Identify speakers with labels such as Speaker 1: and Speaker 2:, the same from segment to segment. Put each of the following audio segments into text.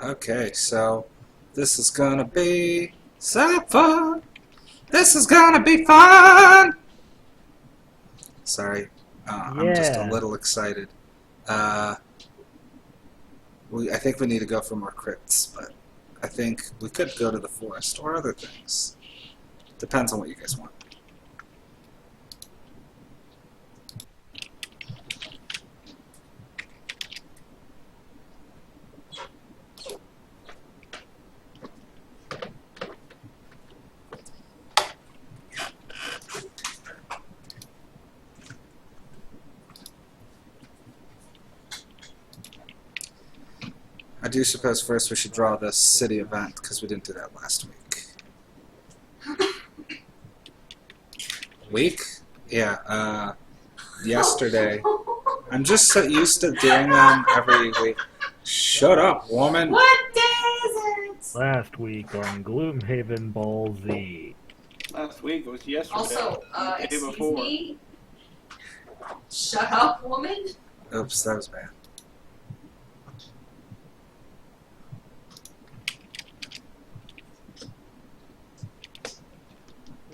Speaker 1: Okay, so this is gonna be so fun. This is gonna be fun. Sorry, I'm just a
Speaker 2: Yeah.
Speaker 1: little excited. Uh, I think we need to go for more crypts, but I think we could go to the forest or other things. Depends on what you guys want. I do suppose first we should draw the city event, because we didn't do that last week. Week? Yeah, yesterday. I'm just so used to doing them every week. Shut up, woman!
Speaker 3: What day is it?
Speaker 2: Last week on Gloomhaven Ball Z.
Speaker 4: Last week, it was yesterday.
Speaker 3: Also,
Speaker 4: the day
Speaker 3: excuse
Speaker 4: before.
Speaker 3: me. Shut up, woman.
Speaker 1: Oops, that was bad.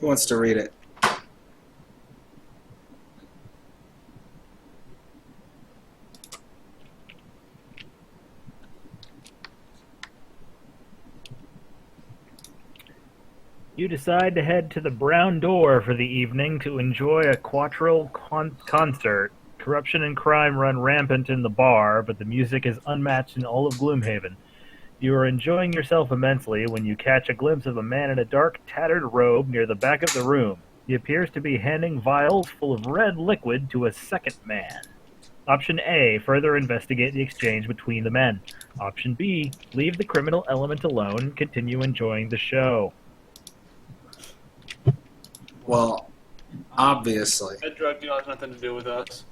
Speaker 1: Who wants to read it?
Speaker 2: You decide to head to the Brown Door for the evening to enjoy a quattro concert. Corruption and crime run rampant in the bar, but the music is unmatched in all of Gloomhaven. You are enjoying yourself immensely when you catch a glimpse of a man in a dark, tattered robe near the back of the room. He appears to be handing vials full of red liquid to a second man. Option A, further investigate the exchange between the men. Option B, leave the criminal element alone and continue enjoying the show.
Speaker 1: Well, obviously.
Speaker 4: That drug deal has nothing to do with us.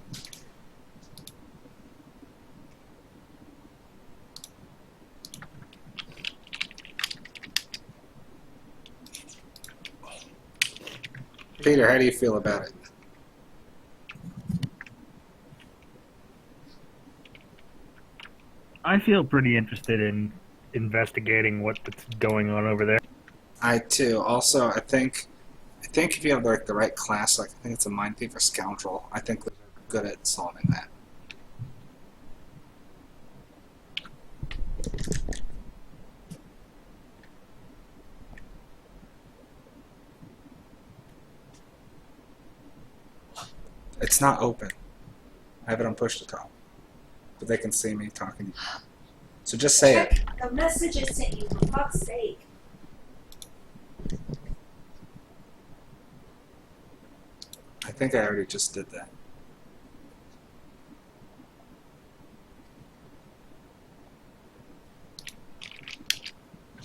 Speaker 1: Peter, how do you feel about it?
Speaker 2: I feel pretty interested in investigating what's going on over there.
Speaker 1: I too. Also, I think if you have like the right class, like I think it's a mind thief or scoundrel. I think they're good at solving that. It's not open. I have it on push to talk, but they can see me talking. So just say it.
Speaker 3: Check the messages sent you, for fuck's sake.
Speaker 1: I think I already just did that.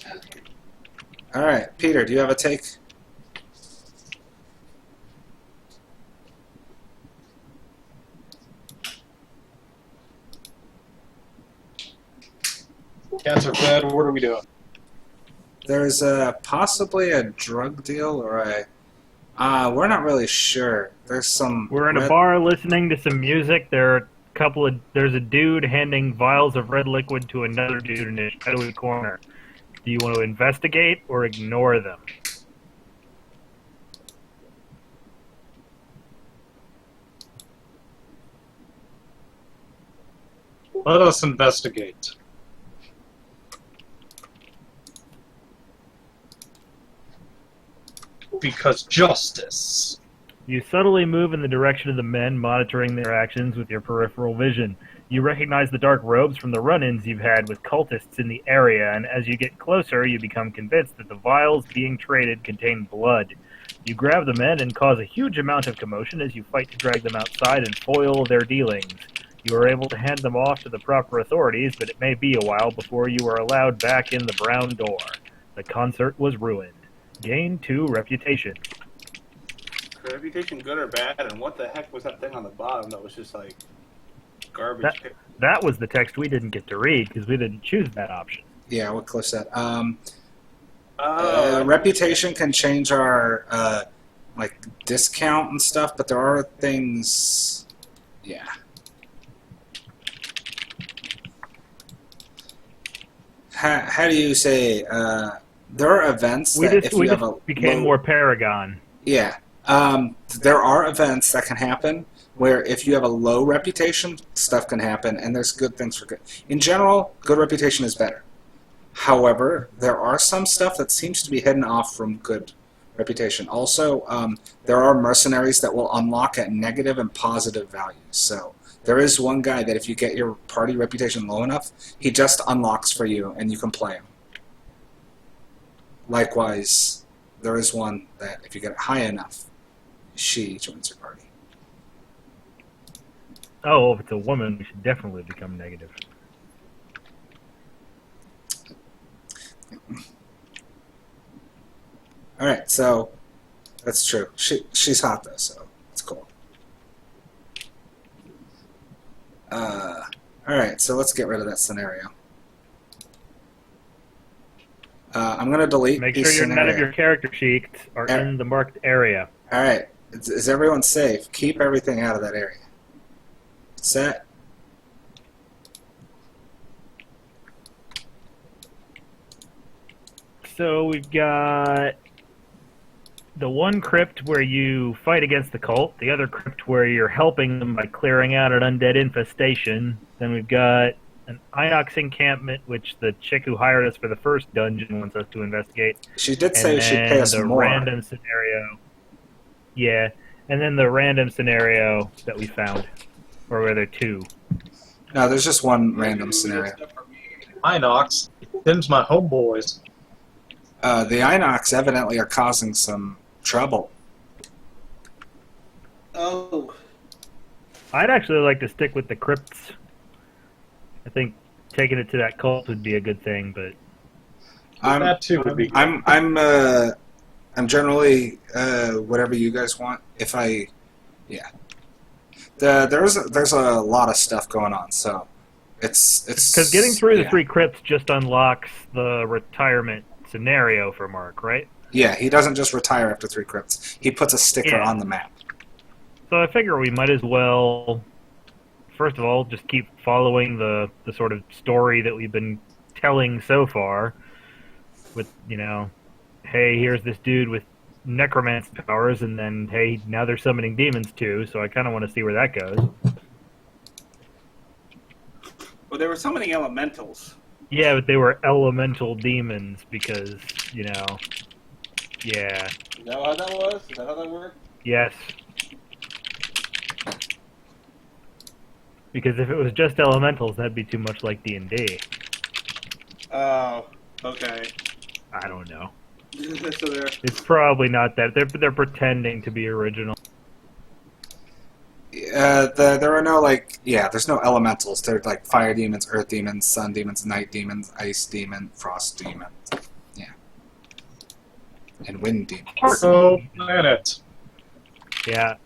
Speaker 3: Okay.
Speaker 1: All right, Peter, do you have a take?
Speaker 5: Cancer fed, what are we doing?
Speaker 1: There's possibly a drug deal or a. We're not really sure. There's some.
Speaker 2: We're in a bar listening to some music. There's a dude handing vials of red liquid to another dude in a shadowy corner. Do you want to investigate or ignore them?
Speaker 5: Let us investigate. Because justice.
Speaker 2: You subtly move in the direction of the men, monitoring their actions with your peripheral vision. You recognize the dark robes from the run-ins you've had with cultists in the area, and as you get closer, you become convinced that the vials being traded contain blood. You grab the men and cause a huge amount of commotion as you fight to drag them outside and foil their dealings. You are able to hand them off to the proper authorities, but it may be a while before you are allowed back in the Brown Door. The concert was ruined. Gain 2 reputation.
Speaker 4: Reputation good or bad? And what the heck was that thing on the bottom that was just like garbage?
Speaker 2: That was the text we didn't get to read because we didn't choose that option.
Speaker 1: Yeah, what Cliff said.
Speaker 4: Oh,
Speaker 1: Reputation can change our like discount and stuff, but there are things. Yeah. how do you say? There are events
Speaker 2: We
Speaker 1: that
Speaker 2: just
Speaker 1: if you have a
Speaker 2: became
Speaker 1: low,
Speaker 2: more Paragon.
Speaker 1: yeah. There are events that can happen where if you have a low reputation, stuff can happen, and there's good things for good. In general, good reputation is better. However, there are some stuff that seems to be hidden off from good reputation. Also, there are mercenaries that will unlock at negative and positive values. So there is one guy that if you get your party reputation low enough, he just unlocks for you, and you can play him. Likewise, there is one that if you get it high enough, she joins your party.
Speaker 2: Oh, if it's a woman, we should definitely become negative.
Speaker 1: All right, so that's true. She's hot though, so it's cool. All right, so let's get rid of that scenario. I'm gonna delete.
Speaker 2: Make
Speaker 1: these
Speaker 2: sure none of
Speaker 1: scenarios.
Speaker 2: your character sheets are in the marked area.
Speaker 1: All right, is everyone safe? Keep everything out of that area. Set.
Speaker 2: So we've got the one crypt where you fight against the cult, the other crypt where you're helping them by clearing out an undead infestation. Then we've got an Inox encampment, which the chick who hired us for the first dungeon wants us to investigate.
Speaker 1: She did
Speaker 2: And
Speaker 1: say she'd pay
Speaker 2: then
Speaker 1: us
Speaker 2: the
Speaker 1: more.
Speaker 2: random scenario. Yeah, and then the random scenario that we found, or were there two?
Speaker 1: No, there's just one random scenario.
Speaker 5: Inox. Them's my homeboys.
Speaker 1: The Inox evidently are causing some trouble.
Speaker 4: Oh.
Speaker 2: I'd actually like to stick with the crypts. I think taking it to that cult would be a good thing, but
Speaker 5: That too would be good.
Speaker 1: I'm generally whatever you guys want. There's a lot of stuff going on, so it's
Speaker 2: because getting through the
Speaker 1: yeah.
Speaker 2: three crypts just unlocks the retirement scenario for Mark, right?
Speaker 1: Yeah, he doesn't just retire after 3 crypts. He puts a sticker
Speaker 2: Yeah.
Speaker 1: on the map.
Speaker 2: So I figure we might as well, first of all, just keep following the sort of story that we've been telling so far with, hey, here's this dude with necromancy powers, and then, hey, now they're summoning demons too, so I kind of want to see where that goes.
Speaker 4: Well, there were so many elementals.
Speaker 2: Yeah, but they were elemental demons because, yeah.
Speaker 4: Is that how that was? Is that how that worked?
Speaker 2: Yes. Because if it was just elementals, that'd be too much like D&D.
Speaker 4: Oh, okay.
Speaker 2: I don't know.
Speaker 4: So there.
Speaker 2: It's probably not that. They're pretending to be original.
Speaker 1: There are no there's no elementals. They're like fire demons, earth demons, sun demons, night demons, ice demon, frost demons. Yeah. And wind demons.
Speaker 5: Oh, planet.
Speaker 2: Yeah.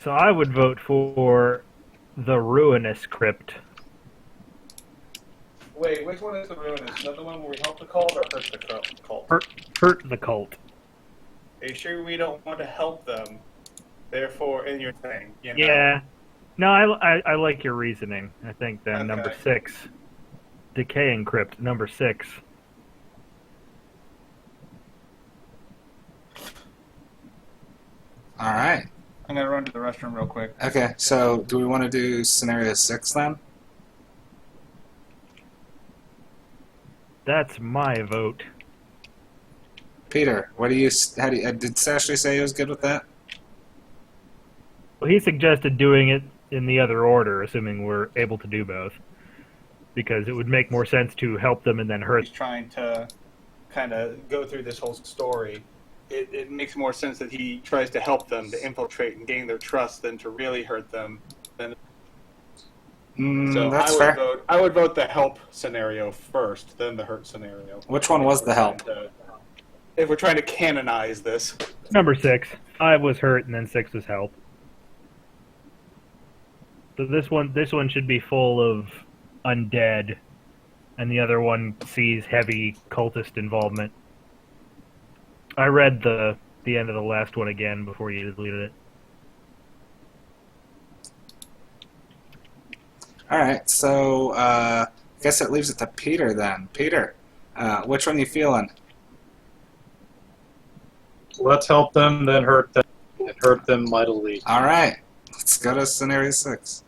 Speaker 2: So I would vote for the Ruinous Crypt.
Speaker 4: Wait, which one is the ruinous? Is that the one where we help the cult or hurt the cult?
Speaker 2: Hurt the cult.
Speaker 4: Are you sure we don't want to help them? Therefore, in your thing,
Speaker 2: Yeah. No, I like your reasoning. I think then
Speaker 4: Okay.
Speaker 2: number 6. Decaying Crypt, number 6.
Speaker 1: All right.
Speaker 4: I'm gonna run to the restroom real quick.
Speaker 1: Okay. So, do we want to do scenario 6 then?
Speaker 2: That's my vote.
Speaker 1: Peter, did Ashley say he was good with that?
Speaker 2: Well, he suggested doing it in the other order, assuming we're able to do both. Because it would make more sense to help them and then hurt.
Speaker 4: He's trying to kind of go through this whole story. It makes more sense that he tries to help them, to infiltrate and gain their trust, than to really hurt them. So
Speaker 1: That's fair.
Speaker 4: I would vote the help scenario first, then the hurt scenario.
Speaker 1: Which one was the help?
Speaker 4: If we're trying to canonize this.
Speaker 2: Number 6. 5 was hurt and then 6 was help. So this one should be full of undead, and the other one sees heavy cultist involvement. I read the end of the last one again before you deleted it.
Speaker 1: Alright, so I guess it leaves it to Peter then. Peter, which one you feeling?
Speaker 5: Let's help them, then hurt them, and hurt them mightily.
Speaker 1: Alright, let's go to scenario 6.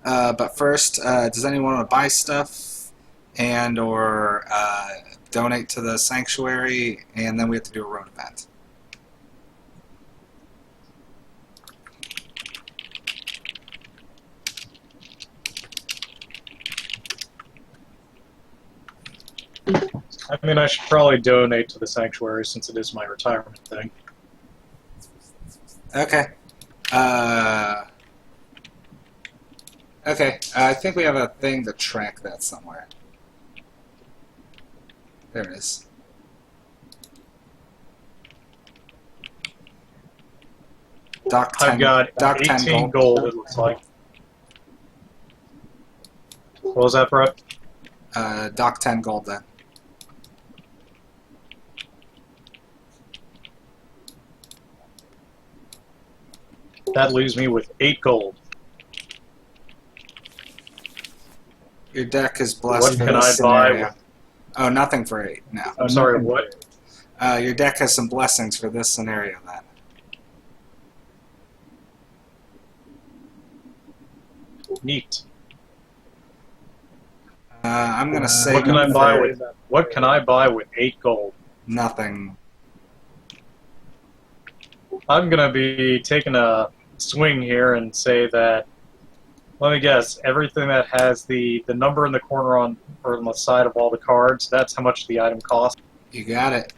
Speaker 1: But first, does anyone want to buy stuff and or donate to the sanctuary, and then we have to do a road event.
Speaker 5: I mean, I should probably donate to the sanctuary since it is my retirement thing.
Speaker 1: Okay. Okay, I think we have a thing to track that somewhere. There it is. Dock 10,
Speaker 5: I've got
Speaker 1: Dock 10
Speaker 5: 18 gold, it looks like. What was that, Brett?
Speaker 1: Dock 10 gold then.
Speaker 5: That leaves me with 8 gold.
Speaker 1: Your deck is blessed
Speaker 5: What
Speaker 1: for
Speaker 5: can
Speaker 1: this
Speaker 5: I buy
Speaker 1: scenario.
Speaker 5: with...
Speaker 1: Oh, nothing for 8, no.
Speaker 5: I'm sorry, what?
Speaker 1: Your deck has some blessings for this scenario then.
Speaker 5: Neat.
Speaker 1: I'm gonna say
Speaker 5: What can I buy with... What can I buy with 8 gold?
Speaker 1: nothing.
Speaker 5: I'm gonna be taking a swing here and say that, let me guess, everything that has the number in the corner on the side of all the cards, that's how much the item costs.
Speaker 1: You got it.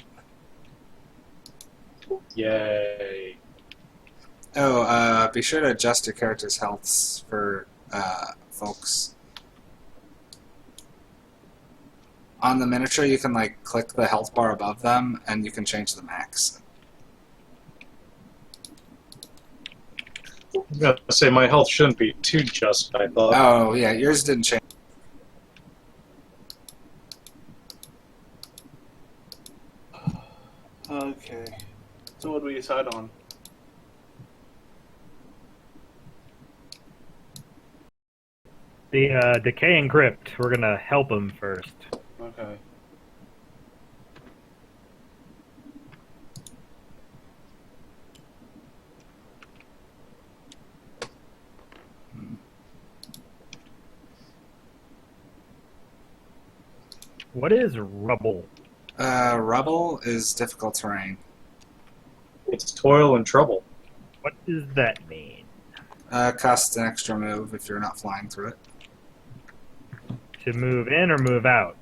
Speaker 5: Yay.
Speaker 1: Oh, be sure to adjust your character's healths for folks. On the miniature, you can like click the health bar above them, and you can change the max.
Speaker 5: I'm gonna say my health shouldn't be too just, I thought.
Speaker 1: Oh yeah, yours didn't change.
Speaker 4: Okay. So what do we decide on?
Speaker 2: The Decaying Crypt. We're gonna help him first.
Speaker 4: Okay.
Speaker 2: What is rubble?
Speaker 1: Rubble is difficult terrain.
Speaker 5: It's toil and trouble.
Speaker 2: What does that mean?
Speaker 1: Costs an extra move if you're not flying through it.
Speaker 2: To move in or move out?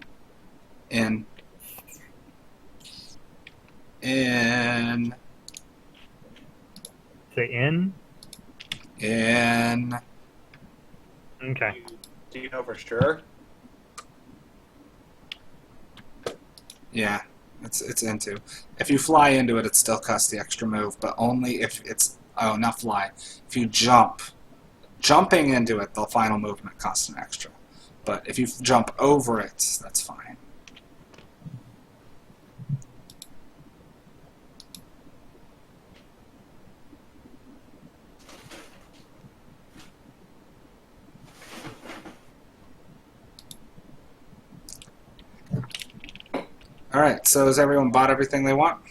Speaker 1: In. In.
Speaker 2: Say in?
Speaker 1: In.
Speaker 2: Okay.
Speaker 4: Do you know for sure?
Speaker 1: Yeah, it's into. If you fly into it, it still costs the extra move, but only if it's... Oh, not fly. If you jump. Jumping into it, the final movement costs an extra. But if you jump over it, that's fine. Alright, so has everyone bought everything they want?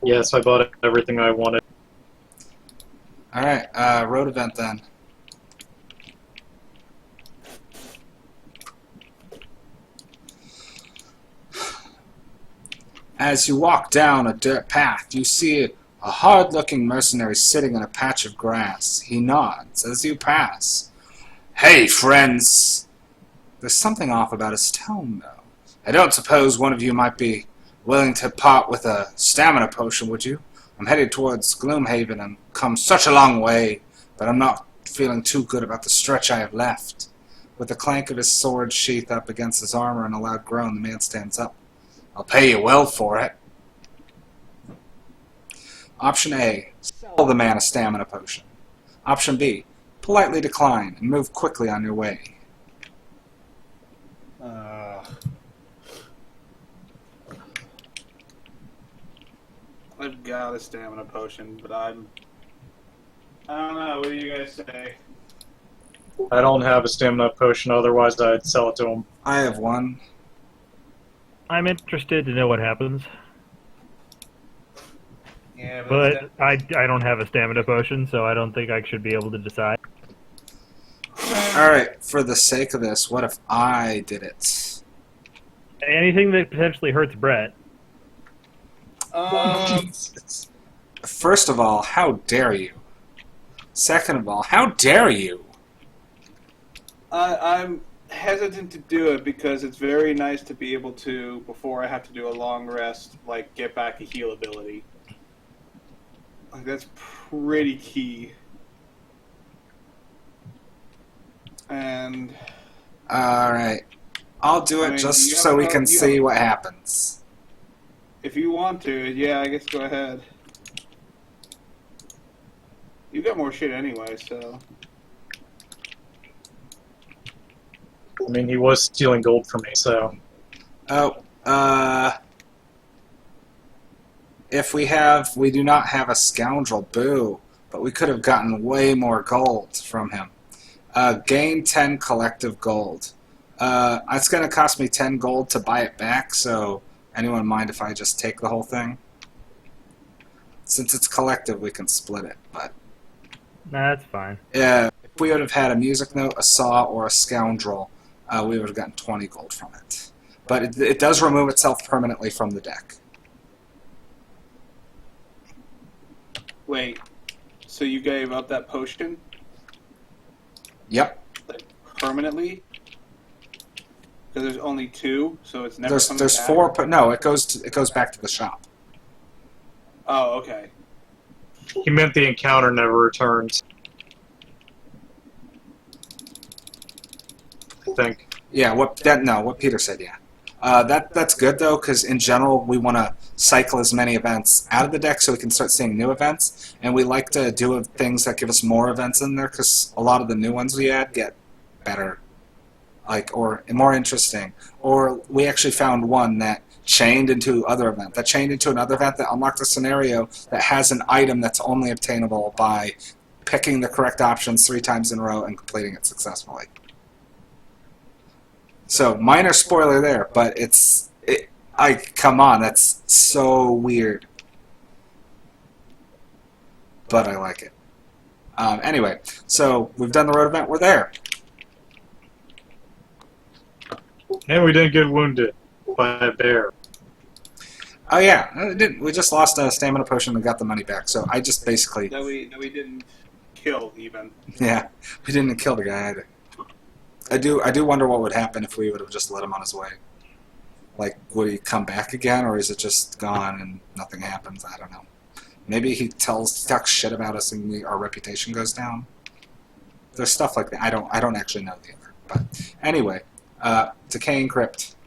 Speaker 5: Yes, I bought everything I wanted.
Speaker 1: Alright, road event then. As you walk down a dirt path, you see a hard-looking mercenary sitting in a patch of grass. He nods as you pass. Hey, friends! There's something off about his tone, though. I don't suppose one of you might be willing to part with a stamina potion, would you? I'm headed towards Gloomhaven and come such a long way, but I'm not feeling too good about the stretch I have left. With the clank of his sword sheath up against his armor and a loud groan, the man stands up. I'll pay you well for it. Option A, Sell the man a stamina potion. Option B, politely decline and move quickly on your way.
Speaker 4: I've got a stamina potion, but I don't know. What do you guys say?
Speaker 5: I don't have a stamina potion, otherwise I'd sell it to him.
Speaker 1: I have one.
Speaker 2: I'm interested to know what happens,
Speaker 4: Yeah,
Speaker 2: but I don't have a stamina potion, so I don't think I should be able to decide.
Speaker 1: Alright, for the sake of this, what if I did it?
Speaker 2: Anything that potentially hurts Brett.
Speaker 1: First of all, how dare you? Second of all, how dare you?
Speaker 4: I'm hesitant to do it because it's very nice to be able to, before I have to do a long rest, like get back a heal ability. Like that's pretty key. And
Speaker 1: Alright. I'll do it
Speaker 4: I mean,
Speaker 1: just
Speaker 4: you
Speaker 1: so
Speaker 4: have
Speaker 1: we
Speaker 4: a-
Speaker 1: can
Speaker 4: you
Speaker 1: see
Speaker 4: have-
Speaker 1: what happens.
Speaker 4: if you want to, yeah, I guess go ahead. You got more shit anyway, so.
Speaker 5: I mean, he was stealing gold from me, so...
Speaker 1: Oh, if we do not have a scoundrel, boo. But we could have gotten way more gold from him. Gain 10 collective gold. It's going to cost me 10 gold to buy it back, so anyone mind if I just take the whole thing? Since it's collective, we can split it, but...
Speaker 2: Nah, that's fine.
Speaker 1: if we would have had a music note, a saw, or a scoundrel, we would have gotten 20 gold from it. But it does remove itself permanently from the deck.
Speaker 4: Wait, so you gave up that potion?
Speaker 1: Yep.
Speaker 4: Like, permanently? Because there's only 2, so it's never
Speaker 1: There's
Speaker 4: coming
Speaker 1: there's
Speaker 4: back?
Speaker 1: 4, but no, it goes back to the shop.
Speaker 4: Oh, okay.
Speaker 5: He meant the encounter never returns. I think.
Speaker 1: Yeah, what Peter said, yeah. That's good though, because in general we want to cycle as many events out of the deck so we can start seeing new events, and we like to do things that give us more events in there because a lot of the new ones we add get better, or more interesting. Or we actually found one that chained into another event that unlocked a scenario that has an item that's only obtainable by picking the correct options 3 times in a row and completing it successfully. So, minor spoiler there, but come on, that's so weird. But I like it. Anyway, so we've done the road event, we're there.
Speaker 5: And we didn't get wounded by a bear.
Speaker 1: Oh yeah, we just lost a stamina potion and got the money back, so I just basically...
Speaker 4: That we didn't kill, even.
Speaker 1: Yeah, we didn't kill the guy either. I do wonder what would happen if we would have just let him on his way. Like, would he come back again, or is it just gone and nothing happens? I don't know. Maybe he talks shit about us and our reputation goes down. There's stuff like that. I don't actually know the other. But anyway, Decaying Crypt.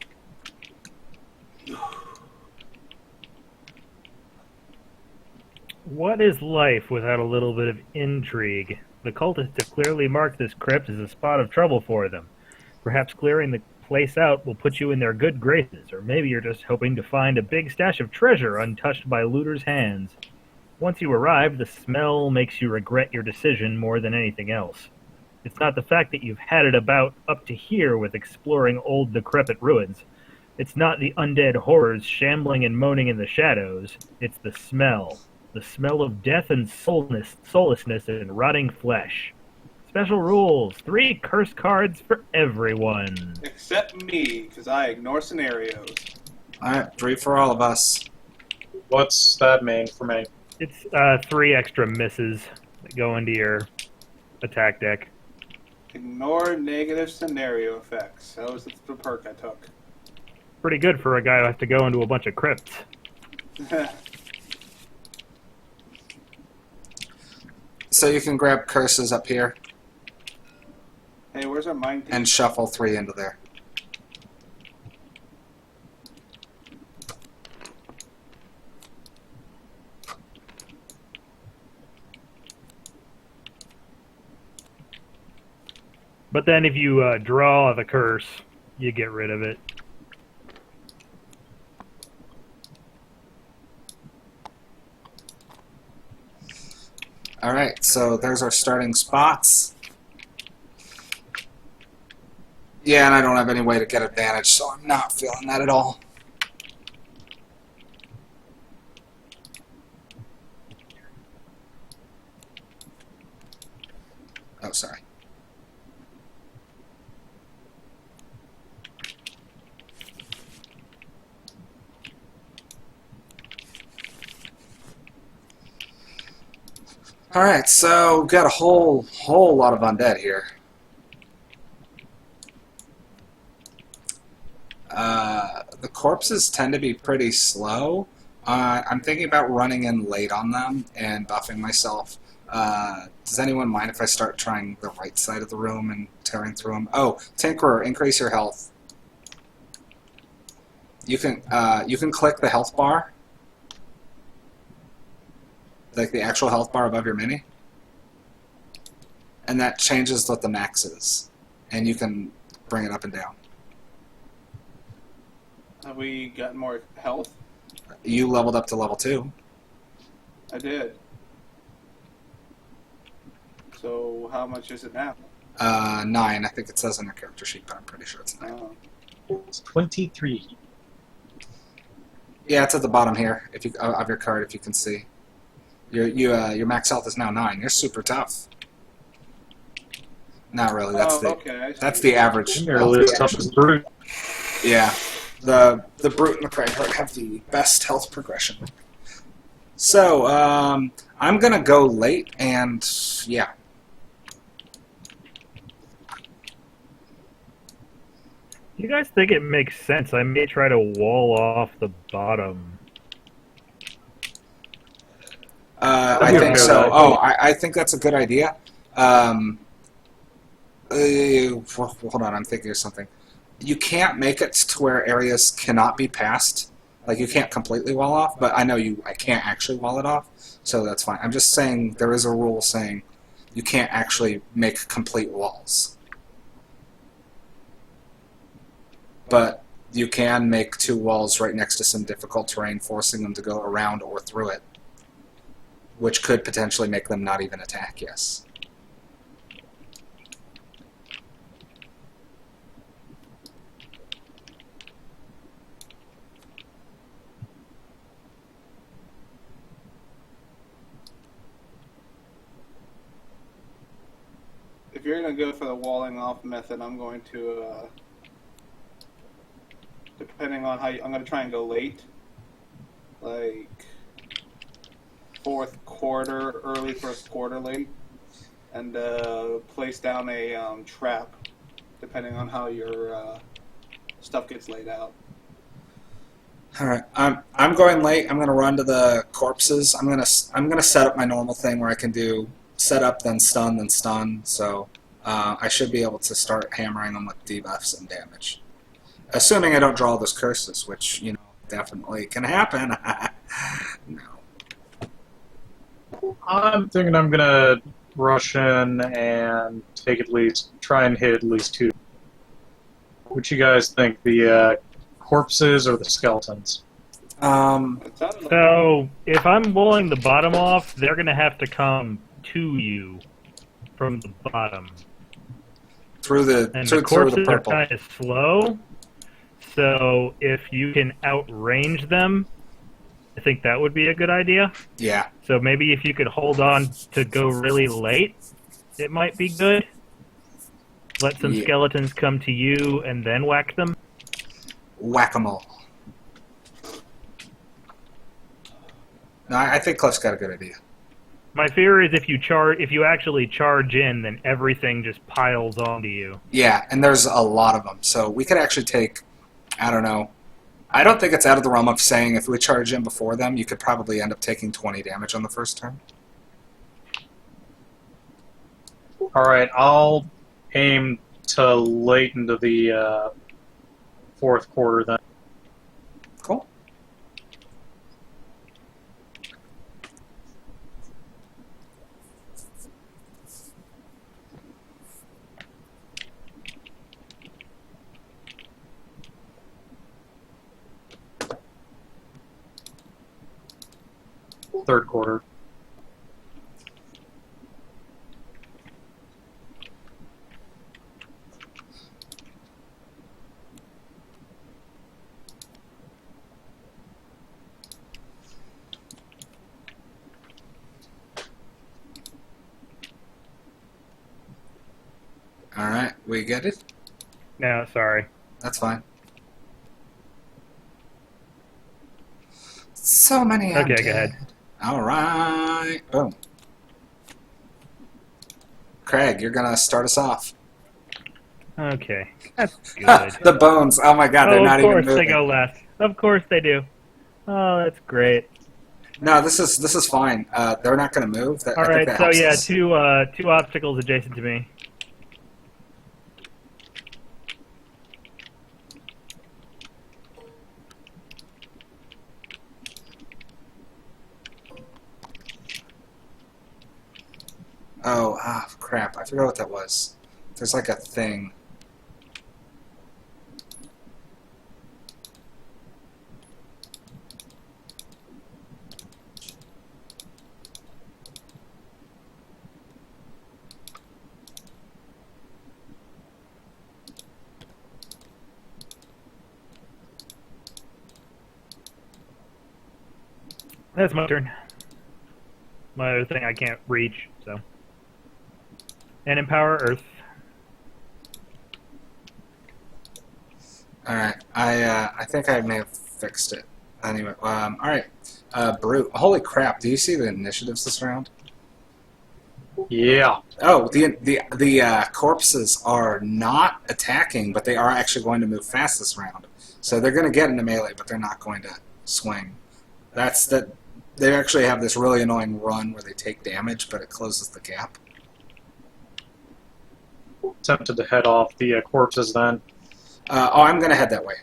Speaker 2: What is life without a little bit of intrigue? The cultists have clearly marked this crypt as a spot of trouble for them. Perhaps clearing the place out will put you in their good graces, or maybe you're just hoping to find a big stash of treasure untouched by looters' hands. Once you arrive, the smell makes you regret your decision more than anything else. It's not the fact that you've had it about up to here with exploring old decrepit ruins. It's not the undead horrors shambling and moaning in the shadows. It's the smell. The smell of death and soullessness and rotting flesh. Special rules. 3 curse cards for everyone.
Speaker 4: Except me, because I ignore scenarios.
Speaker 1: Alright, 3 for all of us.
Speaker 5: What's that mean for me?
Speaker 2: It's 3 extra misses that go into your attack deck.
Speaker 4: Ignore negative scenario effects. That was the perk I took.
Speaker 2: Pretty good for a guy who has to go into a bunch of crypts.
Speaker 1: So you can grab curses up here
Speaker 4: Hey, where's our mind?
Speaker 1: and shuffle 3 into there.
Speaker 2: But then if you draw the curse, you get rid of it.
Speaker 1: Alright, so there's our starting spots. Yeah, and I don't have any way to get advantage, so I'm not feeling that at all. Oh, sorry. Alright, so we've got a whole lot of undead here. The corpses tend to be pretty slow. I'm thinking about running in late on them and buffing myself. Does anyone mind if I start trying the right side of the room and tearing through them? Oh, Tinkerer, increase your health. You can click the health bar, like the actual health bar above your mini, and that changes what the max is, and you can bring it up and down.
Speaker 4: Have we gotten more health?
Speaker 1: You leveled up to level 2.
Speaker 4: I did. So how much is it now?
Speaker 1: 9, I think it says on your character sheet, but I'm pretty sure it's 9.
Speaker 4: Oh.
Speaker 5: It's 23.
Speaker 1: Yeah, it's at the bottom here if you of your card, if you can see. Your max health is now 9. You're super tough. Not really. That's
Speaker 4: okay,
Speaker 1: the average.
Speaker 5: You're nearly as tough as Brute.
Speaker 1: Yeah, the Brute and the Krok-Krok have the best health progression. So I'm gonna go late, and yeah.
Speaker 2: You guys think it makes sense? I may try to wall off the bottom.
Speaker 1: I think so. Oh, I think that's a good idea. Hold on, I'm thinking of something. You can't make it to where areas cannot be passed. Like, you can't completely wall off, but I know I can't actually wall it off, so that's fine. I'm just saying there is a rule saying you can't actually make complete walls. But you can make 2 walls right next to some difficult terrain, forcing them to go around or through it, which could potentially make them not even attack, yes.
Speaker 4: If you're going to go for the walling off method, I'm going to, depending on how I'm going to try and go late. Like, fourth quarter, early first quarter late. And place down a trap, depending on how your stuff gets laid out.
Speaker 1: Alright, I'm going late. I'm going to run to the corpses. I'm gonna set up my normal thing where I can do set up, then stun, so I should be able to start hammering them with debuffs and damage. Assuming I don't draw those curses, which, you know, definitely can happen. No.
Speaker 5: I'm thinking I'm gonna rush in and try and hit at least 2. What you guys think? The corpses or the skeletons?
Speaker 2: So, if I'm walling the bottom off, they're going to have to come to you from the bottom.
Speaker 1: Through the
Speaker 2: corpses are
Speaker 1: purple.
Speaker 2: kind of slow, so if you can outrange them, I think that would be a good idea.
Speaker 1: Yeah.
Speaker 2: So maybe if you could hold on to go really late, it might be good. Let some skeletons come to you and then whack them.
Speaker 1: Whack-a-mole. No, I think Cliff's got a good idea.
Speaker 2: My fear is if you actually charge in, then everything just piles onto you.
Speaker 1: Yeah, and there's a lot of them, so we could actually take, I don't know, I don't think it's out of the realm of saying if we charge in before them, you could probably end up taking 20 damage on the first turn.
Speaker 5: Alright, I'll aim to late into the fourth quarter then.
Speaker 1: Cool.
Speaker 5: third quarter.
Speaker 1: All right, we get it.
Speaker 2: No, sorry.
Speaker 1: That's fine. So many.
Speaker 2: Okay, go ahead.
Speaker 1: All right. Boom. Craig, you're gonna start us off.
Speaker 2: Okay, that's good.
Speaker 1: The bones. Oh my God, they're not
Speaker 2: of
Speaker 1: even
Speaker 2: course
Speaker 1: moving.
Speaker 2: they go last. Of course they do. Oh, that's great.
Speaker 1: No, this is fine. They're not gonna move.
Speaker 2: All
Speaker 1: I think
Speaker 2: right,
Speaker 1: that
Speaker 2: so
Speaker 1: helps
Speaker 2: yeah,
Speaker 1: us.
Speaker 2: two obstacles adjacent to me.
Speaker 1: Oh, crap. I forgot what that was. There's like a thing.
Speaker 2: That's my turn. My other thing I can't reach, so. And empower Earth.
Speaker 1: All right. I think I may have fixed it. Anyway, all right. Brute. Holy crap! Do you see the initiatives this round?
Speaker 5: Yeah.
Speaker 1: Oh, the corpses are not attacking, but they are actually going to move fast this round. So they're going to get into melee, but they're not going to swing. That's that. They actually have this really annoying run where they take damage, but it closes the gap.
Speaker 5: Tempted to head off the corpses then.
Speaker 1: I'm going to head that way.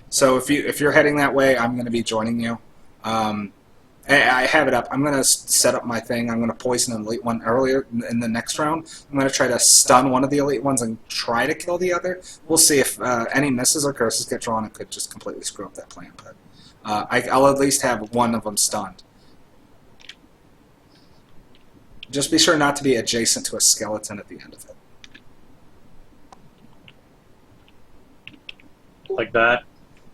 Speaker 1: So if you're heading that way, I'm going to be joining you. I have it up. I'm going to set up my thing. I'm going to poison an elite one earlier in the next round. I'm going to try to stun one of the elite ones and try to kill the other. We'll see if any misses or curses get drawn. It could just completely screw up that plan. But I'll at least have one of them stunned. Just be sure not to be adjacent to a skeleton at the end of it.
Speaker 5: Like that.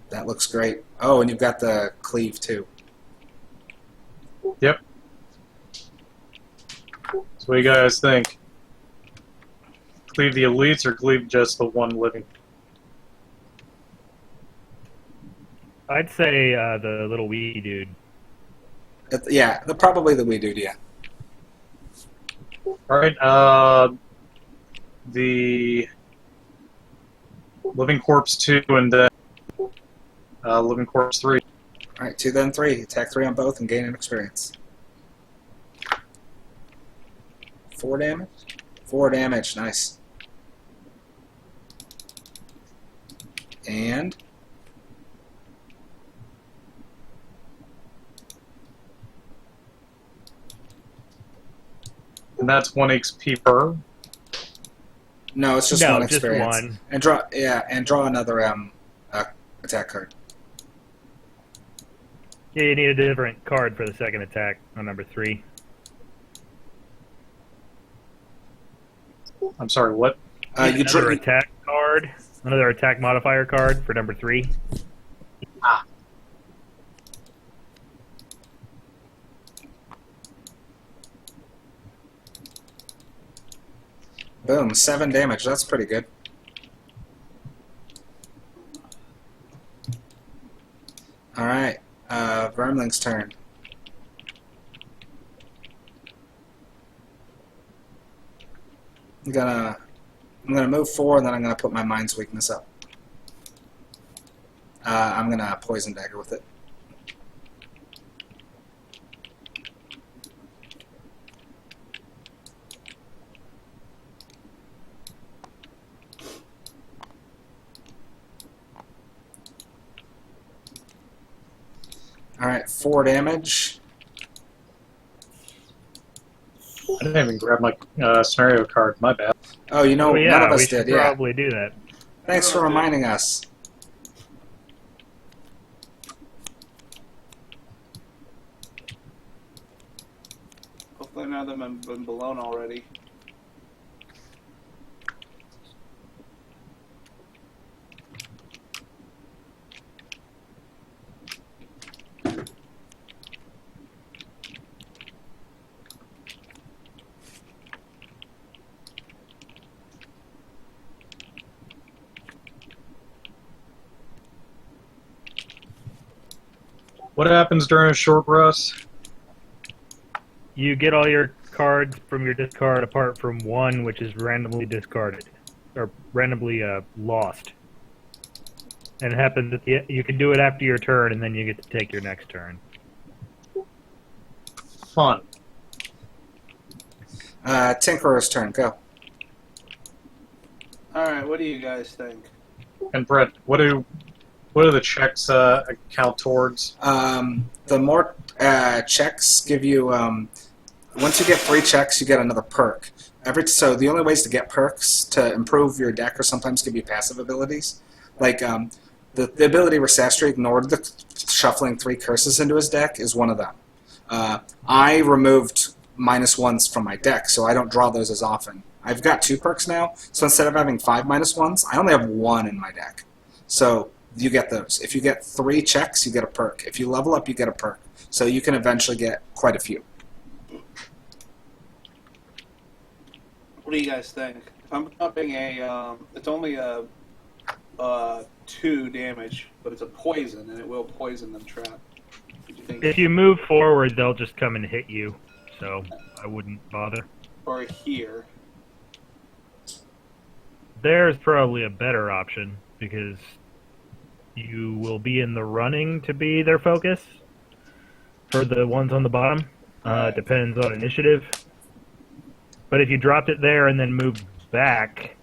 Speaker 1: That looks great. Oh, and you've got the cleave too.
Speaker 5: Yep. So what do you guys think? Cleave the elites or cleave just the one living?
Speaker 2: I'd say the little wee dude.
Speaker 1: Yeah, probably the wee dude, yeah.
Speaker 5: Alright, the Living Corpse 2 and then Living Corpse 3.
Speaker 1: Alright, 2 then 3. Attack 3 on both and gain an experience. 4 damage? 4 damage, nice. And...
Speaker 5: And that's 1 XP per.
Speaker 1: no, it's just
Speaker 2: No,
Speaker 1: one
Speaker 2: just
Speaker 1: experience.
Speaker 2: one.
Speaker 1: And draw another attack card.
Speaker 2: Yeah, you need a different card for the second attack on number 3.
Speaker 5: I'm sorry, what?
Speaker 1: You
Speaker 2: Another
Speaker 1: drew
Speaker 2: attack card. Another attack modifier card for number 3.
Speaker 1: boom, 7 damage. That's pretty good. Alright, Vermling's turn. I'm gonna move 4 and then I'm gonna put my mind's weakness up. I'm gonna poison dagger with it. Alright, 4 damage.
Speaker 5: I didn't even grab my scenario card, my bad.
Speaker 1: Oh, you know,
Speaker 2: Oh yeah,
Speaker 1: none of
Speaker 2: we
Speaker 1: us
Speaker 2: should
Speaker 1: did, yeah.
Speaker 2: probably do that.
Speaker 1: Thanks for reminding us.
Speaker 4: have them been blown already.
Speaker 5: What happens during a short rest?
Speaker 2: You get all your cards from your discard apart from one, which is randomly discarded or randomly lost. And it happens at you can do it after your turn, and then you get to take your next turn.
Speaker 5: Fun.
Speaker 1: Tinkerer's turn. Go.
Speaker 4: Alright, what do you guys think?
Speaker 5: And Brett, what do the checks count towards?
Speaker 1: The more checks give you. Once you get 3 checks, you get another perk. So the only ways to get perks to improve your deck or sometimes give you passive abilities. Like the ability Resastri ignored the shuffling 3 curses into his deck is one of them. I removed -1s from my deck, so I don't draw those as often. I've got 2 perks now, so instead of having 5 -1s, I only have 1 in my deck. So you get those. If you get 3 checks, you get a perk. If you level up, you get a perk. So you can eventually get quite a few.
Speaker 4: What do you guys think? If I'm dropping a, it's only a 2 damage, but it's a poison, and it will poison them trap. What do you think?
Speaker 2: If you move forward, they'll just come and hit you, so I wouldn't bother.
Speaker 4: Or here.
Speaker 2: There's probably a better option, because you will be in the running to be their focus for the ones on the bottom. Depends on initiative. But if you dropped it there and then moved back...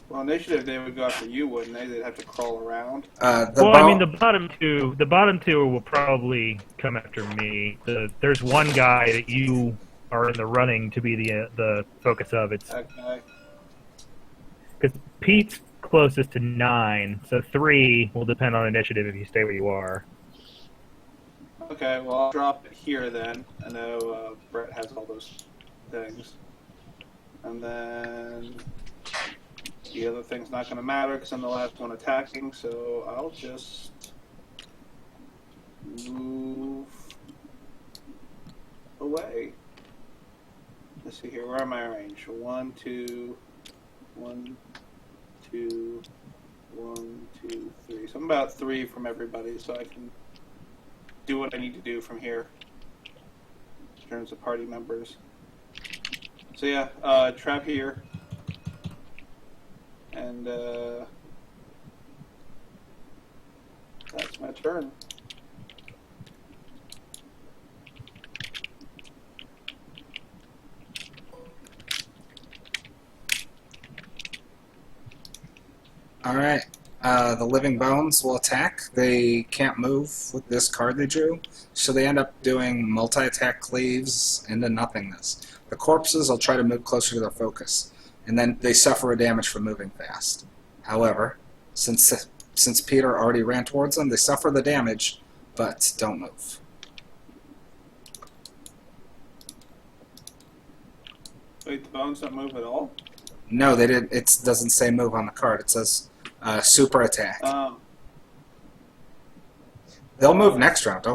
Speaker 4: Well, initiative, they would go after you, wouldn't they? They'd have to crawl around.
Speaker 2: I mean, the bottom two will probably come after me. There's one guy that you are in the running to be the focus of. It's
Speaker 4: Okay.
Speaker 2: because Pete's closest to 9, so 3 will depend on initiative if you stay where you are.
Speaker 4: Okay, well, I'll drop it here then. I know Brett has all those things. And then the other thing's not going to matter because I'm the last one attacking, so I'll just move away. Let's see here, where am I arranged? 1, 2, 1, 2, 1, 2, 3. So I'm about 3 from everybody, so I can do what I need to do from here in terms of party members. So yeah, trap here, and that's my turn.
Speaker 1: Alright, the Living Bones will attack. They can't move with this card they drew, so they end up doing multi-attack cleaves into nothingness. The corpses will try to move closer to their focus, and then they suffer a damage from moving fast. However, since Peter already ran towards them, they suffer the damage, but don't move.
Speaker 4: Wait, the bones don't move at all?
Speaker 1: No, they did. It doesn't say move on the card. It says super attack. They'll move next round.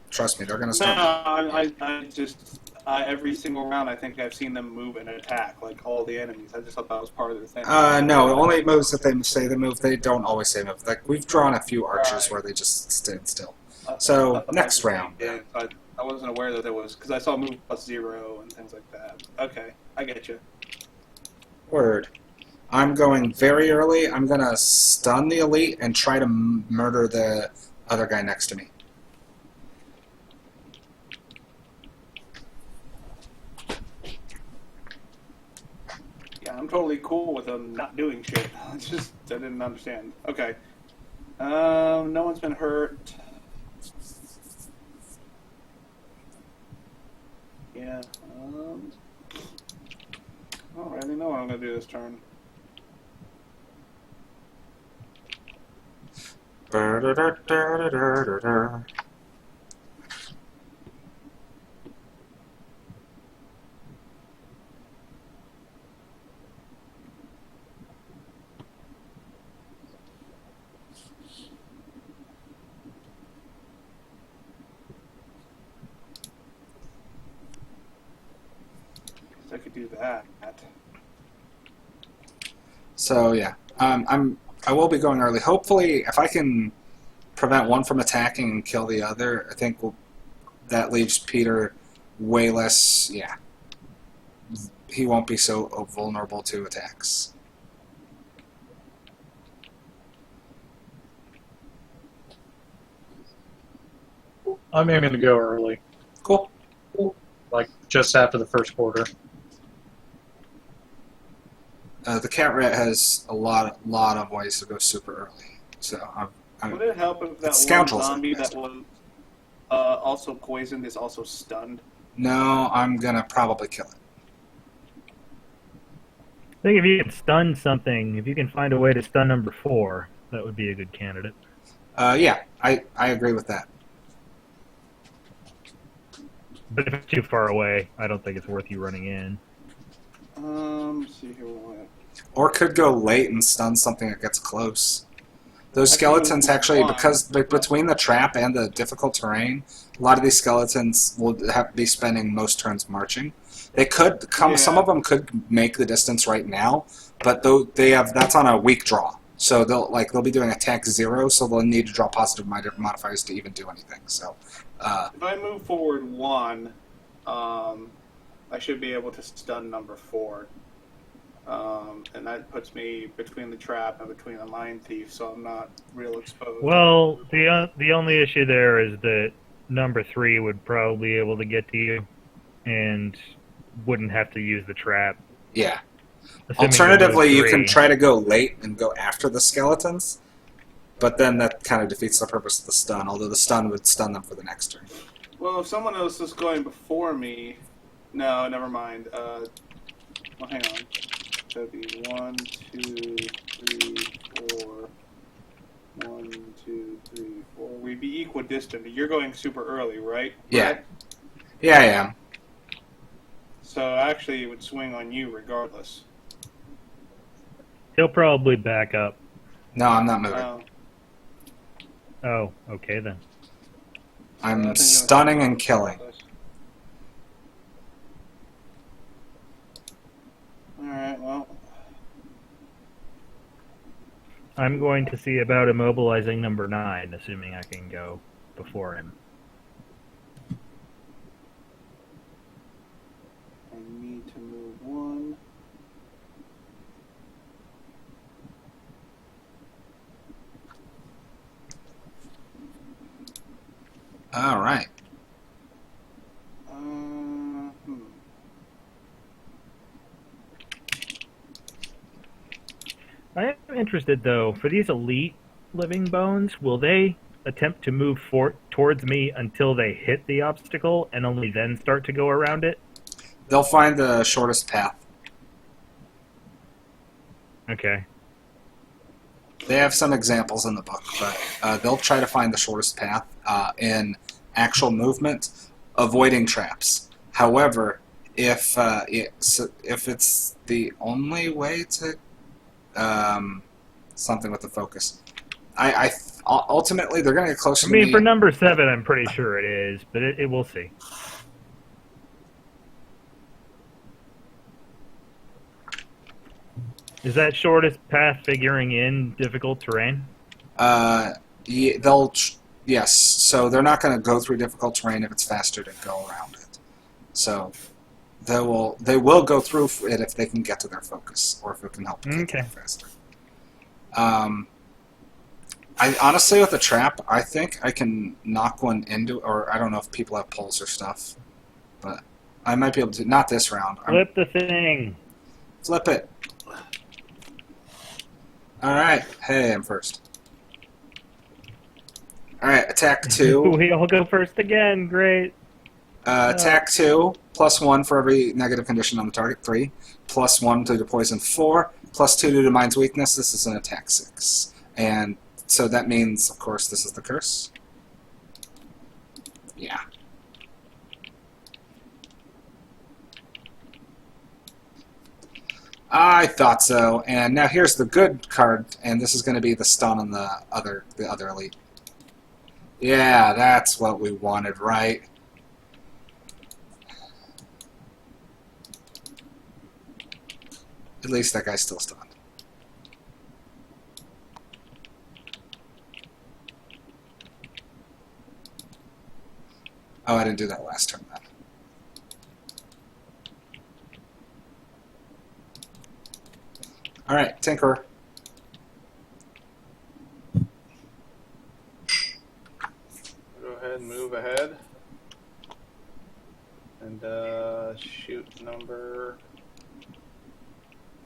Speaker 1: Trust me, they're going to
Speaker 4: No,
Speaker 1: start.
Speaker 4: I just every single round I think I've seen them move and attack, like all the enemies. I just thought that was part of their thing.
Speaker 1: No, only moves that they say they move. They don't always say move. Like we've drawn a few archers where they just stand still. So next round.
Speaker 4: Yeah, I wasn't aware that there was, because I saw move +0 and things like that. Okay, I get you.
Speaker 1: Word. I'm going very early. I'm going to stun the elite and try to murder the other guy next to me.
Speaker 4: Yeah, I'm totally cool with them not doing shit. It's just, I didn't understand. Okay. No one's been hurt. Yeah. I don't really know what I'm going to do this turn. do that.
Speaker 1: So yeah, I will be going early. Hopefully, if I can prevent one from attacking and kill the other, I think that leaves Peter way less. Yeah, he won't be so vulnerable to attacks.
Speaker 5: I'm aiming to go early,
Speaker 1: Cool.
Speaker 5: like just after the first quarter.
Speaker 1: The cat rat has a lot of ways to go super early. So
Speaker 4: Would it help if that one
Speaker 1: Scoundrels
Speaker 4: zombie
Speaker 1: are best.
Speaker 4: that was also poisoned is also stunned?
Speaker 1: No, I'm gonna probably kill it.
Speaker 2: I think if you can stun something, if you can find a way to stun number 4, that would be a good candidate.
Speaker 1: Yeah, I agree with that.
Speaker 2: But if it's too far away, I don't think it's worth you running in.
Speaker 4: Let's see here. What?
Speaker 1: Or could go late and stun something that gets close. Those
Speaker 4: I can
Speaker 1: skeletons
Speaker 4: move
Speaker 1: actually,
Speaker 4: one.
Speaker 1: because between the trap and the difficult terrain, a lot of these skeletons will have to be spending most turns marching. They could come.
Speaker 4: Yeah.
Speaker 1: Some of them could make the distance right now, but though that's on a weak draw. So they'll be doing attack 0, so they'll need to draw positive modifiers to even do anything. So
Speaker 4: If I move forward 1, I should be able to stun number 4. And that puts me between the trap and between the mine thief, so I'm not real exposed.
Speaker 2: Well, the only issue there is that number 3 would probably be able to get to you, and wouldn't have to use the trap.
Speaker 1: yeah.
Speaker 2: Assuming
Speaker 1: Alternatively, you
Speaker 2: number
Speaker 1: can
Speaker 2: 3
Speaker 1: try to go late and go after the skeletons, but then that kind of defeats the purpose of the stun, although the stun would stun them for the next turn.
Speaker 4: Well, if someone else is going before me... No, never mind. Well, hang on. That'd be 1, 2, 3, 4. 1, 2, 3, 4. We'd be equidistant. You're going super early, right?
Speaker 1: Yeah. Yeah, I am.
Speaker 4: So actually, it would swing on you regardless.
Speaker 2: He'll probably back up.
Speaker 1: No, I'm not moving.
Speaker 2: Oh, okay then.
Speaker 1: I'm stunning and killing.
Speaker 4: Alright, well.
Speaker 2: I'm going to see about immobilizing number 9, assuming I can go before him.
Speaker 4: I need to move 1.
Speaker 1: All right.
Speaker 2: I am interested, though, for these elite living bones, will they attempt to move towards me until they hit the obstacle and only then start to go around it?
Speaker 1: They'll find the shortest path.
Speaker 2: Okay.
Speaker 1: They have some examples in the book, but they'll try to find the shortest path in actual movement, avoiding traps. However, if it's the only way to something with the focus, ultimately they're going to get closer
Speaker 2: I
Speaker 1: to
Speaker 2: mean,
Speaker 1: me.
Speaker 2: for number 7, I'm pretty sure it is, but it we'll see. Is that shortest path figuring in difficult terrain?
Speaker 1: Yes. So they're not going to go through difficult terrain if it's faster to go around it. So they will go through it if they can get to their focus, or if it can help them get there faster. I honestly, with the trap, I think I can knock one into, or I don't know if people have poles or stuff, but I might be able to. Not this round.
Speaker 2: Flip the thing.
Speaker 1: Flip it. All right. Hey, I'm first. All right. Attack 2.
Speaker 2: We all go first again. Great.
Speaker 1: Attack 2, +1 for every negative condition on the target, 3. +1 due to poison, 4. +2 due to mind's weakness. This is an attack 6. And so that means, of course, this is the curse. Yeah. I thought so. And now here's the good card, and this is going to be the stun on the other elite. Yeah, that's what we wanted, right? At least that guy's still stunned. Oh, I didn't do that last turn then. Alright, Tinkerer.
Speaker 4: Go ahead and move ahead. And shoot number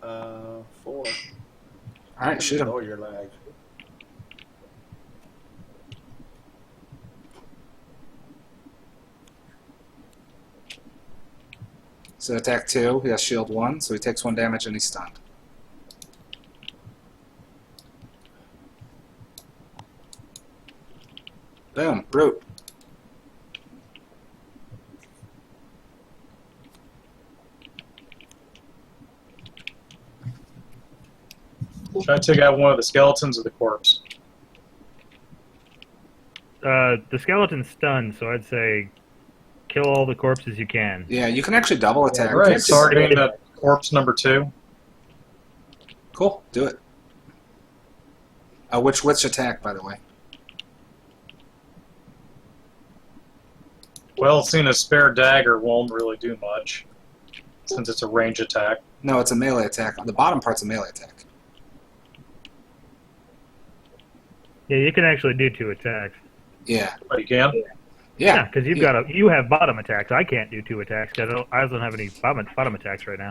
Speaker 4: 4.
Speaker 1: Alright, shoot him.
Speaker 4: Lower your lag.
Speaker 1: So attack 2, he has shield 1, so he takes 1 damage and he's stunned. Boom, Brute.
Speaker 5: Should I take out one of the skeletons or the corpse?
Speaker 2: The skeleton's stunned, so I'd say kill all the corpses you can.
Speaker 1: Yeah, you can actually double attack.
Speaker 5: All right,
Speaker 1: Corpse.
Speaker 5: targeting the corpse number 2.
Speaker 1: Cool, do it. Which attack, by the way?
Speaker 5: Well, seeing a spare dagger won't really do much, since it's a range attack.
Speaker 1: No, it's a melee attack. The bottom part's a melee attack.
Speaker 2: Yeah, you can actually do 2 attacks.
Speaker 1: Yeah.
Speaker 5: But you can?
Speaker 1: Yeah.
Speaker 2: because you have bottom attacks. I can't do 2 attacks because I don't have any bottom attacks right now.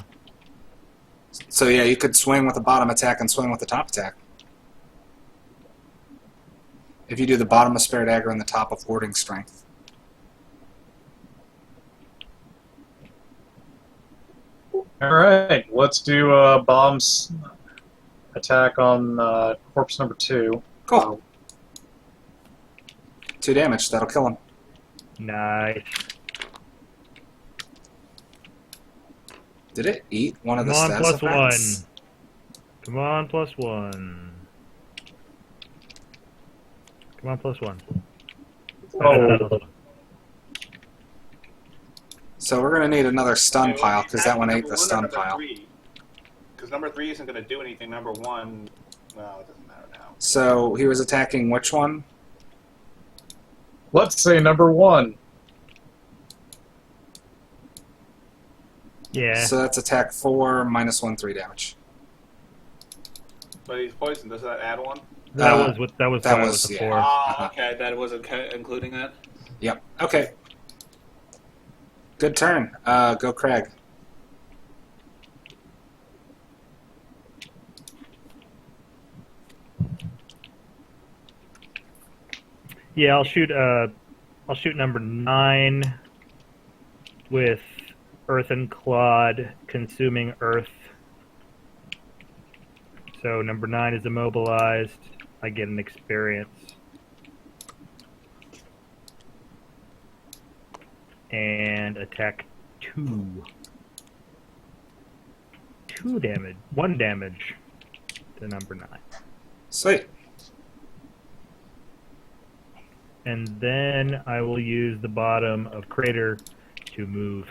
Speaker 1: So yeah, you could swing with the bottom attack and swing with the top attack. If you do the bottom of spare dagger and the top of warding strength.
Speaker 5: All right, let's do bombs attack on corpse number 2.
Speaker 1: Cool. 2 damage, that'll kill him.
Speaker 2: Nice.
Speaker 1: Did it eat one of
Speaker 2: Come
Speaker 1: the
Speaker 2: on,
Speaker 1: status
Speaker 2: plus
Speaker 1: effects?
Speaker 2: 1. Come on, plus 1. Come on, plus 1.
Speaker 5: Oh.
Speaker 1: So we're gonna need another stun
Speaker 4: Okay,
Speaker 1: pile because that one ate
Speaker 4: number
Speaker 1: the
Speaker 4: one or
Speaker 1: stun
Speaker 4: number
Speaker 1: pile.
Speaker 4: 3? Because number 3 isn't going to do anything. Number 1, well, it doesn't matter now.
Speaker 1: So he was attacking which one?
Speaker 5: Let's say number 1.
Speaker 2: Yeah.
Speaker 1: So that's attack 4 minus 1, 3 damage.
Speaker 4: But he's poisoned. Does that add 1?
Speaker 2: That
Speaker 1: Uh,
Speaker 2: was what that was.
Speaker 1: that
Speaker 2: that
Speaker 1: was-
Speaker 2: the
Speaker 1: yeah.
Speaker 2: 4.
Speaker 4: Ah, okay. That wasn't including that.
Speaker 1: Yep. Okay. Good turn. Go Craig.
Speaker 2: Yeah, I'll shoot number 9 with Earthen Clod, consuming earth. So number 9 is immobilized. I get an experience. And attack 2. 2 damage. 1 damage to number 9.
Speaker 1: Sweet.
Speaker 2: And then I will use the bottom of Crater to move.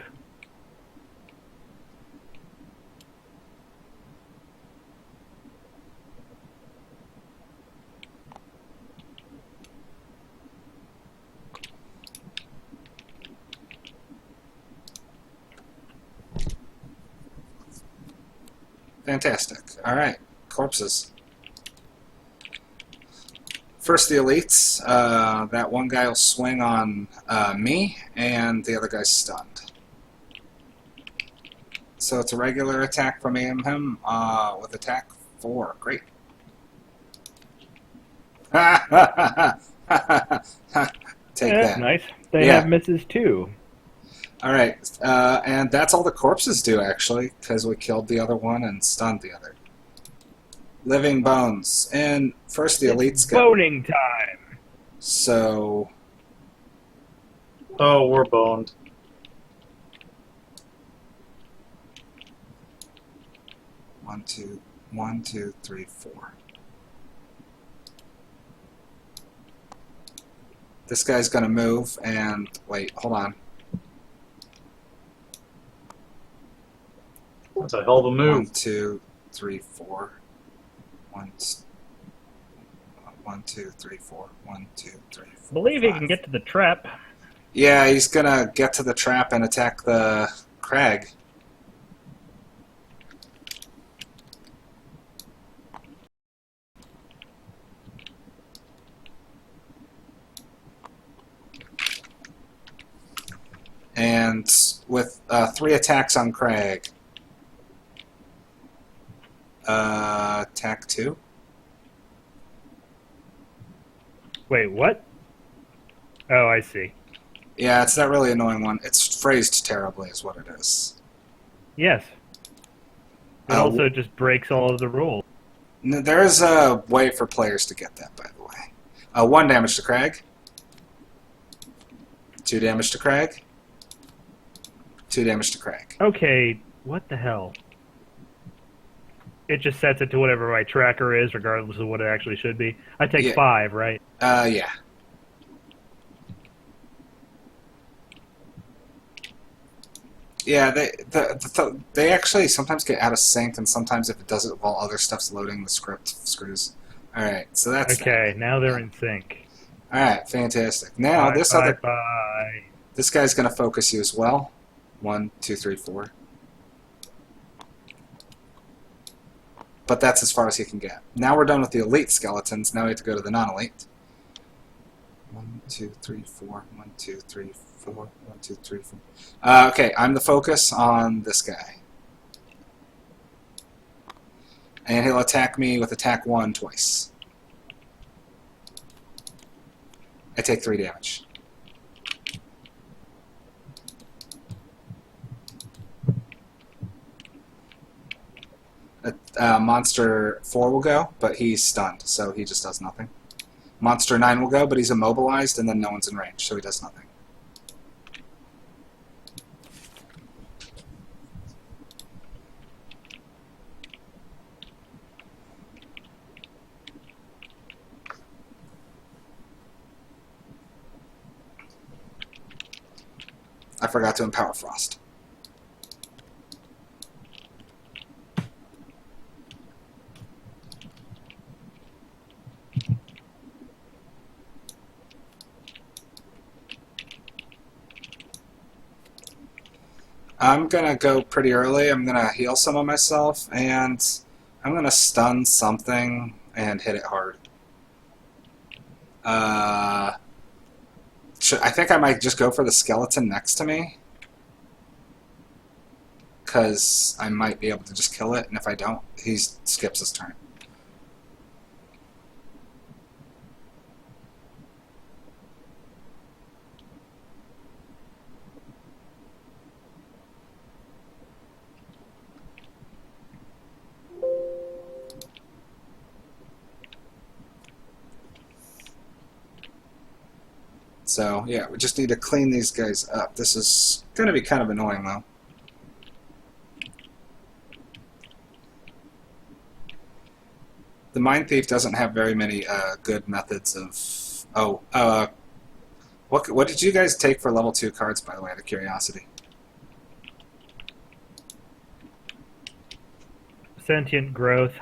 Speaker 1: Fantastic. All right. Corpses. First, the elites. That one guy will swing on me, and the other guy's stunned. So it's a regular attack from him with attack 4. Great. Take that.
Speaker 2: Nice. They
Speaker 1: Yeah.
Speaker 2: have misses too.
Speaker 1: All right, and that's all the corpses do, actually, because we killed the other one and stunned the other. Living bones. And first, the elites go.
Speaker 2: Boning time.
Speaker 1: So,
Speaker 5: Oh, we're boned.
Speaker 1: one, two, three, 4. This guy's going to move, and wait, hold on.
Speaker 5: That's a hell of a
Speaker 1: 1,
Speaker 5: move.
Speaker 1: 2, 3, 4. 1, 1, 2, 3, 4. 1, 2, 3, 4.
Speaker 2: I believe he
Speaker 1: 5.
Speaker 2: can get to the trap.
Speaker 1: Yeah, he's gonna get to the trap and attack the crag. And with 3 attacks on Crag. Attack 2?
Speaker 2: Wait, what? Oh, I see.
Speaker 1: Yeah, it's that really annoying one. It's phrased terribly is what it is.
Speaker 2: Yes. It also just breaks all of the rules.
Speaker 1: There is a way for players to get that, by the way. 1 damage to Crag. 2 damage to Crag. 2 damage to Crag.
Speaker 2: Okay, what the hell? It just sets it to whatever my tracker is, regardless of what it actually should be. I take 5, right?
Speaker 1: Yeah. Yeah, they actually sometimes get out of sync, and sometimes if it does it while other stuff's loading, the script screws. Alright, so that's
Speaker 2: okay,
Speaker 1: that.
Speaker 2: now they're in sync.
Speaker 1: Alright, fantastic. Now,
Speaker 2: Bye.
Speaker 1: this guy's going to focus you as well. 1, 2, 3, 4. But that's as far as he can get. Now we're done with the elite skeletons. Now we have to go to the non-elite. 1, 2, 3, 4. 1, 2, 3, 4. 1, 2, 3, 4. Okay, I'm the focus on this guy. And he'll attack me with attack 1 twice. I take 3 damage. Monster 4 will go, but he's stunned, so he just does nothing. Monster 9 will go, but he's immobilized, and then no one's in range, so he does nothing. I forgot to empower Frost. I'm going to go pretty early. I'm going to heal some of myself, and I'm going to stun something and hit it hard. I think I might just go for the skeleton next to me, because I might be able to just kill it, and if I don't, he skips his turn. So, yeah, we just need to clean these guys up. This is going to be kind of annoying, though. The Mind Thief doesn't have very many good methods of... Oh, what did you guys take for level 2 cards, by the way, out of curiosity?
Speaker 2: Sentient growth.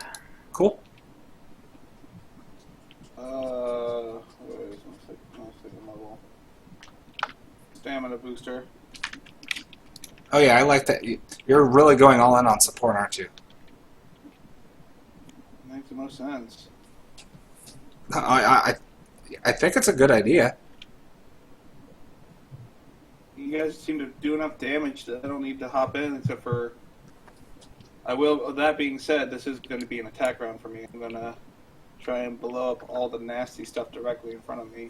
Speaker 1: Cool.
Speaker 4: Stamina booster.
Speaker 1: Oh yeah, I like that. You're really going all in on support, aren't you?
Speaker 4: Makes the most sense.
Speaker 1: I think it's a good idea.
Speaker 4: You guys seem to do enough damage that I don't need to hop in, except for... I will. That being said, this is going to be an attack round for me. I'm going to try and blow up all the nasty stuff directly in front of me.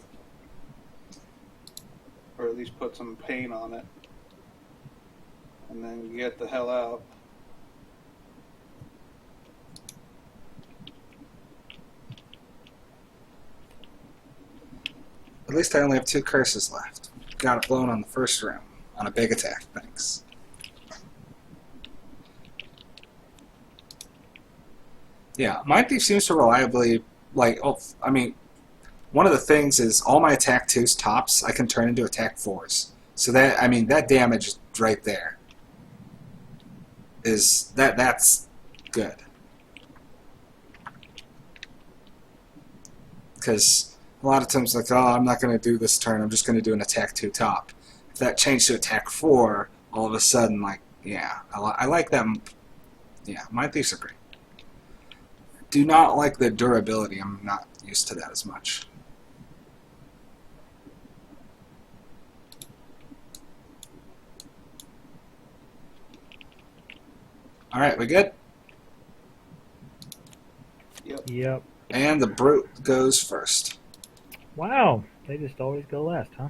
Speaker 4: Or at least put some pain on it. And then get the hell out.
Speaker 1: At least I only have 2 curses left. Got it blown on the first round. On a big attack, thanks. Yeah, Mind Thief seems to reliably, I mean, one of the things is all my attack 2's tops I can turn into attack 4's. So that, I mean, that damage right there is, that's good. because a lot of times like, oh, I'm not going to do this turn. I'm just going to do an attack 2 top. If that changed to attack 4, all of a sudden, like, yeah, I like them. Yeah, Mind Thieves are great. Do not like the durability. I'm not used to that as much. All right, we good?
Speaker 2: Yep.
Speaker 1: And the Brute goes first.
Speaker 2: Wow, they just always go last, huh?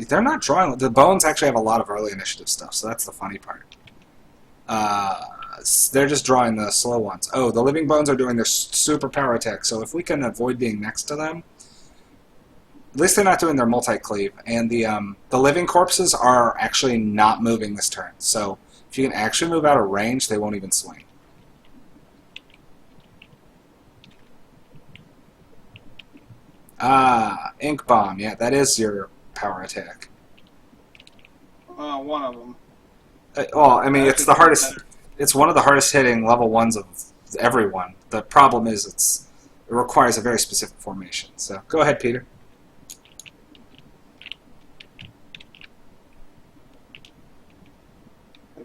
Speaker 1: They're not drawing. The Bones actually have a lot of early initiative stuff, so that's the funny part. They're just drawing the slow ones. Oh, the Living Bones are doing their super power attack, so if we can avoid being next to them, at least they're not doing their multi-cleave. And the Living Corpses are actually not moving this turn, so if you can actually move out of range, they won't even swing. Ink Bomb. Yeah, that is your power attack.
Speaker 4: One of them.
Speaker 1: Well, I mean, it's the hardest. It's one of the hardest hitting level 1s of everyone. The problem is it requires a very specific formation. So go ahead, Peter.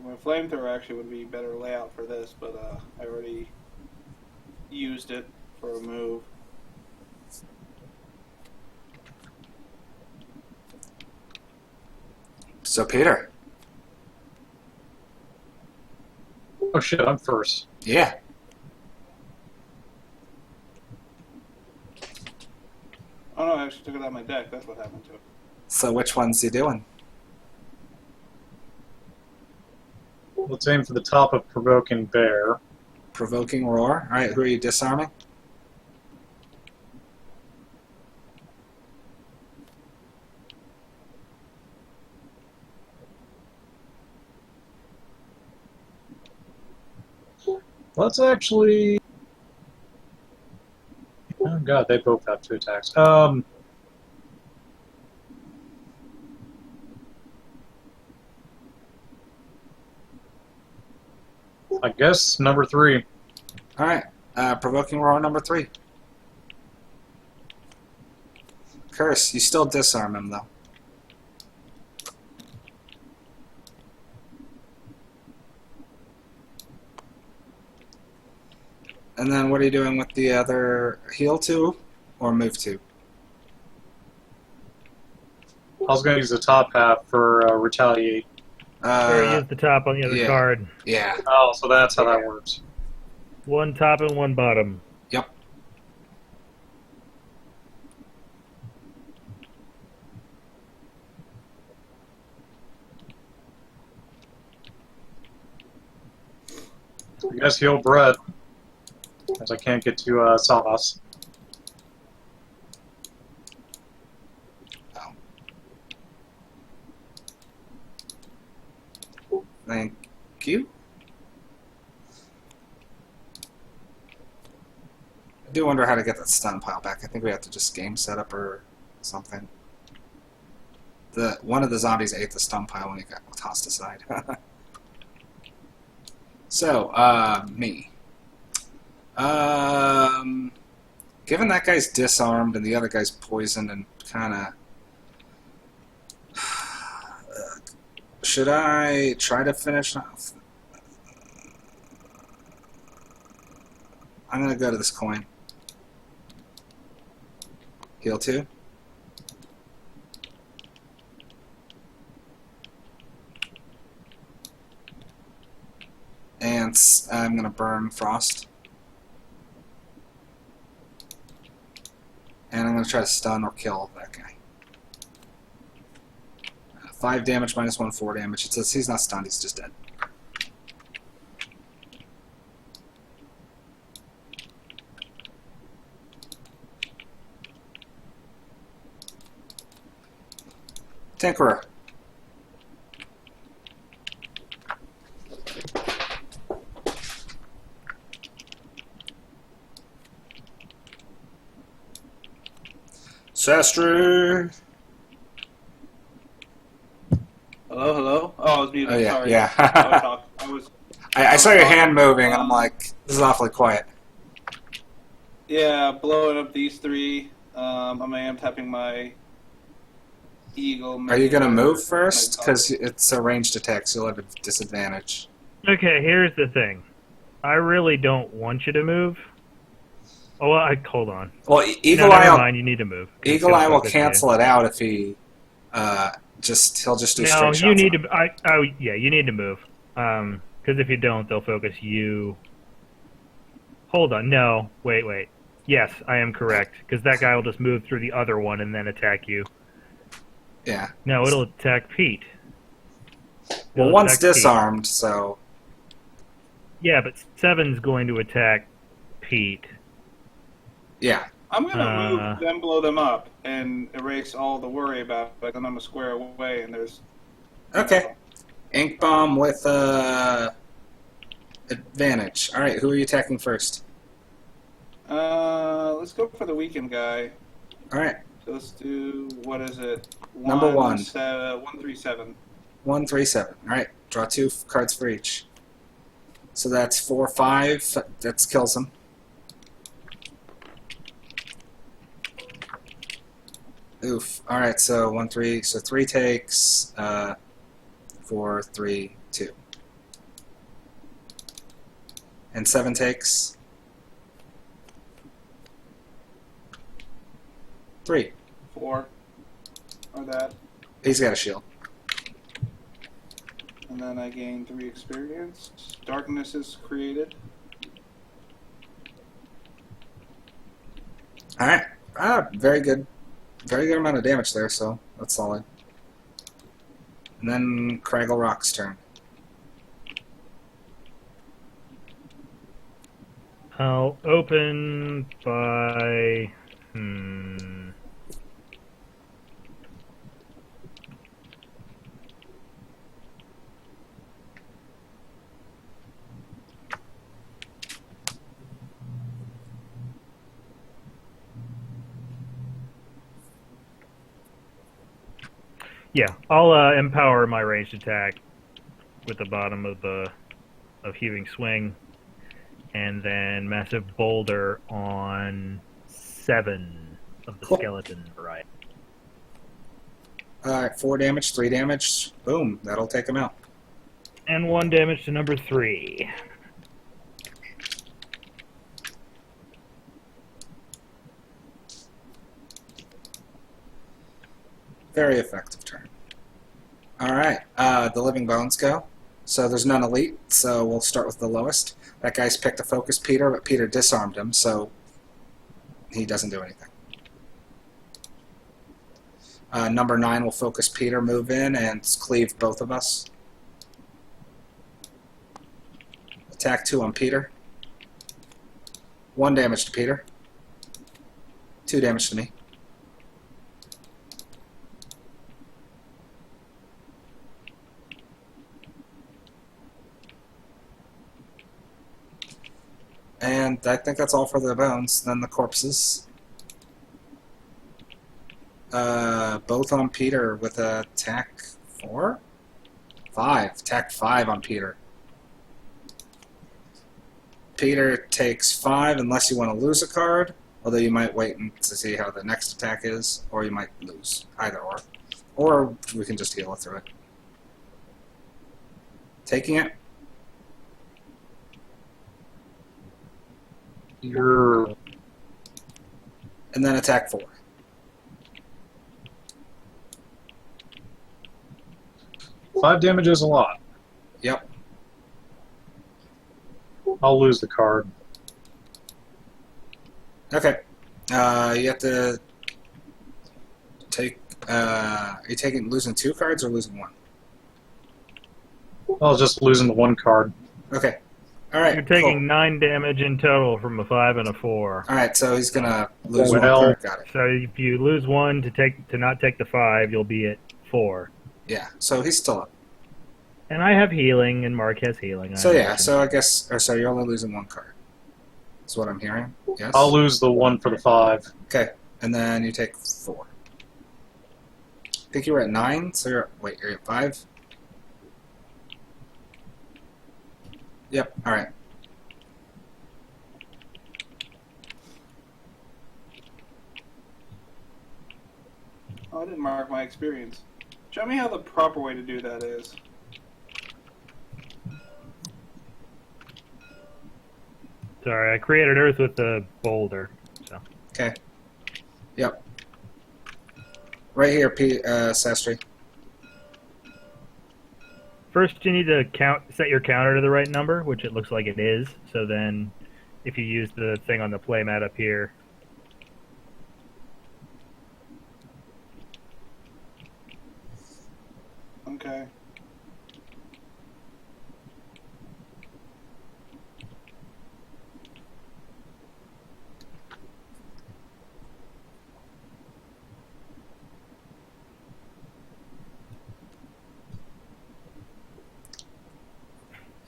Speaker 4: My flamethrower actually would be better layout for this, but I already used it for a move.
Speaker 1: So Peter.
Speaker 5: Oh shit, I'm first.
Speaker 1: Yeah.
Speaker 4: Oh no, I actually took it out of my deck. That's what happened to it.
Speaker 1: So which one's he doing?
Speaker 5: Let's aim for the top of Provoking Bear.
Speaker 1: Provoking Roar. All right, who are you disarming?
Speaker 5: Let's actually... Oh god, they both have 2 attacks. I guess number 3.
Speaker 1: All right, Provoking Roar number 3. Curse, you still disarm him though. And then what are you doing with the other heal 2 or move 2?
Speaker 5: I was going to use the top half for Retaliate.
Speaker 2: There, use the top on the other
Speaker 1: yeah.
Speaker 2: card.
Speaker 1: Yeah.
Speaker 5: Oh, so that's how that works.
Speaker 2: One top and one bottom.
Speaker 1: Yep.
Speaker 5: I guess heal Brett, as I can't get to Savas.
Speaker 1: Thank you. I do wonder how to get that stun pile back. I think we have to just game setup or something. One of the zombies ate the stun pile when he got tossed aside. So, me. Given that guy's disarmed and the other guy's poisoned and kind of... should I try to finish off? I'm going to go to this coin. Heal 2. And I'm going to burn Frost. And I'm going to try to stun or kill that guy. 5 damage minus 1, 4 damage. It says he's not stunned, he's just dead. Tinkerer. Sastry.
Speaker 4: Hello, hello? Oh, I was muted.
Speaker 1: Oh, yeah,
Speaker 4: Sorry.
Speaker 1: yeah.
Speaker 4: I was
Speaker 1: I saw your hand moving, and I'm like, this is awfully quiet.
Speaker 4: Yeah, blowing up these three. I am tapping my eagle.
Speaker 1: Are you gonna move
Speaker 4: my
Speaker 1: first?
Speaker 4: dog.
Speaker 1: Because it's a ranged attack, so you'll have a disadvantage.
Speaker 2: Okay, here's the thing. I really don't want you to move. Oh, hold on.
Speaker 1: Well,
Speaker 2: No,
Speaker 1: Eagle
Speaker 2: never
Speaker 1: Eye.
Speaker 2: mind. You need to move. 'Cause it's
Speaker 1: Eagle
Speaker 2: gonna
Speaker 1: Eye will
Speaker 2: focus you.
Speaker 1: cancel it out if he he'll just do
Speaker 2: No,
Speaker 1: straight shots.
Speaker 2: you need
Speaker 1: on him.
Speaker 2: to. Yeah, you need to move. Because if you don't, they'll focus you. Hold on. No. Wait. Yes, I am correct. Because that guy will just move through the other one and then attack you.
Speaker 1: Yeah.
Speaker 2: No, it'll attack Pete.
Speaker 1: Well,
Speaker 2: It'll
Speaker 1: one's
Speaker 2: attack Pete.
Speaker 1: disarmed, so
Speaker 2: Yeah, but 7's going to attack Pete.
Speaker 1: yeah.
Speaker 4: I'm gonna
Speaker 2: Uh,
Speaker 4: move, then blow them up, and erase all the worry about it. But then I'm a square away, and there's.
Speaker 1: Okay. Ink bomb with advantage. All right, who are you attacking first?
Speaker 4: Let's go for the weekend guy.
Speaker 1: All right,
Speaker 4: So let's do, what is it?
Speaker 1: Number one.
Speaker 4: 137.
Speaker 1: 137. All right, draw 2 cards for each. So that's 4, 5. That kills him. Oof. All right, so 1, 3. So 3 takes. 4, 3, 2. And 7 takes. 3.
Speaker 4: 4. Or that.
Speaker 1: He's got a shield.
Speaker 4: And then I gain 3 experience. Darkness is created.
Speaker 1: All right. Very good. Very good amount of damage there, so that's solid. And then Craggle Rock's turn.
Speaker 2: I'll open by. Yeah, I'll empower my ranged attack with the bottom of Heaving Swing, and then Massive Boulder on 7 of the
Speaker 1: Cool.
Speaker 2: skeleton variety.
Speaker 1: All right, 4 damage, 3 damage. Boom, that'll take him out.
Speaker 2: And 1 damage to number 3.
Speaker 1: Very effective turn. All right, the Living Bones go. So there's none elite, so we'll start with the lowest. That guy's picked to focus Peter, but Peter disarmed him, so he doesn't do anything. Number 9 will focus Peter, move in, and cleave both of us. Attack 2 on Peter. 1 damage to Peter. 2 damage to me. And I think that's all for the bones. Then the corpses. Both on Peter with attack 4? 5. Attack 5 on Peter. Peter takes 5 unless you want to lose a card, although you might wait to see how the next attack is, or you might lose. Either or. Or we can just heal it through it. Taking it.
Speaker 5: You're
Speaker 1: And then attack 4.
Speaker 5: five damage is a lot.
Speaker 1: Yep.
Speaker 5: I'll lose the card.
Speaker 1: Okay. You have to take. Are you losing 2 cards or losing 1?
Speaker 5: I was just losing the 1 card.
Speaker 1: Okay. All right.
Speaker 2: You're taking
Speaker 1: cool.
Speaker 2: 9 damage in total from a 5 and a 4.
Speaker 1: All right. So he's gonna lose
Speaker 5: Well,
Speaker 1: 1 card. Got it.
Speaker 2: So if you lose 1 to not take the 5, you'll be at 4.
Speaker 1: Yeah. So he's still up.
Speaker 2: And I have healing, and Mark has healing.
Speaker 1: So yeah. So I guess. Or so you're only losing 1 card. That's what I'm hearing. Yes.
Speaker 5: I'll lose the 1 for the 5.
Speaker 1: Okay. And then you take 4. I think you were at 9. So you're at 5. Yep. All right.
Speaker 4: Oh, I didn't mark my experience. Show me how the proper way to do that is.
Speaker 2: Sorry, I created Earth with a boulder. So
Speaker 1: Okay. Yep. Right here, Sastry.
Speaker 2: first, you need to set your counter to the right number, which it looks like it is. So then, if you use the thing on the playmat up here,
Speaker 4: Okay.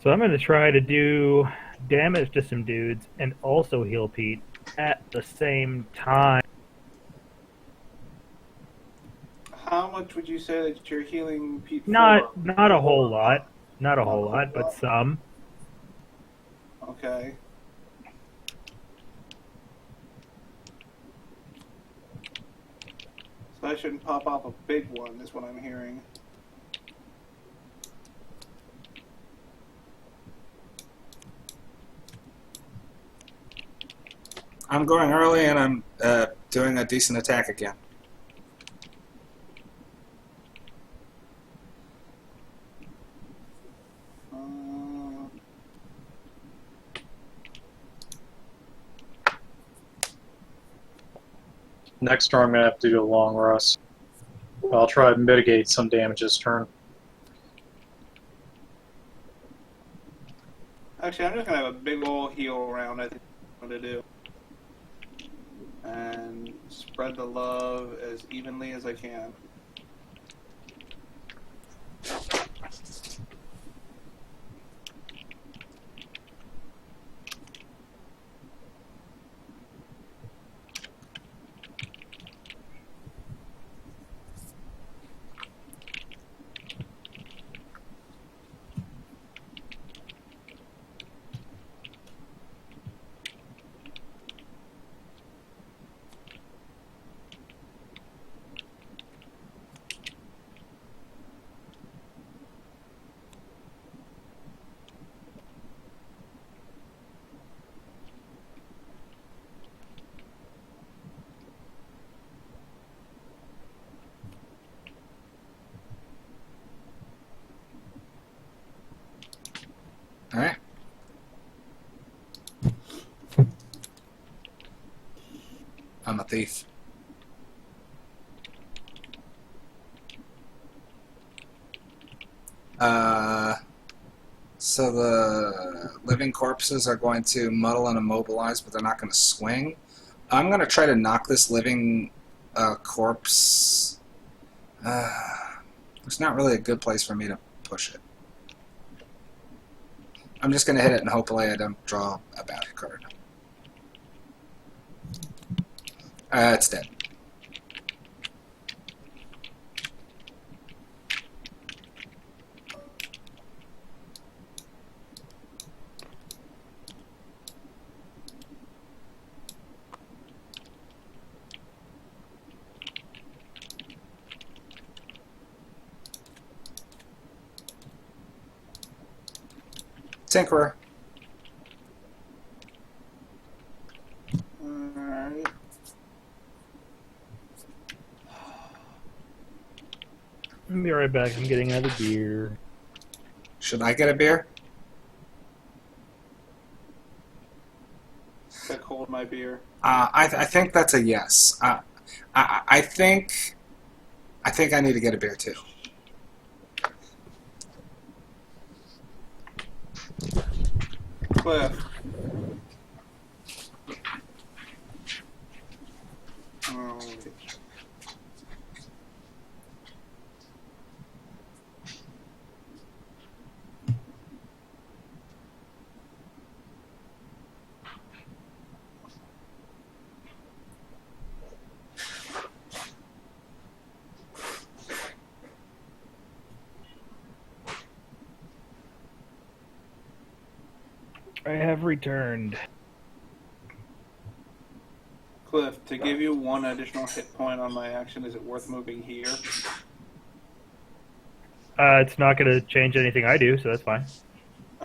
Speaker 2: so I'm going to try to do damage to some dudes and also heal Pete at the same time.
Speaker 4: How much would you say that you're healing Pete for?
Speaker 2: Not a whole lot, not a whole lot, but some.
Speaker 4: Okay. So I shouldn't pop off a big one, is what I'm hearing.
Speaker 1: I'm going early and I'm doing a decent attack again.
Speaker 5: Next turn, I'm going to have to do a long rest. I'll try to mitigate some damage this turn.
Speaker 4: Actually, I'm just going to have a big ol' heal round, I think I'm going to do. And spread the love as evenly as I can.
Speaker 1: Alright. I'm a thief. So the living corpses are going to muddle and immobilize, but they're not going to swing. I'm going to try to knock this living corpse. There's not really a good place for me to push it. I'm just going to hit it and hopefully I don't draw a bad card. It's dead. Tinkerer.
Speaker 4: Alright.
Speaker 2: I'll be right back. I'm getting another beer.
Speaker 1: Should I get a beer?
Speaker 4: That cold my beer.
Speaker 1: I think that's a yes. I think I need to get a beer too.
Speaker 4: Cliff. Oh,
Speaker 2: I have returned.
Speaker 4: Cliff, to give you 1 additional hit point on my action, is it worth moving here?
Speaker 2: It's not going to change anything I do, so that's fine.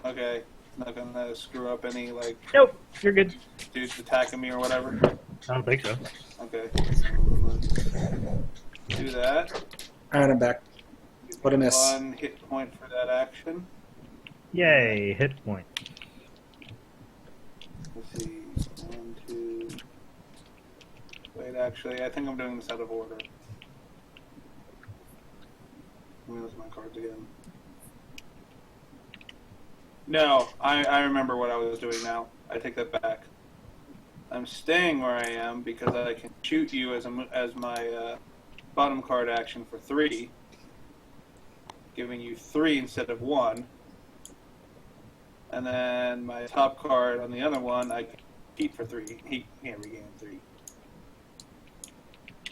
Speaker 4: Okay. It's not gonna screw up any, like,
Speaker 2: Nope, you're good.
Speaker 4: dudes attacking me or whatever?
Speaker 2: I don't think so.
Speaker 4: Okay. Do that.
Speaker 1: Alright, I'm back. What'd I miss?
Speaker 4: 1 hit point for that action.
Speaker 2: Yay, hit point.
Speaker 4: Let's see. 1, 2. Wait, actually, I think I'm doing this out of order. Let me look at my cards again. No, I remember what I was doing now. I take that back. I'm staying where I am because I can shoot you as my bottom card action for 3, giving you 3 instead of 1. And then my top card on the other one, I can keep for 3. He can't regain 3.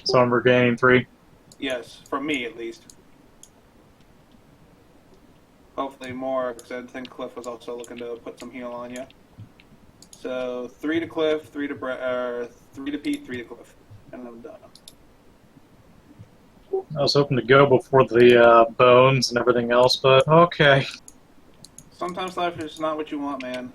Speaker 5: So I'm regaining 3.
Speaker 4: Yes, from me at least. Hopefully more, because I think Cliff was also looking to put some heal on you. So 3 to Cliff, 3 to 3 to Pete, 3 to Cliff, and I'm done.
Speaker 5: I was hoping to go before the bones and everything else, but okay.
Speaker 4: Sometimes life is not what you want, man.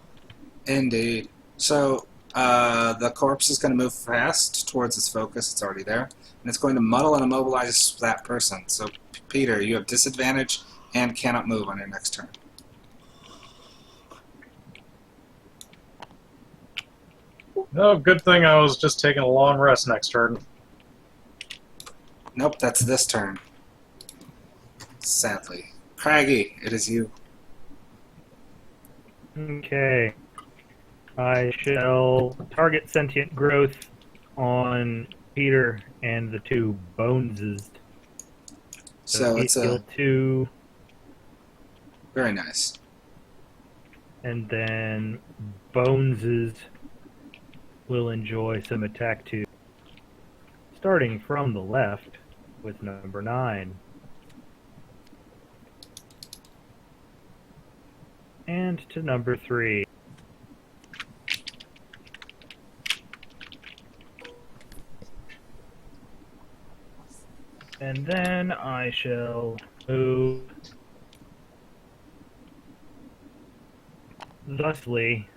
Speaker 1: Indeed. So, the corpse is going to move fast towards its focus. It's already there. And it's going to muddle and immobilize that person. So, Peter, you have disadvantage and cannot move on your next turn.
Speaker 5: Oh, good thing I was just taking a long rest next turn.
Speaker 1: Nope, that's this turn. Sadly. Craggy, it is you.
Speaker 2: Okay. I shall target sentient growth on Peter and the 2 boneses.
Speaker 1: So it's
Speaker 2: heal
Speaker 1: a
Speaker 2: 2,
Speaker 1: very nice.
Speaker 2: and then boneses will enjoy some attack 2. Starting from the left with number 9. And to number 3. And then I shall move thusly,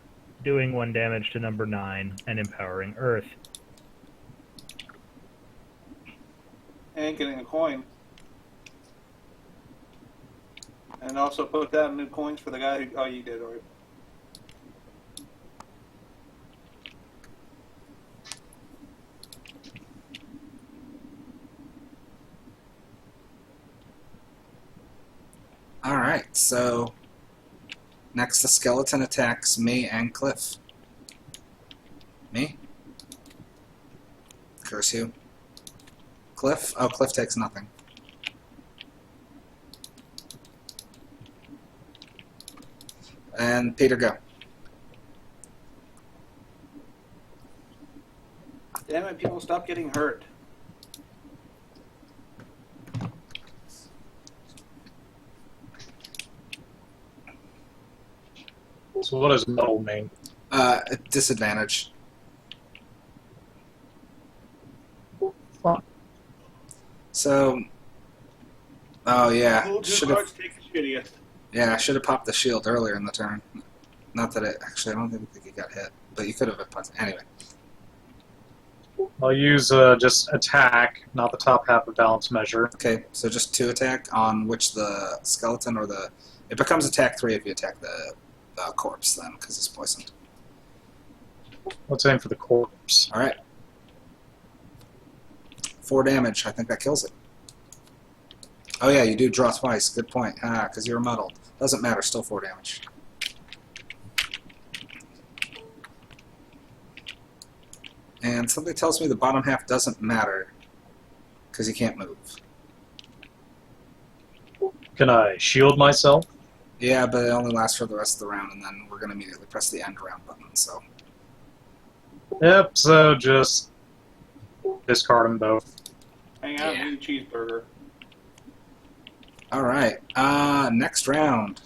Speaker 2: doing 1 damage to number 9 and empowering Earth.
Speaker 4: And getting a coin. And also put down new coins for the guy who... Oh, you did, alright.
Speaker 1: Alright, so next the skeleton attacks me and Cliff. Me? Curse you. Cliff? Oh, Cliff takes nothing. And Peter, go.
Speaker 4: Damn it, people, stop getting hurt.
Speaker 5: So what does muddle mean?
Speaker 1: Disadvantage.
Speaker 5: Fuck.
Speaker 1: So, oh yeah,
Speaker 4: Hold 2
Speaker 1: should have.
Speaker 4: cards, take the shittiest.
Speaker 1: Yeah, I should have popped the shield earlier in the turn. Not that it actually, I don't think he got hit, but you could have. Anyway.
Speaker 5: I'll use just attack, not the top half of balance measure.
Speaker 1: Okay, so just 2 attack on which the skeleton or the. It becomes attack 3 if you attack the corpse then, because it's poisoned.
Speaker 5: Let's aim for the corpse.
Speaker 1: All right. 4 damage. I think that kills it. Oh yeah, you do draw twice. Good point. Because you were muddled. Doesn't matter. Still 4 damage. And something tells me the bottom half doesn't matter because you can't move.
Speaker 5: Can I shield myself?
Speaker 1: Yeah, but it only lasts for the rest of the round, and then we're going to immediately press the end round button. So.
Speaker 5: Yep, so just discard them both.
Speaker 4: Hang out
Speaker 1: Yeah.
Speaker 4: and eat a cheeseburger.
Speaker 1: All right. Next round.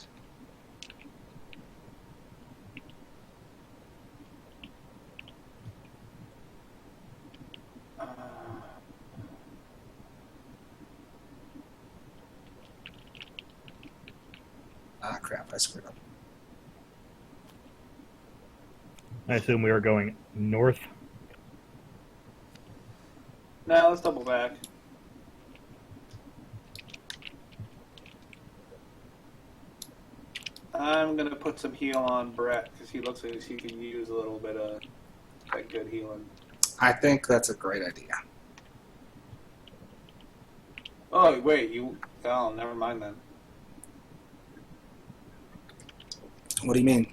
Speaker 1: crap, I screwed up.
Speaker 2: I assume we are going north.
Speaker 4: Now let's double back. I'm gonna put some heal on Brett because he looks like he could use a little bit of that good healing.
Speaker 1: I think that's a great idea.
Speaker 4: Oh wait, you? Oh, never mind then.
Speaker 1: What do you mean?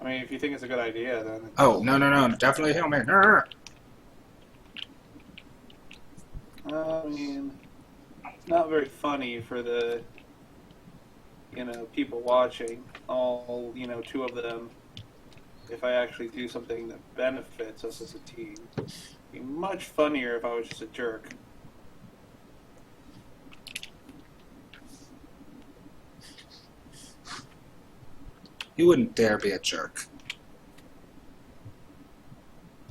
Speaker 4: I mean, if you think it's a good idea, then.
Speaker 1: Oh, no, definitely heal me.
Speaker 4: I mean, it's not very funny for the, people watching. All, two of them. If I actually do something that benefits us as a team, it'd be much funnier if I was just a jerk.
Speaker 1: You wouldn't dare be a jerk.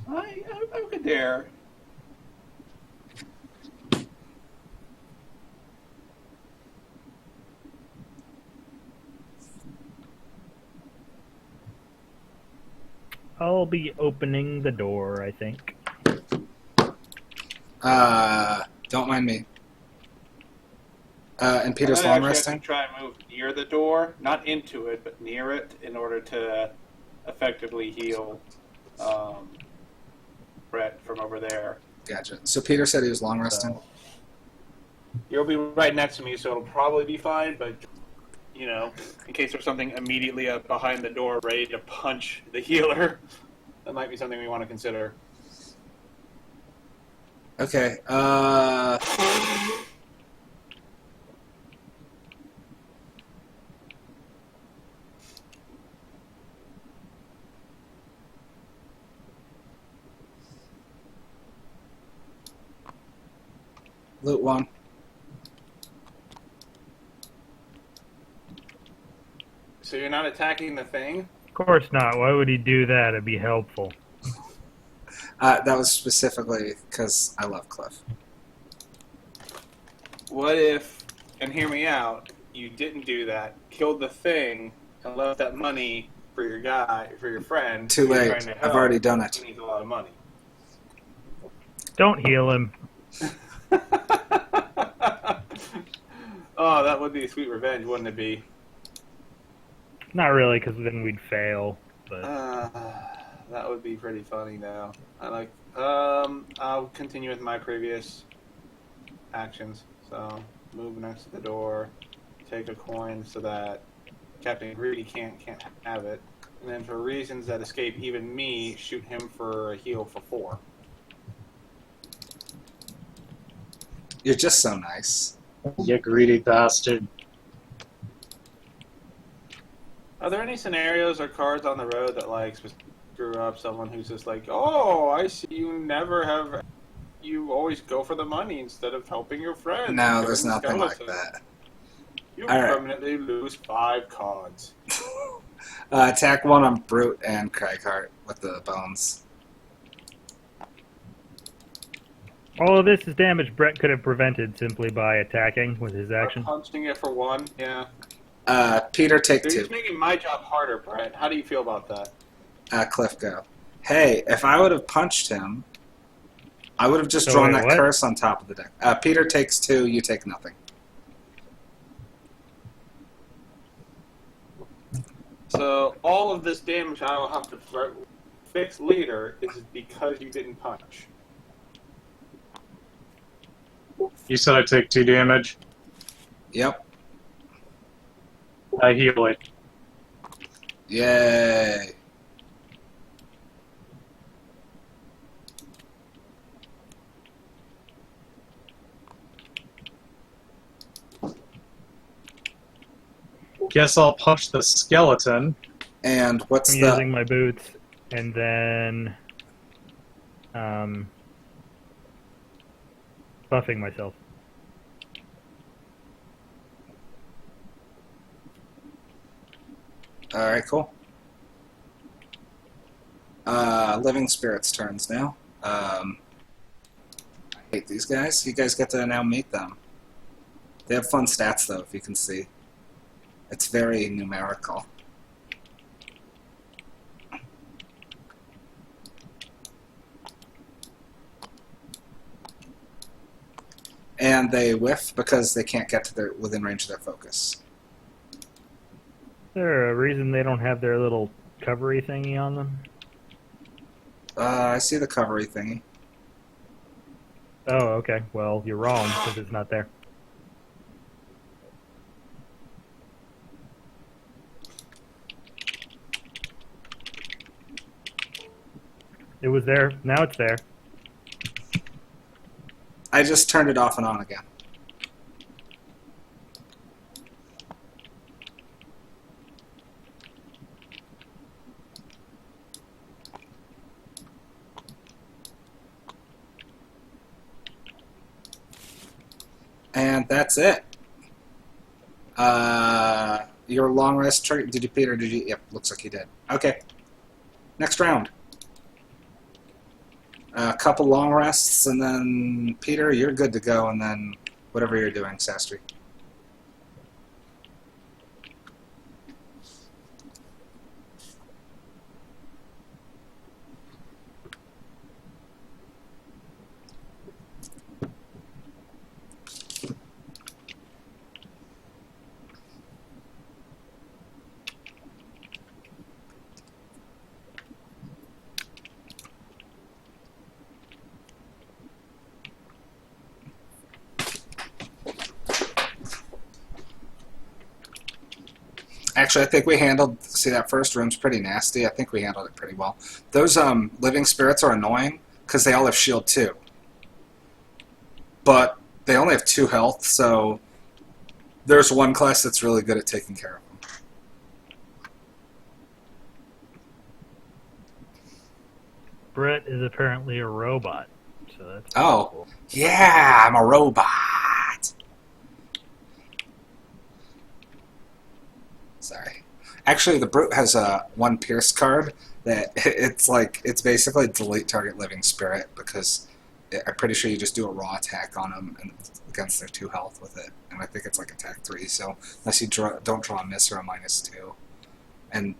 Speaker 4: I could dare.
Speaker 2: I'll be opening the door, I think.
Speaker 1: Don't mind me. And Peter's
Speaker 4: I
Speaker 1: long
Speaker 4: actually
Speaker 1: resting?
Speaker 4: have to try and move near the door, not into it, but near it, in order to effectively heal Brett from over there.
Speaker 1: Gotcha. So Peter said he was long resting?
Speaker 4: You'll be right next to me, so it'll probably be fine, but, in case there's something immediately up behind the door ready to punch the healer, that might be something we want to consider.
Speaker 1: Okay, loot one.
Speaker 4: So you're not attacking the thing?
Speaker 2: Of course not. Why would he do that? It'd be helpful.
Speaker 1: That was specifically because I love Cliff.
Speaker 4: What if, and hear me out, you didn't do that, killed the thing, and left that money for your friend.
Speaker 1: Too
Speaker 4: who you're
Speaker 1: late.
Speaker 4: trying to
Speaker 1: I've
Speaker 4: help,
Speaker 1: already done it.
Speaker 4: who needs a lot of money.
Speaker 2: Don't heal him.
Speaker 4: Oh, that would be a sweet revenge, wouldn't it be?
Speaker 2: Not really, because then we'd fail. But
Speaker 4: That would be pretty funny now. I'll continue with my previous actions. So, move next to the door, take a coin so that Captain Greedy can't have it, and then for reasons that escape even me, shoot him for a heal for 4.
Speaker 1: You're just so nice.
Speaker 5: You greedy bastard.
Speaker 4: Are there any scenarios or cards on the road that screw up someone who's just like, oh, I see you always go for the money instead of helping your friend?
Speaker 1: No, there's nothing like that.
Speaker 4: You
Speaker 1: All right.
Speaker 4: permanently lose 5 cards.
Speaker 1: Attack one on Brute and Krok-Krok with the bones.
Speaker 2: all of this is damage Brett could have prevented simply by attacking with his action.
Speaker 4: Punching it for 1, yeah.
Speaker 1: Peter, take
Speaker 4: They're
Speaker 1: 2.
Speaker 4: just making my job harder, Brett. How do you feel about that?
Speaker 1: Cliff, go. Hey, if I would have punched him, I would have just
Speaker 2: So
Speaker 1: drawn
Speaker 2: wait,
Speaker 1: that
Speaker 2: what?
Speaker 1: curse on top of the deck. Peter takes 2, you take nothing.
Speaker 4: So all of this damage I will have to fix later is because you didn't punch.
Speaker 5: You said I take 2 damage.
Speaker 1: Yep.
Speaker 5: I heal it.
Speaker 1: Yay.
Speaker 5: Guess I'll punch the skeleton.
Speaker 1: And what's
Speaker 2: I'm
Speaker 1: the...
Speaker 2: using my boots, and then buffing myself.
Speaker 1: Alright, cool. Living Spirits turns now. I hate these guys. You guys get to now meet them. They have fun stats, though, if you can see. It's very numerical. And they whiff because they can't get to their within range of their focus.
Speaker 2: Is there a reason they don't have their little covery thingy on them?
Speaker 1: I see the covery thingy.
Speaker 2: Oh, okay. Well, you're wrong, because it's not there. It was there. Now it's there.
Speaker 1: I just turned it off and on again. And that's it. Your long rest trigger. Did you, Peter? Did you? Yep, looks like you did. Okay. Next round. A couple long rests, and then Peter, you're good to go, and then whatever you're doing, Sastry. Actually, I think we handled... See, that first room's pretty nasty. I think we handled it pretty well. Those living spirits are annoying because they all have shield too. But they only have 2 health, so there's one class that's really good at taking care of them.
Speaker 2: Brett is apparently a robot, so that's
Speaker 1: Oh.
Speaker 2: cool.
Speaker 1: Yeah, I'm a robot. Sorry. Actually, the Brute has a 1 Pierce card that it's basically delete target living spirit because I'm pretty sure you just do a raw attack on them and against their 2 health with it. And I think it's like attack 3, so unless you don't draw a miss or a -2. And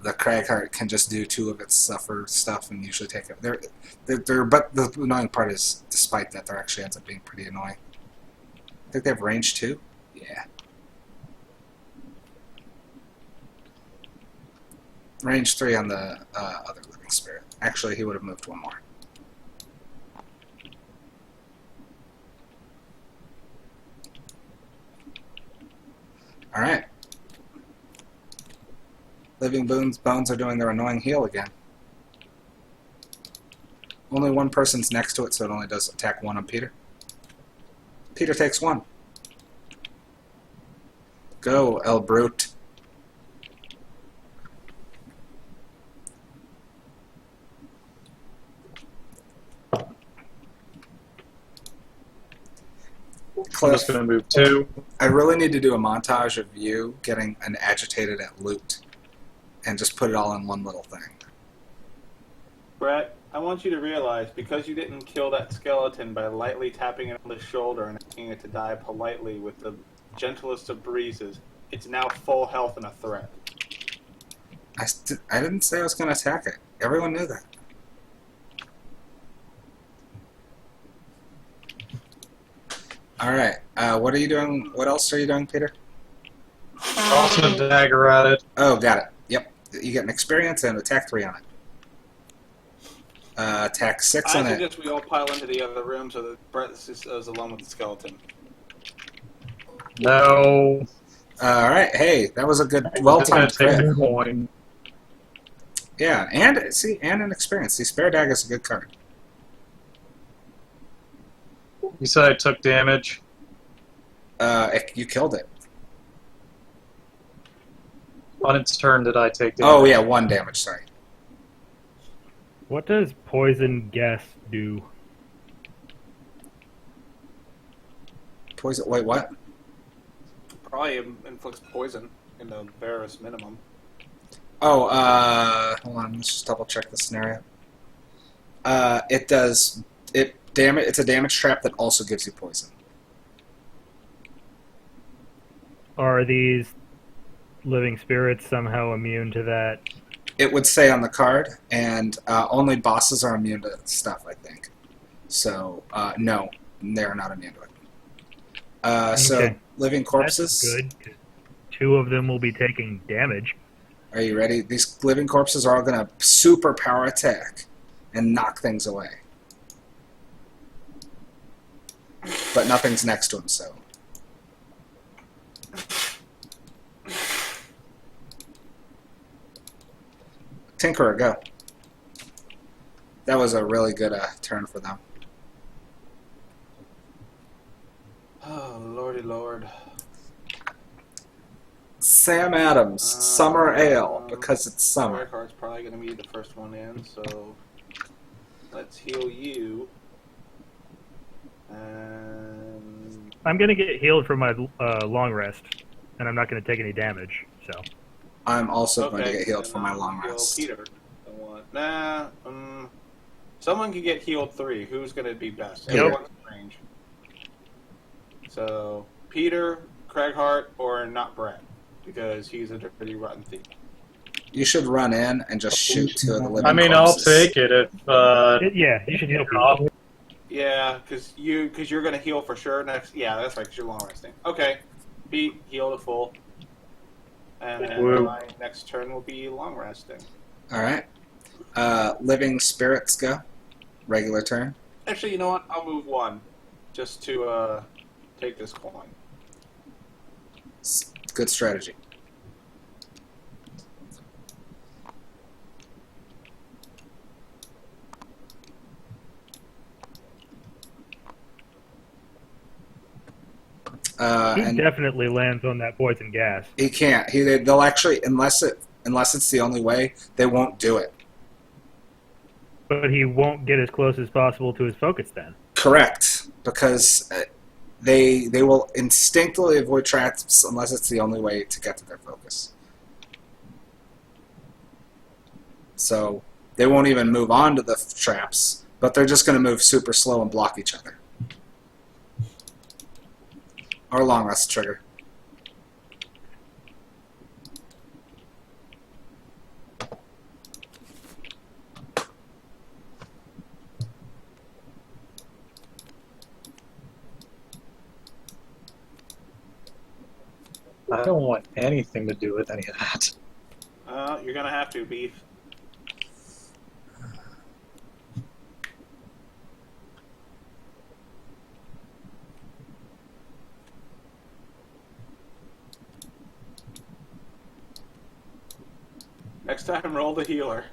Speaker 1: the Crag Heart can just do 2 of its suffer stuff and usually take it. But the annoying part is, despite that, there actually ends up being pretty annoying. I think they have range 2? Yeah. Range 3 on the other living spirit. Actually, he would have moved 1 more. Alright. Living bones are doing their annoying heal again. Only 1 person's next to it, so it only does attack 1 on Peter. Peter takes 1. Go, El Brute.
Speaker 5: I'm just going to move 2.
Speaker 1: I really need to do a montage of you getting an agitated at loot and just put it all in one little thing.
Speaker 4: Brett, I want you to realize, because you didn't kill that skeleton by lightly tapping it on the shoulder and asking it to die politely with the gentlest of breezes, it's now full health and a threat.
Speaker 1: I didn't say I was going to attack it. Everyone knew that. Alright, what are you doing? What else are you doing, Peter?
Speaker 5: Tossing a dagger at it.
Speaker 1: Oh, got it. Yep. You get an experience and attack 3 on it. Attack 6 on
Speaker 4: I
Speaker 1: it.
Speaker 4: suggest we all pile into the other room so that Brett is alone with the skeleton.
Speaker 5: No.
Speaker 1: Alright, hey, that was a good,
Speaker 5: It's going
Speaker 1: well-timed
Speaker 5: to take
Speaker 1: crit.
Speaker 5: a coin.
Speaker 1: Yeah, and an experience. See, Spare Dagger is a good card.
Speaker 5: You said I took damage.
Speaker 1: You killed it.
Speaker 5: On its turn, did I take damage?
Speaker 1: Oh, yeah, 1 damage, sorry.
Speaker 2: What does poison gas do?
Speaker 1: Poison, wait, what?
Speaker 4: Probably inflicts poison in the barest minimum.
Speaker 1: Oh, hold on, let's just double check the scenario. It's a damage trap that also gives you poison.
Speaker 2: Are these living spirits somehow immune to that?
Speaker 1: It would say on the card, and only bosses are immune to stuff, I think. So, no, they're not immune to it. So,
Speaker 2: Okay.
Speaker 1: living corpses.
Speaker 2: That's good. 'Cause 2 of them will be taking damage.
Speaker 1: Are you ready? These living corpses are all going to super power attack and knock things away. But nothing's next to him, so. Tinkerer, go. That was a really good turn for them.
Speaker 4: Oh, lordy lord.
Speaker 1: Sam Adams, Summer Ale, because it's summer.
Speaker 4: Heart's probably going to be the first one in, so let's heal you. And
Speaker 2: I'm going to get healed from my long rest, and I'm not going to take any damage. So
Speaker 1: I'm also going to get healed
Speaker 4: then
Speaker 1: for my
Speaker 4: I'll
Speaker 1: long
Speaker 4: heal
Speaker 1: rest.
Speaker 4: Peter. Someone can get healed 3. Who's going to be best?
Speaker 1: Peter.
Speaker 4: Everyone's in range. So Peter, Craghart, or not Brett, because he's a dirty, rotten thief.
Speaker 1: You should run in and just shoot 2 of the living
Speaker 5: I mean,
Speaker 1: corpses.
Speaker 5: I'll take it if.
Speaker 2: yeah, you should heal people.
Speaker 4: Yeah, because you're going to heal for sure next. Yeah, that's right, because you're long resting. Okay, Pete, heal to full. And then
Speaker 5: Woo.
Speaker 4: my next turn will be long resting.
Speaker 1: Alright. Living spirits, go. Regular turn.
Speaker 4: Actually, you know what? I'll move 1 just to take this coin.
Speaker 1: Good strategy.
Speaker 2: He
Speaker 1: And
Speaker 2: definitely lands on that poison gas.
Speaker 1: he can't. They'll actually, unless it's the only way, they won't do it.
Speaker 2: But he won't get as close as possible to his focus then.
Speaker 1: Correct, because they will instinctively avoid traps unless it's the only way to get to their focus. So they won't even move on to the traps, but they're just going to move super slow and block each other. Or long rest trigger.
Speaker 5: I don't want anything to do with any of that.
Speaker 4: You're going to have to, Beef. Next time, roll the healer.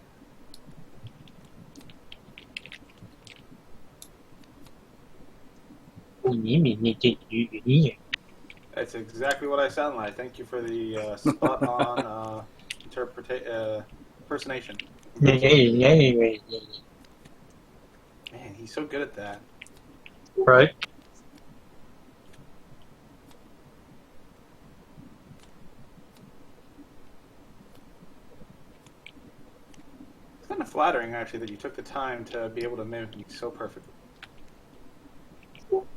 Speaker 4: That's exactly what I sound like. Thank you for the spot-on impersonation. Man, he's so good at that.
Speaker 5: Right?
Speaker 4: It's kind of flattering, actually, that you took the time to be able to mimic me so perfectly.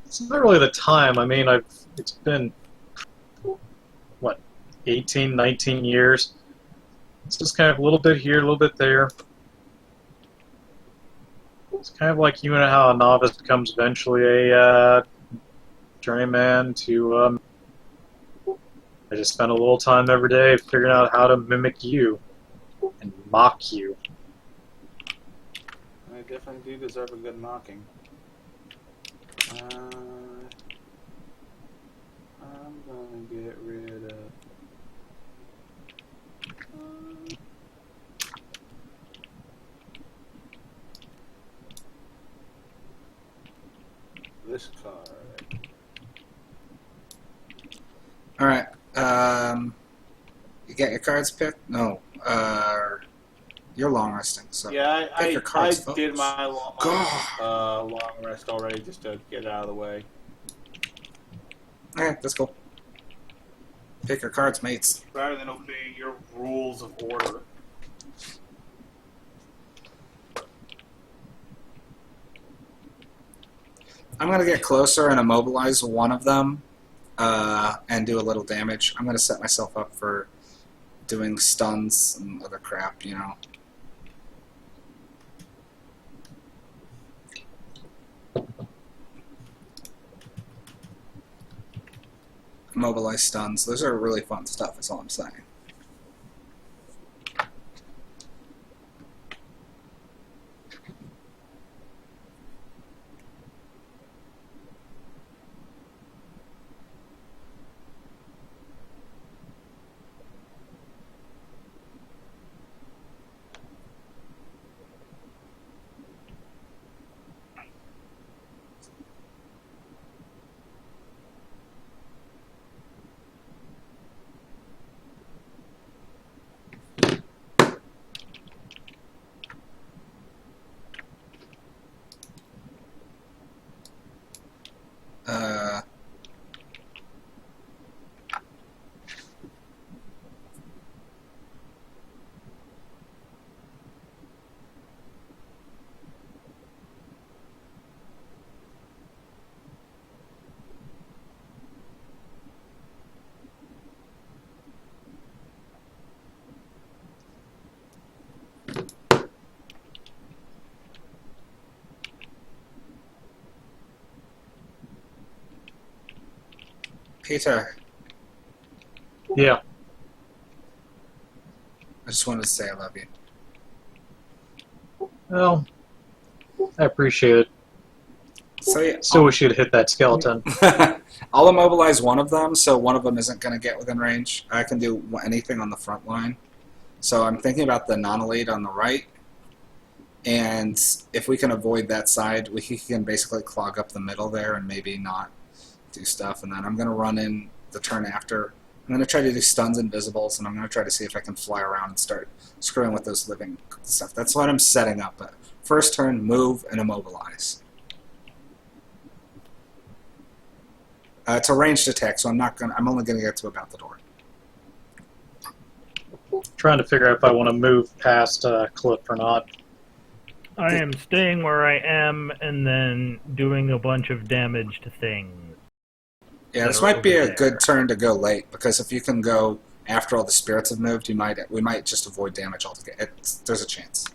Speaker 5: It's not really the time. I mean, it's been, 18, 19 years. It's just kind of a little bit here, a little bit there. It's kind of like you know how a novice becomes eventually a journeyman to, I just spend a little time every day figuring out how to mimic you and mock you.
Speaker 4: I definitely do deserve a good mocking. I'm gonna get rid of this card.
Speaker 1: Alright. You get your cards picked? No. You're long resting, so
Speaker 4: Yeah,
Speaker 1: get your cards,
Speaker 4: I
Speaker 1: folks.
Speaker 4: did my long
Speaker 1: God.
Speaker 4: rest already just to get it out of the way.
Speaker 1: Okay, that's cool. Pick your cards, mates.
Speaker 4: Rather than obey your rules of order.
Speaker 1: I'm going to get closer and immobilize one of them and do a little damage. I'm going to set myself up for doing stuns and other crap, you know. Mobilize stuns. Those are really fun stuff, is all I'm saying. Uh, Peter,
Speaker 5: Yeah.
Speaker 1: I just wanted to say I love you.
Speaker 5: Well, I appreciate it.
Speaker 1: So yeah,
Speaker 5: Still wish you'd hit that skeleton.
Speaker 1: I'll immobilize one of them, so one of them isn't going to get within range. I can do anything on the front line. So I'm thinking about the non-elite on the right, and if we can avoid that side, we can basically clog up the middle there and maybe not do stuff. And then I'm going to run in the turn after. I'm going to try to do stuns and visibles, and I'm going to try to see if I can fly around and start screwing with those living stuff. That's what I'm setting up. But first turn, move and immobilize. It's a ranged attack, so I'm only going to get to about the door.
Speaker 5: Trying to figure out if I want to move past Cliff or not.
Speaker 2: I am staying where I am and then doing a bunch of damage to things.
Speaker 1: Yeah, this might be a good turn to go late, because if you can go after all the spirits have moved, we might just avoid damage altogether. There's a chance.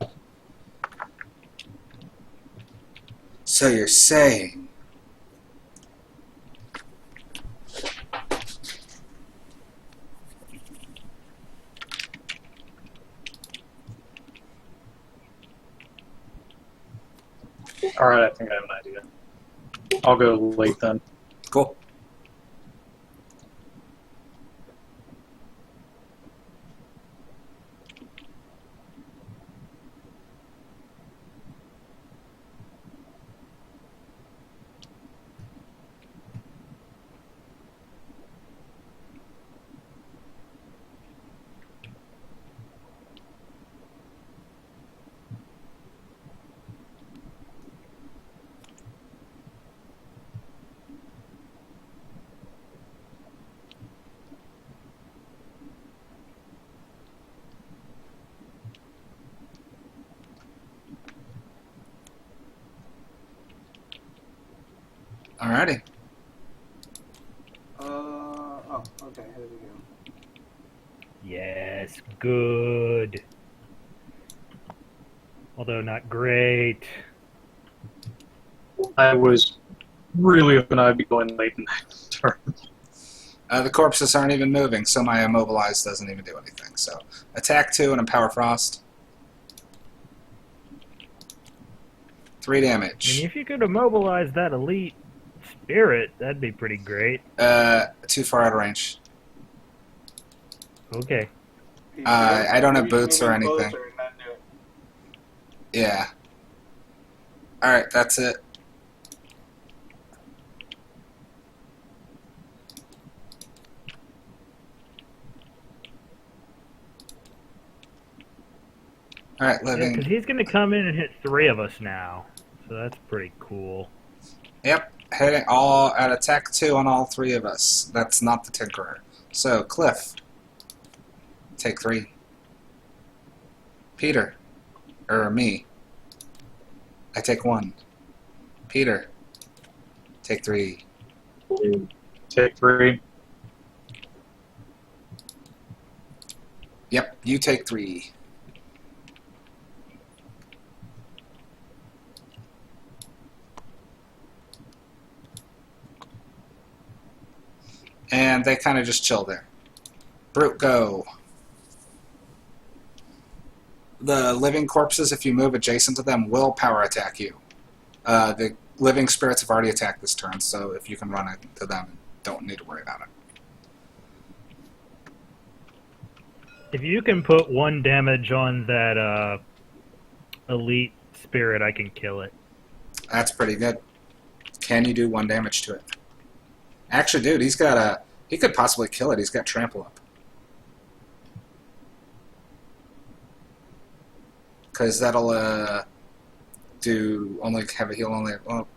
Speaker 1: So you're saying...
Speaker 5: Alright, I think I have an idea. I'll go late then.
Speaker 1: Cool. Alrighty.
Speaker 4: Oh, okay, here we go.
Speaker 2: Yes, good. Although not great.
Speaker 5: I was really hoping I'd be going late in that turn.
Speaker 1: The corpses aren't even moving, so my immobilize doesn't even do anything. So attack 2 and empower frost. 3
Speaker 2: I mean,
Speaker 1: damage.
Speaker 2: if you could immobilize that elite spirit, that'd be pretty great.
Speaker 1: Too far out of range.
Speaker 2: Okay.
Speaker 1: I don't have
Speaker 4: He's
Speaker 1: boots or
Speaker 4: moving
Speaker 1: anything.
Speaker 4: closer and not doing-
Speaker 1: Yeah. Alright, that's it. Alright,
Speaker 2: Because
Speaker 1: living.
Speaker 2: he's going to come in and hit 3 of us now. So that's pretty cool.
Speaker 1: Yep, hitting all at attack 2 on all 3 of us. That's not the Tinkerer. So, Cliff. Take 3. Peter. Me. I take 1. Peter. Take 3.
Speaker 5: Take 3.
Speaker 1: Yep, you take 3. And they kind of just chill there. Brute, go. The living corpses, if you move adjacent to them, will power attack you. The living spirits have already attacked this turn, so if you can run into them, don't need to worry about it.
Speaker 2: If you can put 1 damage on that elite spirit, I can kill it.
Speaker 1: That's pretty good. Can you do 1 damage to it? Actually, dude, he's got a... He could possibly kill it. He's got trample up. Because that'll do... Only have a heal only... Well,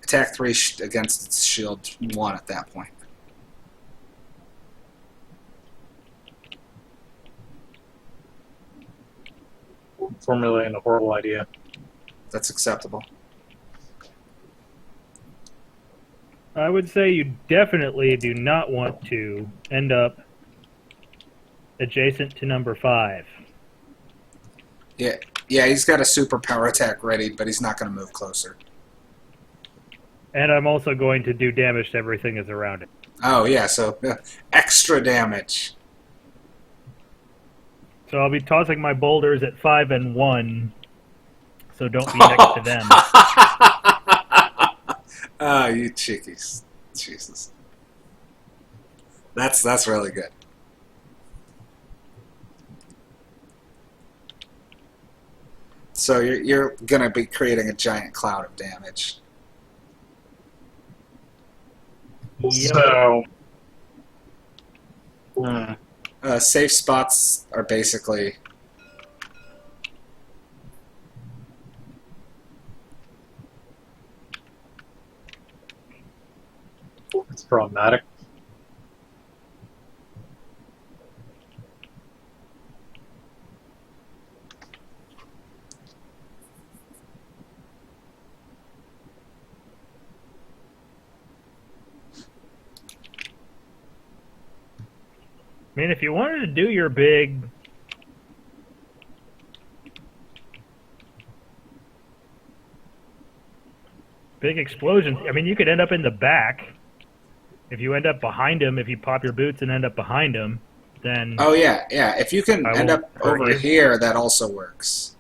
Speaker 1: attack 3 against its shield 1 at that point.
Speaker 5: Formulating a horrible idea.
Speaker 1: That's acceptable.
Speaker 2: I would say you definitely do not want to end up adjacent to number 5.
Speaker 1: Yeah, he's got a super power attack ready, but he's not going to move closer.
Speaker 2: And I'm also going to do damage to everything that's around it.
Speaker 1: Oh, yeah, so extra damage.
Speaker 2: So I'll be tossing my boulders at 5 and 1, so don't be next to them.
Speaker 1: Ah, you chickies. Jesus. That's really good. So you're going to be creating a giant cloud of damage.
Speaker 2: Yep.
Speaker 5: So...
Speaker 1: Safe spots are basically...
Speaker 5: It's problematic.
Speaker 2: I mean, if you wanted to do your big explosion, I mean, you could end up in the back. If you end up behind him, if you pop your boots and end up behind him, then...
Speaker 1: Oh, yeah. If you can end up
Speaker 2: hurt
Speaker 1: over
Speaker 2: you.
Speaker 1: here, that also works.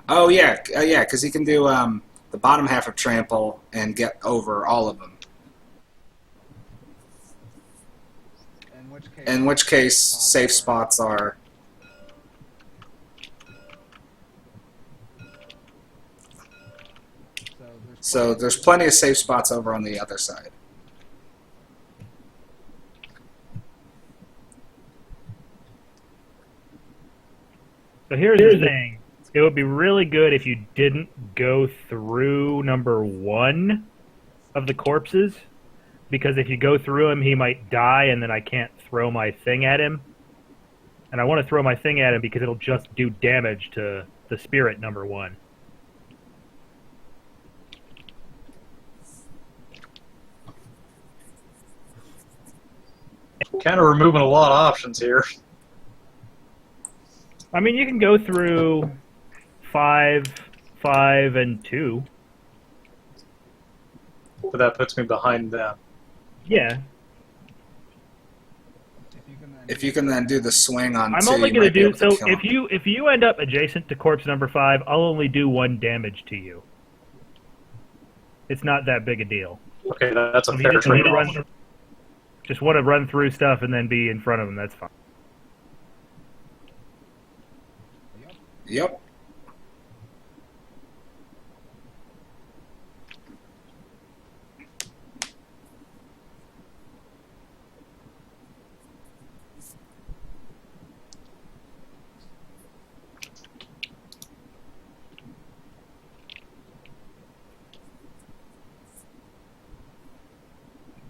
Speaker 1: Oh, yeah, because he can do the bottom half of trample and get over all of them. In which case, safe spots are... So there's plenty of safe spots over on the other side.
Speaker 2: So here's the thing. It would be really good if you didn't go through number 1 of the corpses, because if you go through him, he might die, and then I can't throw my thing at him. And I want to throw my thing at him because it'll just do damage to the spirit number 1.
Speaker 5: Kind of removing a lot of options here.
Speaker 2: I mean, you can go through 5, 5, and 2.
Speaker 5: But that puts me behind them.
Speaker 2: Yeah.
Speaker 1: If you can then do the swing on
Speaker 2: I'm
Speaker 1: 2,
Speaker 2: only
Speaker 1: you
Speaker 2: going to
Speaker 1: might be
Speaker 2: do...
Speaker 1: able to
Speaker 2: So
Speaker 1: kill him.
Speaker 2: if you end up adjacent to corpse number 5, I'll only do 1 damage to you. It's not that big a deal.
Speaker 5: Okay, that's a
Speaker 2: If you
Speaker 5: fair
Speaker 2: just want to
Speaker 5: trade-off.
Speaker 2: just want to run through stuff and then be in front of them, that's fine.
Speaker 1: Yep.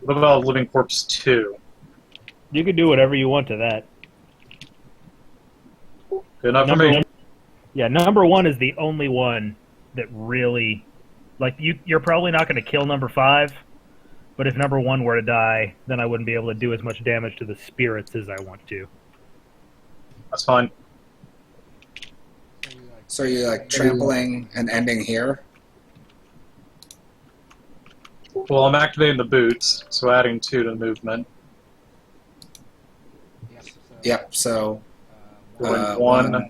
Speaker 5: What about Living Corpse 2?
Speaker 2: You can do whatever you want to that.
Speaker 5: Good enough for
Speaker 2: Number
Speaker 5: me.
Speaker 2: one- Yeah, number 1 is the only one that really... Like, you're probably not going to kill number 5, But if number 1 were to die, then I wouldn't be able to do as much damage to the spirits as I want to.
Speaker 5: That's fine.
Speaker 1: So you're like trampling and ending here?
Speaker 5: Well, I'm activating the boots, so adding 2 to movement.
Speaker 1: Yep, so...
Speaker 5: Going
Speaker 1: 1,
Speaker 5: 1,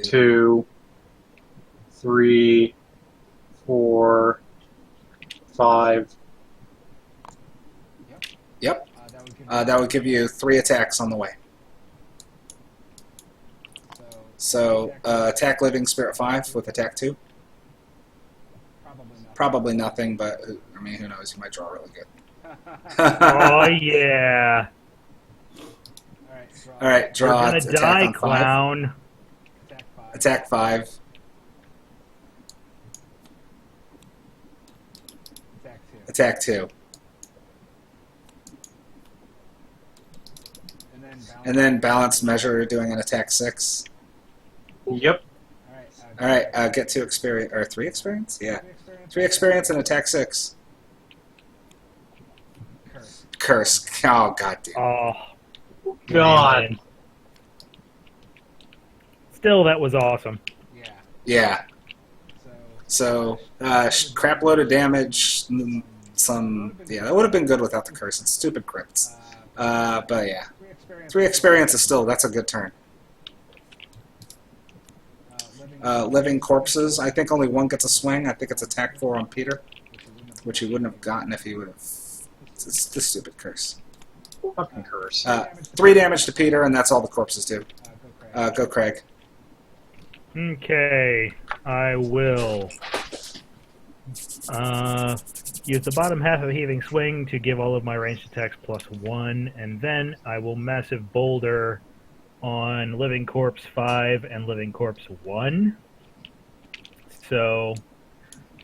Speaker 5: 2, 3, 4, 5.
Speaker 1: Yep. That would give you 3 attacks on the way. So, attack Living Spirit 5 with attack 2. Probably nothing, but, I mean, who knows? You might draw really good.
Speaker 2: Oh, yeah.
Speaker 1: Alright, draw
Speaker 2: You're gonna
Speaker 1: attack
Speaker 2: die,
Speaker 1: on 5.
Speaker 2: clown.
Speaker 1: Attack 5. Attack 2. And then balanced measure doing an attack 6.
Speaker 5: Yep.
Speaker 1: Alright, get 2 experience, or 3 experience? Yeah. 3 experience and attack 6. Curse. Oh, goddamn.
Speaker 2: Oh,
Speaker 5: God.
Speaker 2: man. Still, that was awesome.
Speaker 1: Yeah. So, crap load of damage, yeah, that would have been good without the curse. It's stupid crypts. But yeah. 3 experience is still, that's a good turn. Living corpses, I think only 1 gets a swing. I think it's attack 4 on Peter, which he wouldn't have gotten if he would have. It's the stupid curse.
Speaker 5: Fucking curse.
Speaker 1: 3 damage to Peter, and that's all the corpses do. Go Craig.
Speaker 2: Okay, I will use the bottom half of Heaving Swing to give all of my ranged attacks +1, and then I will Massive Boulder on Living Corpse 5 and Living Corpse 1. So,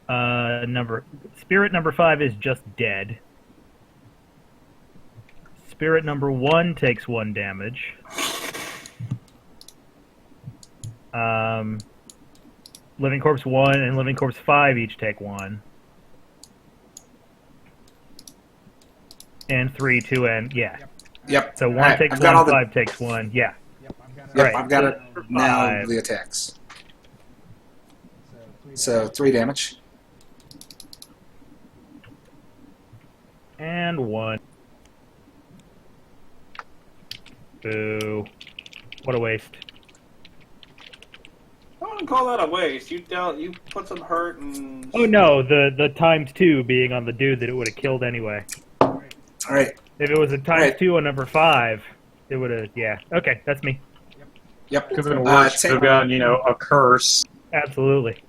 Speaker 2: Spirit number 5 is just dead. Spirit number 1 takes 1 damage. Living Corpse 1 and Living Corpse 5 each take 1. And 3, 2, and yeah.
Speaker 1: Yep.
Speaker 2: So 1
Speaker 1: Alright,
Speaker 2: takes
Speaker 1: I've got
Speaker 2: 1,
Speaker 1: all the-
Speaker 2: 5 takes 1, yeah.
Speaker 1: Yep,
Speaker 2: Alright,
Speaker 1: I've got it
Speaker 2: so
Speaker 1: now.
Speaker 2: 5.
Speaker 1: The attacks. So 3 damage.
Speaker 2: And 1. Boo. What a waste.
Speaker 4: I wouldn't call that a waste. You put some hurt and.
Speaker 2: Oh no, the ×2 being on the dude that it would have killed anyway.
Speaker 1: All right.
Speaker 2: If it was a
Speaker 1: Right.
Speaker 2: ×2 on number 5, it would have, yeah. Okay, that's me.
Speaker 1: Yep.
Speaker 5: Could have been worse. Could have gotten, a curse.
Speaker 2: Absolutely.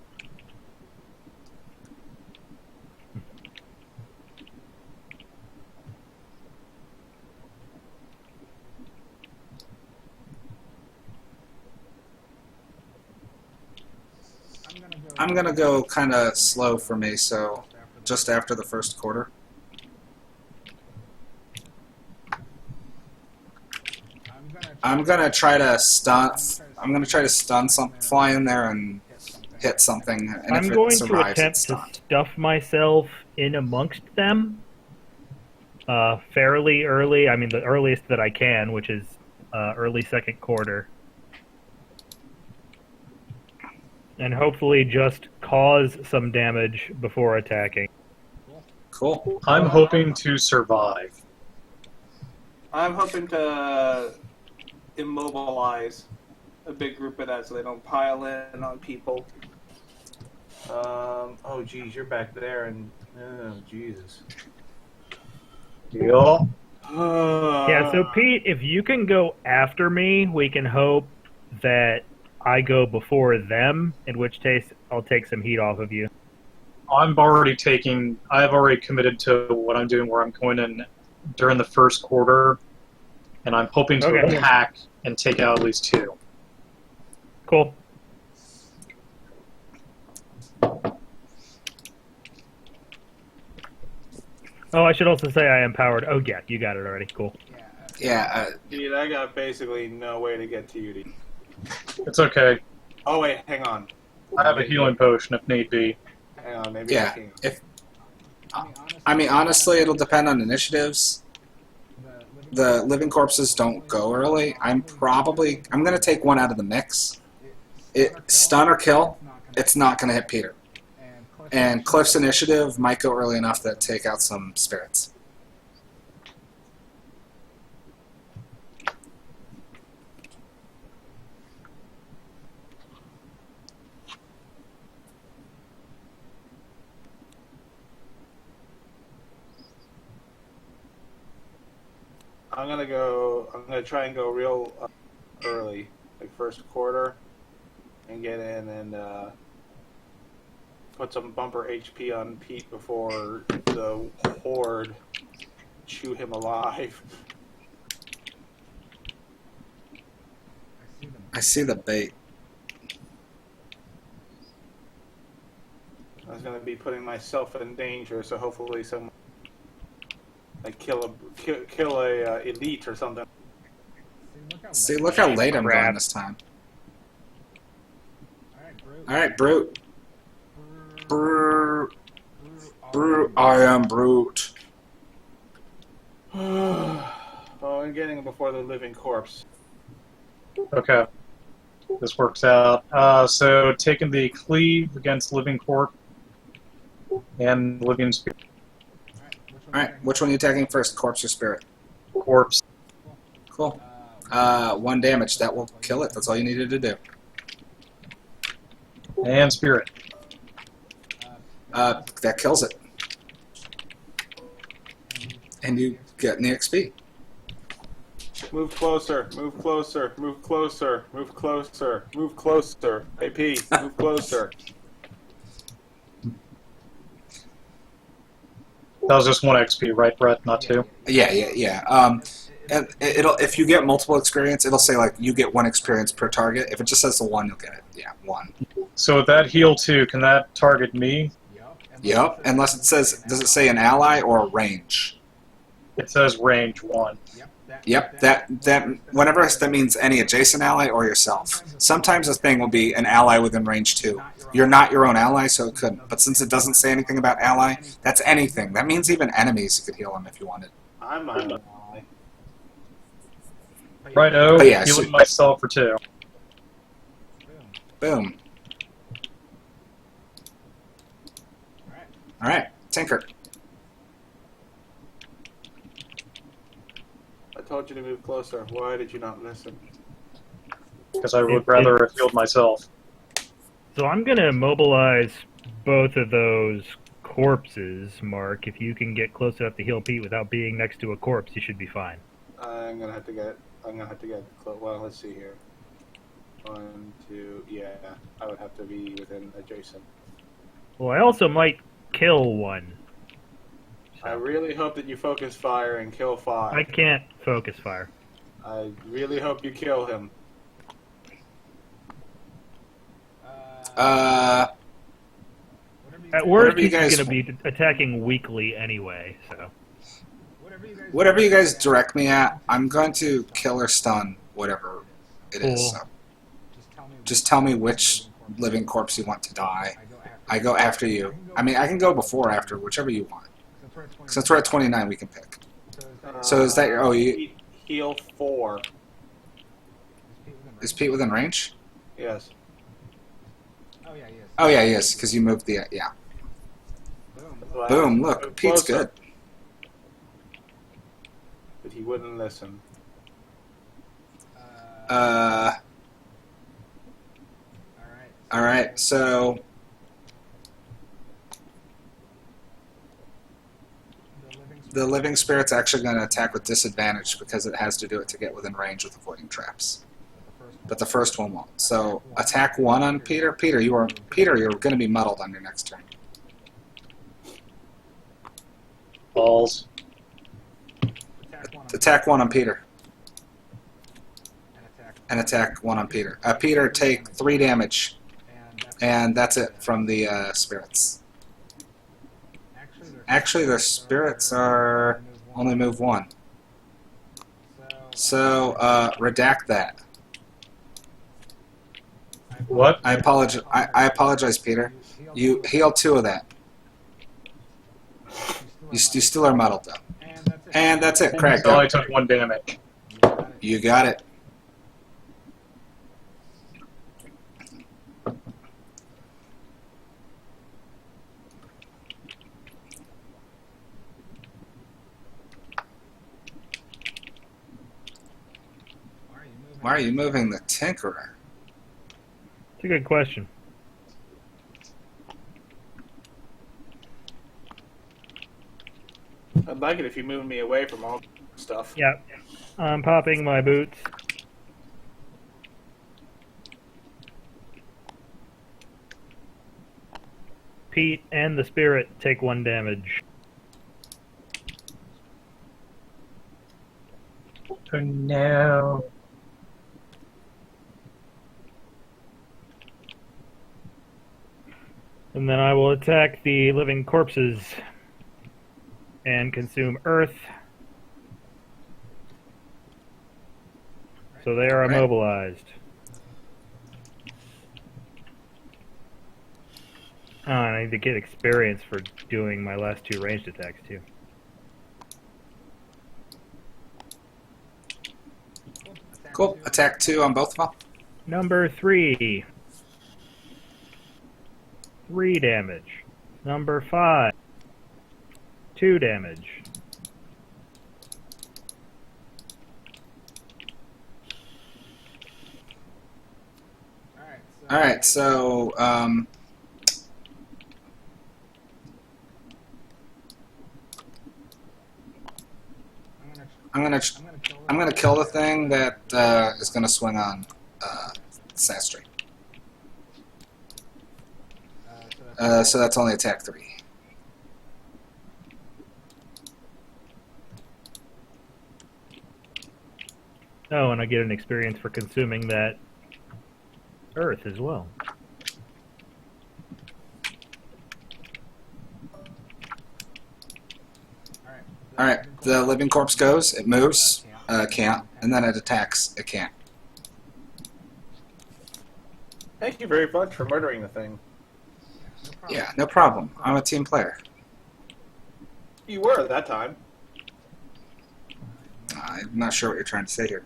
Speaker 1: I'm gonna go kind of slow for me, so just after the first quarter. I'm gonna try to stun. I'm gonna try to stun something, fly in there and hit something. And
Speaker 2: I'm
Speaker 1: if
Speaker 2: going
Speaker 1: it
Speaker 2: to
Speaker 1: survives,
Speaker 2: attempt
Speaker 1: it's
Speaker 2: to
Speaker 1: stunned.
Speaker 2: stuff myself in amongst them fairly early. I mean, the earliest that I can, which is early second quarter. And hopefully just cause some damage before attacking.
Speaker 1: Cool.
Speaker 5: I'm hoping to survive.
Speaker 4: I'm hoping to immobilize a big group of that so they don't pile in on people. Oh, geez, you're back there, and oh, Jesus.
Speaker 5: Yeah.
Speaker 2: Yeah, so Pete, if you can go after me, we can hope that I go before them, in which case I'll take some heat off of you.
Speaker 5: I've already committed to what I'm doing, where I'm going in during the first quarter, and I'm hoping to
Speaker 2: Okay.
Speaker 5: attack and take out at least 2.
Speaker 2: Cool. Oh, I should also say I am powered. Oh, yeah, you got it already. Cool.
Speaker 1: Yeah.
Speaker 4: Dude, I got basically no way to get to you.
Speaker 5: It's okay.
Speaker 4: Oh, wait, hang on.
Speaker 5: I have a healing potion if need be.
Speaker 4: Hang on, maybe I
Speaker 1: Yeah.
Speaker 4: can.
Speaker 1: If I mean, honestly, it'll depend on initiatives. The living corpses don't go early. I'm going to take one out of the mix. Stun or kill, it's not going to hit Peter. And Cliff's initiative might go early enough to take out some spirits.
Speaker 4: I'm gonna try and go real early, like first quarter, and get in and put some bumper HP on Pete before the horde chew him alive.
Speaker 1: I see the bait.
Speaker 4: I was gonna be putting myself in danger, so hopefully someone like kill a elite or something.
Speaker 1: See, look how late I'm going this time. Alright, Brute. Brute. Brute. I am Brute.
Speaker 4: Oh, I'm getting before the living corpse.
Speaker 5: Okay. This works out. So taking the cleave against living corpse and living spirit.
Speaker 1: Alright, which one are you attacking first, corpse or spirit?
Speaker 5: Corpse.
Speaker 1: Cool. 1 damage. That will kill it. That's all you needed to do.
Speaker 5: And spirit.
Speaker 1: That kills it. And you get an EXP.
Speaker 4: Move closer, move closer, move closer, move closer, move closer. Hey Pete, move closer.
Speaker 5: That was just 1 XP, right, Brett? Not 2?
Speaker 1: Yeah. And if you get multiple experience, it'll say like you get 1 experience per target. If it just says the 1, you'll get it. Yeah, 1.
Speaker 5: So with that heal 2, can that target me?
Speaker 1: Yep. Unless it says, does it say an ally or a range?
Speaker 5: It says range 1.
Speaker 1: Yep. Whenever that means any adjacent ally or yourself. Sometimes a thing will be an ally within range 2. You're not your own ally, so it couldn't. But since it doesn't say anything about ally, that's anything. That means even enemies, you could heal them if you wanted.
Speaker 4: I'm my own ally.
Speaker 5: Righto,
Speaker 1: Oh, yeah,
Speaker 5: healing
Speaker 1: so-
Speaker 5: myself for 2.
Speaker 1: Boom. Alright, Tinker.
Speaker 4: I told you to move closer. Why did you not listen?
Speaker 5: Because I would rather have healed myself.
Speaker 2: So I'm going to mobilize both of those corpses, Mark. If you can get close enough to heal Pete without being next to a corpse, you should be fine.
Speaker 4: I'm gonna have to get close. Well, let's see here. 1, 2. Yeah, I would have to be within adjacent.
Speaker 2: Well, I also might kill one.
Speaker 4: I really hope that you focus fire and kill 5.
Speaker 2: I can't focus fire.
Speaker 4: I really hope you kill him.
Speaker 2: At worst,
Speaker 1: you
Speaker 2: he's
Speaker 1: guys-
Speaker 2: going to be attacking weakly anyway, so...
Speaker 1: Whatever you guys direct me at, I'm going to kill or stun whatever it is.
Speaker 2: Cool.
Speaker 1: So. Just tell me which living corpse you want to die. I go after you. I mean, I can go before or after, whichever you want. Since we're at 29, we can pick. So is that your... Oh, you...
Speaker 4: Heal 4.
Speaker 1: Is Pete within range?
Speaker 4: Yes.
Speaker 1: Oh, yeah, he is, because you moved the... Yeah.
Speaker 4: Well,
Speaker 1: Boom, look,
Speaker 4: move
Speaker 1: Pete's
Speaker 4: closer.
Speaker 1: good.
Speaker 4: But he wouldn't listen.
Speaker 1: Alright, so... The living spirit's actually going to attack with disadvantage because it has to do it to get within range with avoiding traps. But the first one won't. So attack 1 on Peter. Peter, you're going to be muddled on your next turn.
Speaker 5: Balls.
Speaker 1: Attack 1 on Peter. And attack 1 on Peter. Peter, take 3 damage. And that's it from the spirits. Actually, their spirits are only move 1. So, redact that.
Speaker 5: What?
Speaker 1: I apologize, Peter. You heal 2 of that. You still are muddled though. And that's it. Craig,
Speaker 5: So
Speaker 1: go.
Speaker 5: I took 1 damage.
Speaker 1: You got it. Why are you moving the Tinkerer?
Speaker 2: It's a good question.
Speaker 4: I'd like it if you moved me away from all stuff.
Speaker 2: Yeah, I'm popping my boots. Pete and the spirit take 1 damage.
Speaker 5: Oh no.
Speaker 2: And then I will attack the living corpses and consume earth. So they are
Speaker 1: Right.
Speaker 2: immobilized. Oh, I need to get experience for doing my last 2 ranged attacks too.
Speaker 1: Cool. Attack 2 on both of them.
Speaker 2: Number 3. 3 damage. Number 5. 2 damage.
Speaker 1: All right. So I'm gonna kill the thing that is gonna swing on Sastry. So that's only attack 3.
Speaker 2: Oh, and I get an experience for consuming that earth as well.
Speaker 1: All right. The living corpse goes. It moves. Can't. And then it attacks. It can't.
Speaker 4: Thank you very much for murdering the thing.
Speaker 1: Yeah. No problem. I'm a team player.
Speaker 4: You were at that time.
Speaker 1: I'm not sure what you're trying to say here.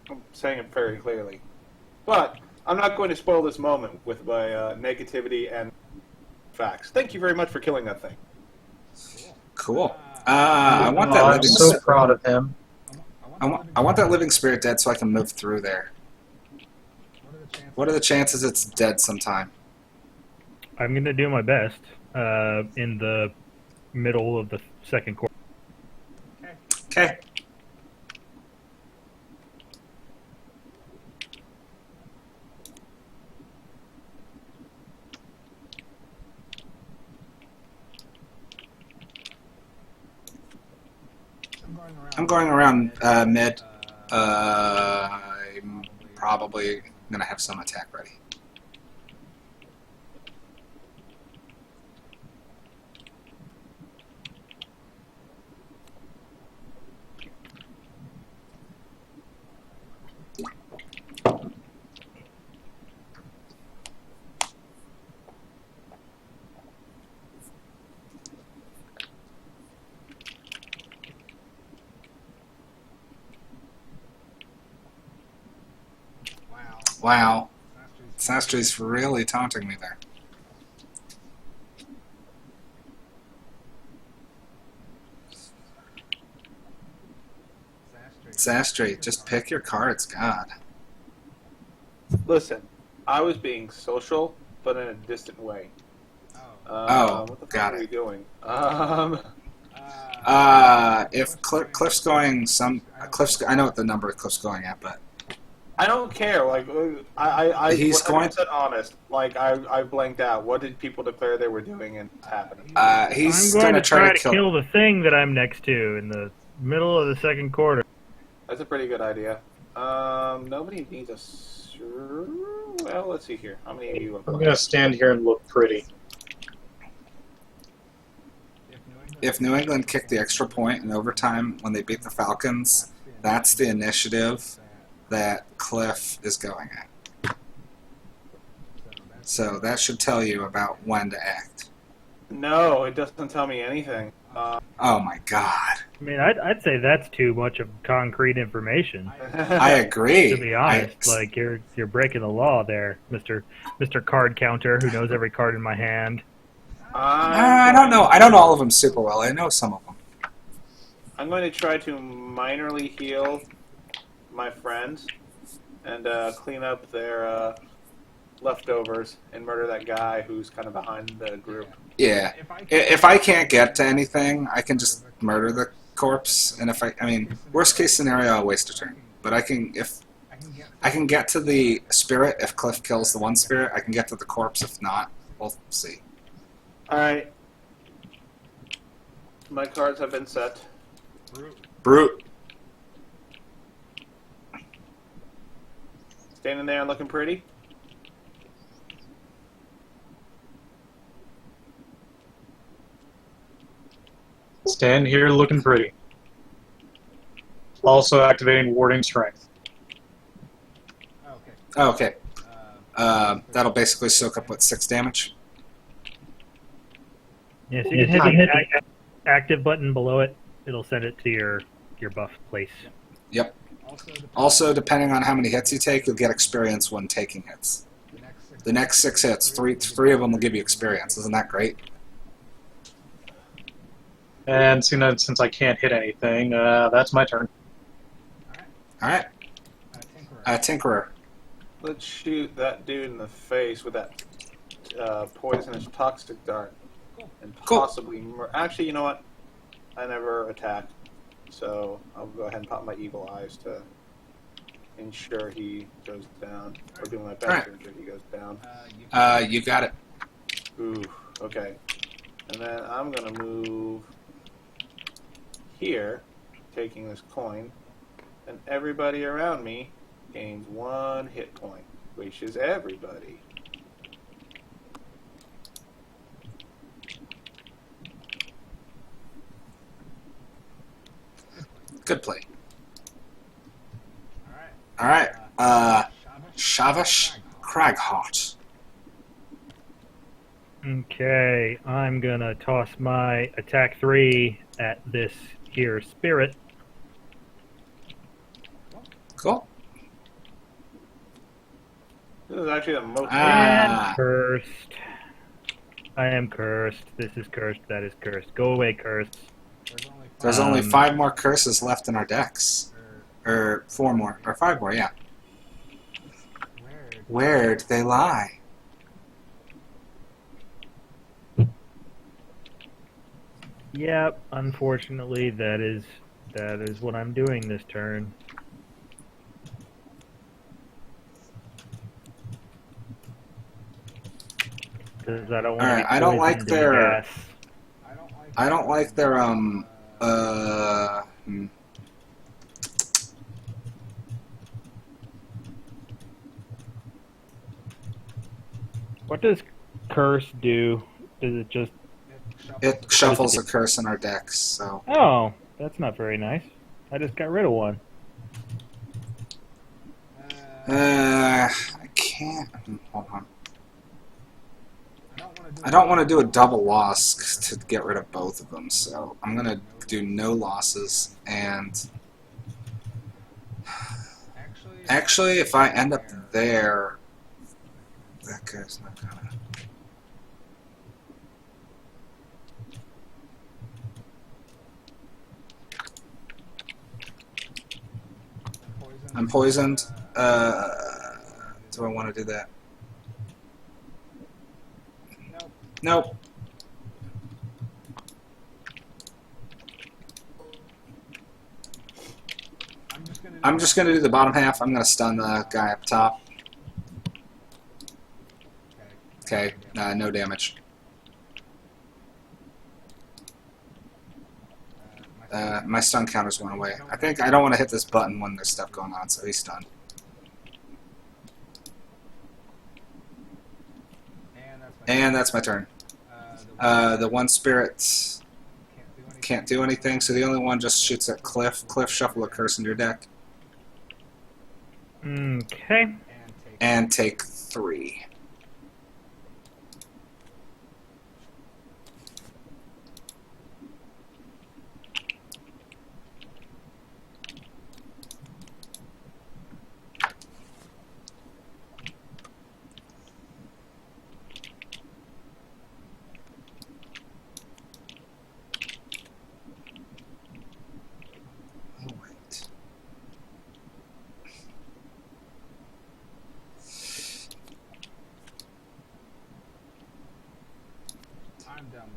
Speaker 4: I'm saying it very clearly. But I'm not going to spoil this moment with my negativity and facts. Thank you very much for killing that thing.
Speaker 1: Cool. I want that
Speaker 5: I'm
Speaker 1: living.
Speaker 5: so proud of him.
Speaker 1: I want that living spirit dead so I can move through there. What are the chances it's dead sometime?
Speaker 2: I'm going to do my best in the middle of the second quarter.
Speaker 1: Okay. I'm going around mid. I'm probably going to have some attack ready. Wow. Sastry's really taunting me there. Sastry, just pick your cards, God.
Speaker 4: Listen, I was being social, but in a distant way.
Speaker 1: Oh,
Speaker 4: what the fuck
Speaker 1: got
Speaker 4: are
Speaker 1: it.
Speaker 4: we doing?
Speaker 1: If Cliff's going Cliff's, I know what the number Cliff's going at, but
Speaker 4: I don't care. Like, I
Speaker 1: He's going-
Speaker 4: 100% honest. Like, I blanked out. What did people declare they were doing and it's happening?
Speaker 1: he's
Speaker 2: I'm going
Speaker 1: gonna
Speaker 2: to try to
Speaker 1: kill.
Speaker 2: kill the thing that I'm next to in the middle of the second quarter.
Speaker 4: That's a pretty good idea. Nobody needs a. Well, let's see here. How many of you?
Speaker 5: I'm gonna stand here and look pretty.
Speaker 1: If New England kicked the extra point in overtime when they beat the Falcons, that's the initiative that Cliff is going at. So that should tell you about when to act.
Speaker 4: No, it doesn't tell me anything.
Speaker 1: Oh my god.
Speaker 2: I mean, I'd say that's too much of concrete information.
Speaker 1: I agree.
Speaker 2: To be honest, like you're breaking the law there, Mister Card Counter, who knows every card in my hand.
Speaker 1: I don't know. I don't know all of them super well. I know some of them.
Speaker 4: I'm going to try to minorly heal my friends and clean up their leftovers and murder that guy who's kind of behind the group.
Speaker 1: Yeah. If I can't get to anything, I can just murder the corpse. And if I mean, worst case scenario, I'll waste a turn. But I can get to the spirit if Cliff kills the one spirit. I can get to the corpse if not. We'll see.
Speaker 4: Alright. My cards have been set.
Speaker 1: Brute.
Speaker 4: Standing there and looking pretty.
Speaker 5: Stand here looking pretty. Also activating Warding Strength.
Speaker 1: Oh, okay. That'll basically soak up, what, 6 damage?
Speaker 2: Yeah, so you can hit the active button below it. It'll send it to your buff place.
Speaker 1: Yep. Also, depending on how many hits you take, you'll get experience when taking hits. The next 6 hits, three of them will give you experience. Isn't that great?
Speaker 5: And since I can't hit anything, that's my turn.
Speaker 1: Alright. Tinkerer.
Speaker 4: Let's shoot that dude in the face with that poisonous toxic dart. And possibly... Actually, you know what? I never attacked. So I'll go ahead and pop my evil eyes to ensure he goes down. Or do my best to ensure he goes down.
Speaker 1: You got it.
Speaker 4: Ooh, okay. And then I'm going to move here, taking this coin, and everybody around me gains 1 hit point, which is everybody.
Speaker 1: Good play. Alright. Shavash Kraghot.
Speaker 2: Okay, I'm gonna toss my attack 3 at this here spirit.
Speaker 1: Cool.
Speaker 4: This is actually the most...
Speaker 1: Ah.
Speaker 2: Cursed. I am cursed. This is cursed. That is cursed. Go away, cursed.
Speaker 1: There's only 5 more curses left in our decks. Or 4 more. Or 5 more, yeah. Where'd they lie?
Speaker 2: Yep, unfortunately that is what I'm doing this turn. Because I don't want to be
Speaker 1: I don't like
Speaker 2: poisoned in
Speaker 1: their...
Speaker 2: gas.
Speaker 1: I don't like their,
Speaker 2: What does curse do? Does it just...
Speaker 1: It shuffles a curse in our decks, so...
Speaker 2: Oh, that's not very nice. I just got rid of one.
Speaker 1: I can't... Hold on. I don't want to do a double loss to get rid of both of them, so I'm going to do no losses, and... Actually, if I end up there... That guy's not gonna... I'm poisoned. Do I want to do that? Nope. I'm just going to do the bottom half. I'm going to stun the guy up top. Okay, no damage. My stun counters went away. I think I don't want to hit this button when there's stuff going on, so he's stunned. And that's my turn. The one spirit can't do anything, so the only one just shoots at Cliff. Cliff, shuffle a curse in your deck.
Speaker 2: Okay.
Speaker 1: And take 3.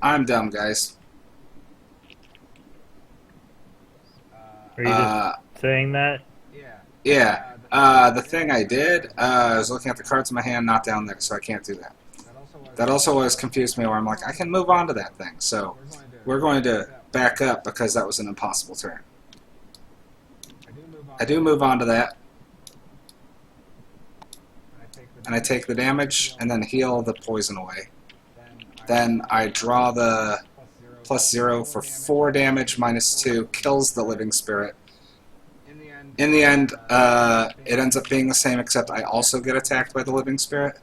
Speaker 1: I'm dumb, guys.
Speaker 2: Are you just saying that?
Speaker 1: Yeah. The thing I did, I was looking at the cards in my hand, not down there, so I can't do that. That also always confused me, where I'm like, I can move on to that thing. So we're going to back up because that was an impossible turn. I do move on to that, and I take the damage and then heal the poison away. Then I draw the +0 for 4 damage, -2, kills the living spirit. In the end, it ends up being the same, except I also get attacked by the living spirit.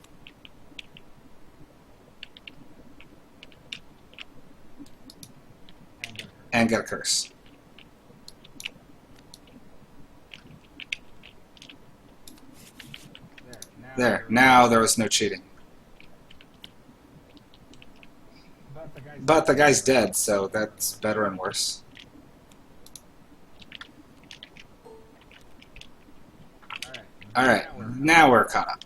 Speaker 1: And get a curse. There, now there was no cheating. But the guy's dead, so that's better and worse. Alright, now we're caught up.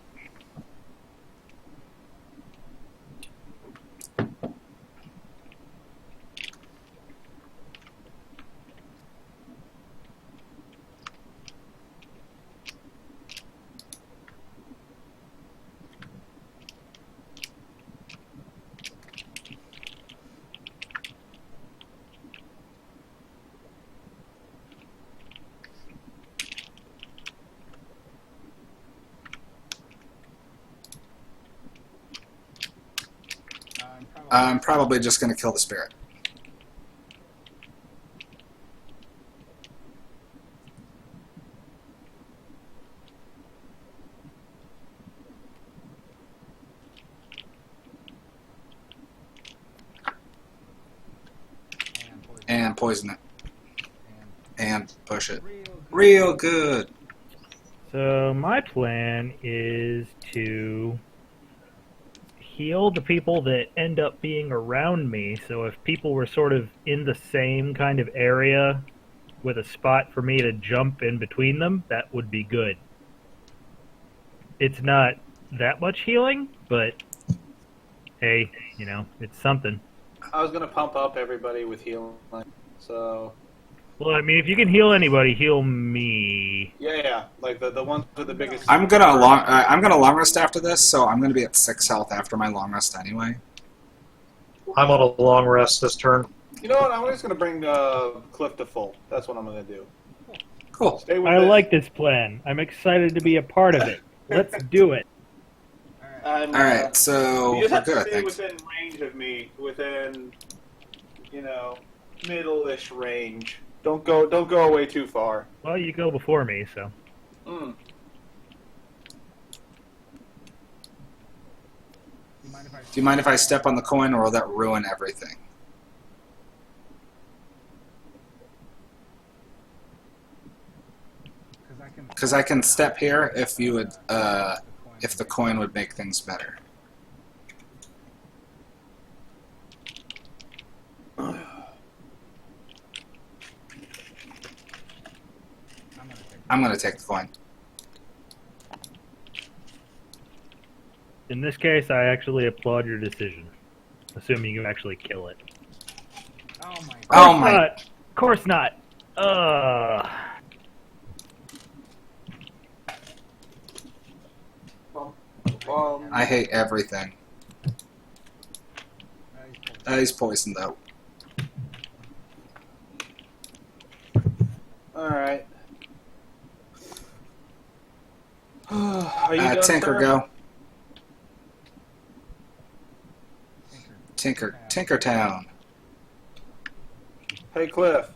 Speaker 1: I'm probably just going to kill the spirit. And poison it. And push it. Real good.
Speaker 2: So my plan is to heal the people that end up being around me. So if people were sort of in the same kind of area with a spot for me to jump in between them, that would be good. It's not that much healing, but hey, you know, it's something.
Speaker 4: I was gonna pump up everybody with healing, so
Speaker 2: Well, I mean, if you can heal anybody, heal me.
Speaker 4: yeah, like the ones with the biggest.
Speaker 1: I'm gonna long rest after this, so I'm gonna be at 6 health after my long rest anyway.
Speaker 5: I'm on a long rest this turn.
Speaker 4: You know what? I'm just gonna bring Cliff to full. That's what I'm gonna do.
Speaker 1: Cool.
Speaker 4: Stay with
Speaker 2: I
Speaker 4: it.
Speaker 2: like this plan. I'm excited to be a part of it. Let's do it.
Speaker 4: And,
Speaker 1: Alright, so
Speaker 4: you
Speaker 1: we're
Speaker 4: just have
Speaker 1: good,
Speaker 4: to
Speaker 1: I
Speaker 4: stay
Speaker 1: think.
Speaker 4: within range of me, within, you know, middle-ish range. Don't go away too far.
Speaker 2: Well, you go before me, so.
Speaker 4: Mm.
Speaker 1: Do you mind if I step on the coin, or will that ruin everything? Because I can step here if you would, if the coin would make things better. I'm gonna take the coin.
Speaker 2: In this case, I actually applaud your decision. Assuming you actually kill it.
Speaker 1: Oh my!
Speaker 2: Not. Of course not.
Speaker 1: I hate everything. He's poisoned though.
Speaker 4: Alright. Are you done,
Speaker 1: Tinker,
Speaker 4: sir?
Speaker 1: go. Tinker Town.
Speaker 4: Hey, Cliff.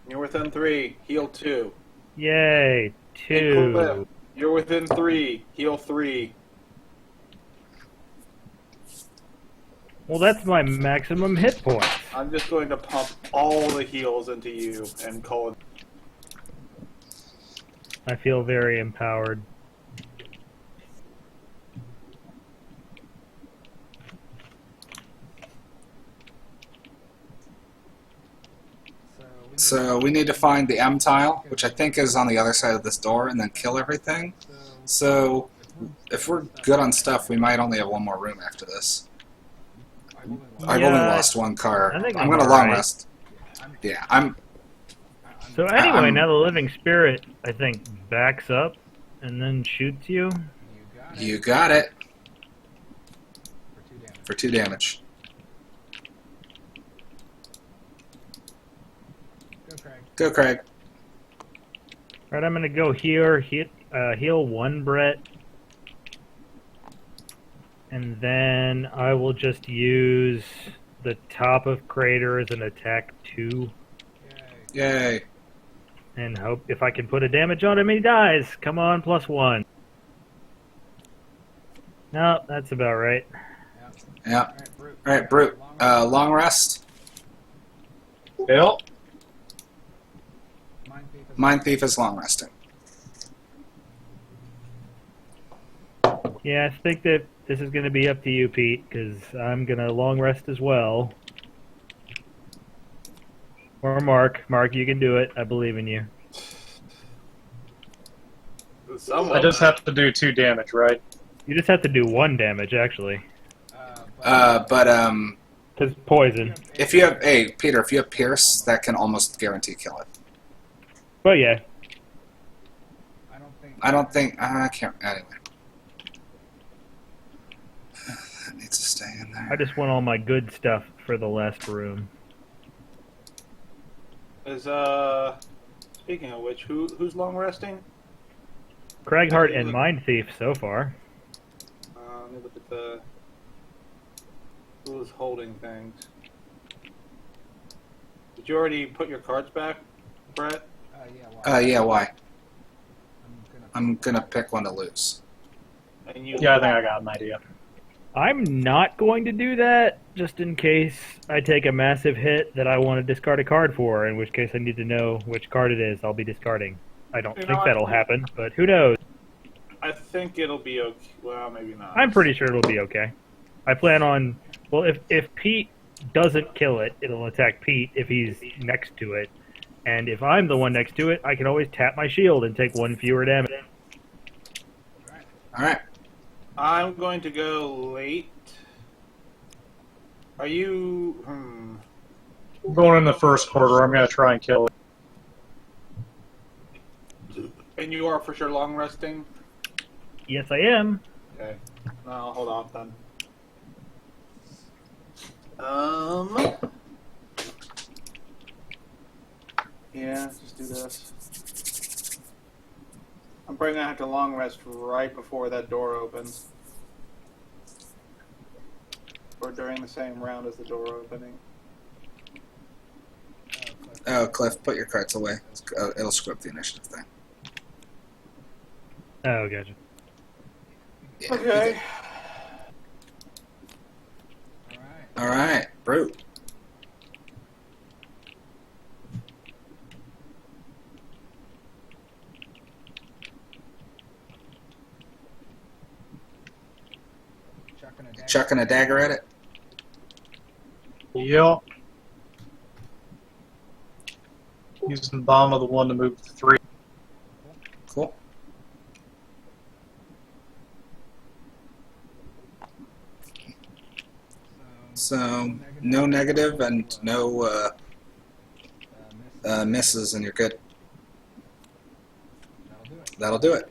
Speaker 4: You're within 3. Heal 2.
Speaker 2: Yay.
Speaker 4: Hey, Cliff.
Speaker 2: 2.
Speaker 4: You're within 3. Heal 3.
Speaker 2: Well, that's my maximum hit points.
Speaker 4: I'm just going to pump all the heals into you and call it.
Speaker 2: I feel very empowered.
Speaker 1: So we need to find the M tile, which I think is on the other side of this door, and then kill everything. So if we're good on stuff, we might only have one more room after this. I've only lost one car.
Speaker 2: I think
Speaker 1: I'm
Speaker 2: I'm
Speaker 1: gonna long
Speaker 2: alright.
Speaker 1: rest. Yeah, I'm.
Speaker 2: So anyway,
Speaker 1: I'm-
Speaker 2: now the living spirit, I think, backs up and then shoots you.
Speaker 1: You got it. For 2 damage. Go, Craig.
Speaker 2: Alright, I'm gonna go here, heal 1 Brett. And then I will just use the top of crater as an attack 2.
Speaker 1: Yay.
Speaker 2: And hope if I can put a damage on him, he dies. Come on, +1. No, that's about right.
Speaker 1: Yeah. Alright, Brute. Long rest.
Speaker 5: Bill?
Speaker 1: Mind Thief is long resting.
Speaker 2: Yeah, I think that this is going to be up to you, Pete, because I'm going to long rest as well. Or Mark. Mark, you can do it. I believe in you.
Speaker 5: I just have to do 2 damage, right?
Speaker 2: You just have to do 1 damage, actually.
Speaker 1: But
Speaker 2: Because poison.
Speaker 1: if you have, hey, Peter, if you have Pierce, that can almost guarantee kill it.
Speaker 2: But yeah.
Speaker 1: I don't think, I can't, anyway. That needs to stay in
Speaker 2: I
Speaker 1: there.
Speaker 2: just want all my good stuff for the last room.
Speaker 4: Is speaking of which, who's long resting?
Speaker 2: Craghart and Mind Thief so far.
Speaker 4: Let me look at the who's holding things. Did you already put your cards back, Brett?
Speaker 1: Yeah, why? I'm gonna pick one to lose.
Speaker 4: And you?
Speaker 5: Yeah, I think I got an idea.
Speaker 2: I'm not going to do that, just in case I take a massive hit that I want to discard a card for, in which case I need to know which card it is I'll be discarding. I don't think that'll happen, but who knows?
Speaker 4: I think it'll be okay. Well, maybe not.
Speaker 2: I'm pretty sure it'll be okay. I plan on... Well, if Pete doesn't kill it, it'll attack Pete if he's next to it. And if I'm the one next to it, I can always tap my shield and take 1 fewer damage.
Speaker 1: Alright.
Speaker 4: I'm going to go late. Are you?
Speaker 5: Going in the first quarter, I'm going to try and kill it.
Speaker 4: And you are for sure long resting?
Speaker 2: Yes, I am.
Speaker 4: Okay. No, I'll hold off then. Yeah, just do this. I'm probably gonna have to long rest right before that door opens. Or during the same round as the door opening.
Speaker 1: Oh, Cliff, put your cards away. It'll screw up the initiative thing.
Speaker 2: Oh, gotcha.
Speaker 1: Yeah,
Speaker 4: Okay.
Speaker 1: Alright, Brute. Chucking a dagger at it.
Speaker 5: Yep. Using the bottom of the 1 to move to 3.
Speaker 1: Cool. So, no negative and no misses, and you're good. That'll do it.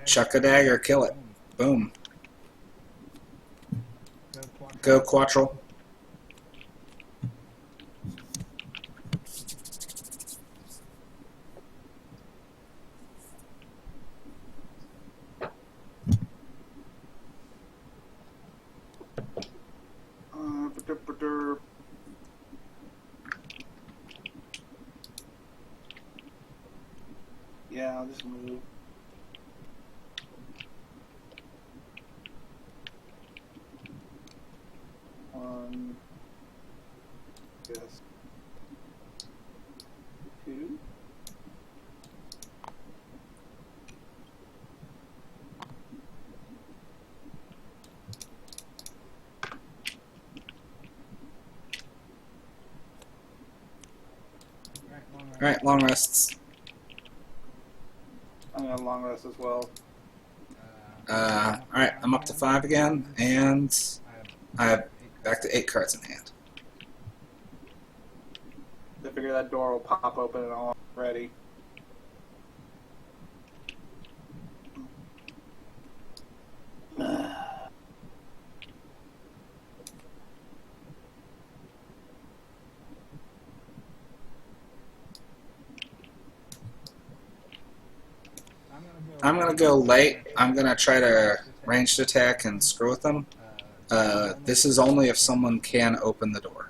Speaker 1: Chuck a dagger, kill it. Boom. Go, Quattro.
Speaker 4: Yeah, I'll just move. Yes. 2.
Speaker 1: Alright, long rests.
Speaker 4: I'm on a long rest as well.
Speaker 1: Alright, I'm up to 5 again, and I have back to 8 cards in hand.
Speaker 4: I figure that door will pop open and all ready.
Speaker 1: I'm gonna go late. I'm gonna try to ranged attack and screw with them. This is only if someone can open the door.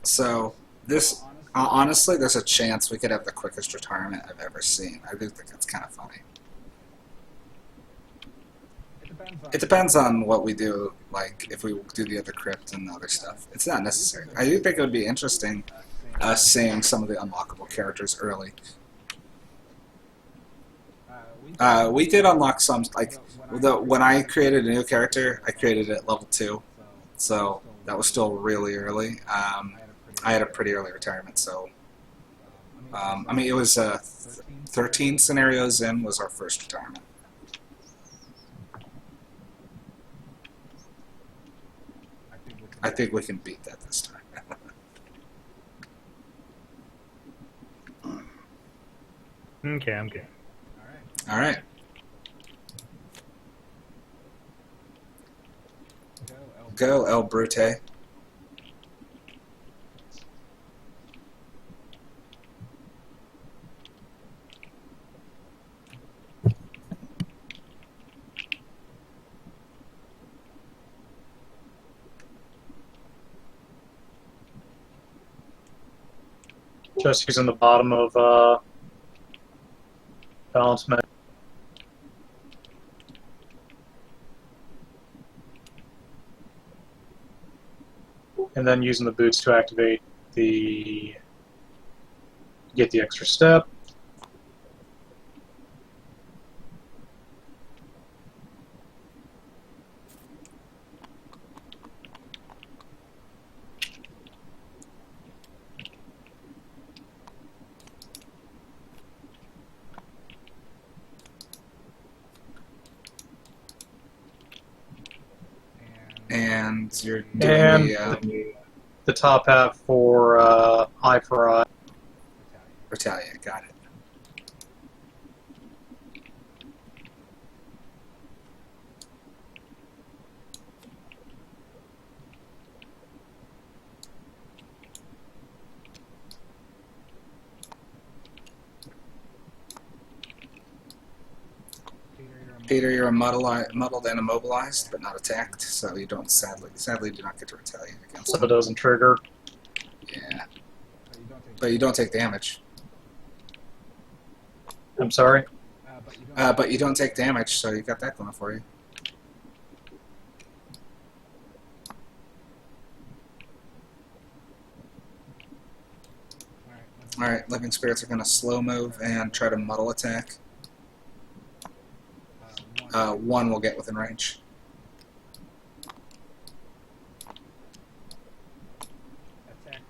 Speaker 1: So this, honestly, there's a chance we could have the quickest retirement I've ever seen. I do think it's kind of funny. It depends on what we do, like if we do the other crypt and the other stuff. It's not necessary. I do think it would be interesting seeing some of the unlockable characters early. We did unlock some, like when I created a new character, I created it at level 2, so that was still really early. I had a pretty early retirement, so I mean it was 13 scenarios in was our first retirement. I think we can beat that this time.
Speaker 2: Okay, I'm good.
Speaker 1: All right. Go, El Brute.
Speaker 5: Just using the bottom of balance menu. And then using the boots to activate get the extra step.
Speaker 1: And you're doing
Speaker 5: the top half for eye for eye.
Speaker 1: Retaliate, got it. Peter, you're muddled and immobilized, but not attacked, so you don't sadly do not get to retaliate against
Speaker 5: So
Speaker 1: them.
Speaker 5: it doesn't trigger.
Speaker 1: Yeah. But you don't take damage.
Speaker 5: I'm sorry?
Speaker 1: But you don't take damage, so you got that going for you. Alright, living spirits are going to slow move and try to muddle attack. One will get within range.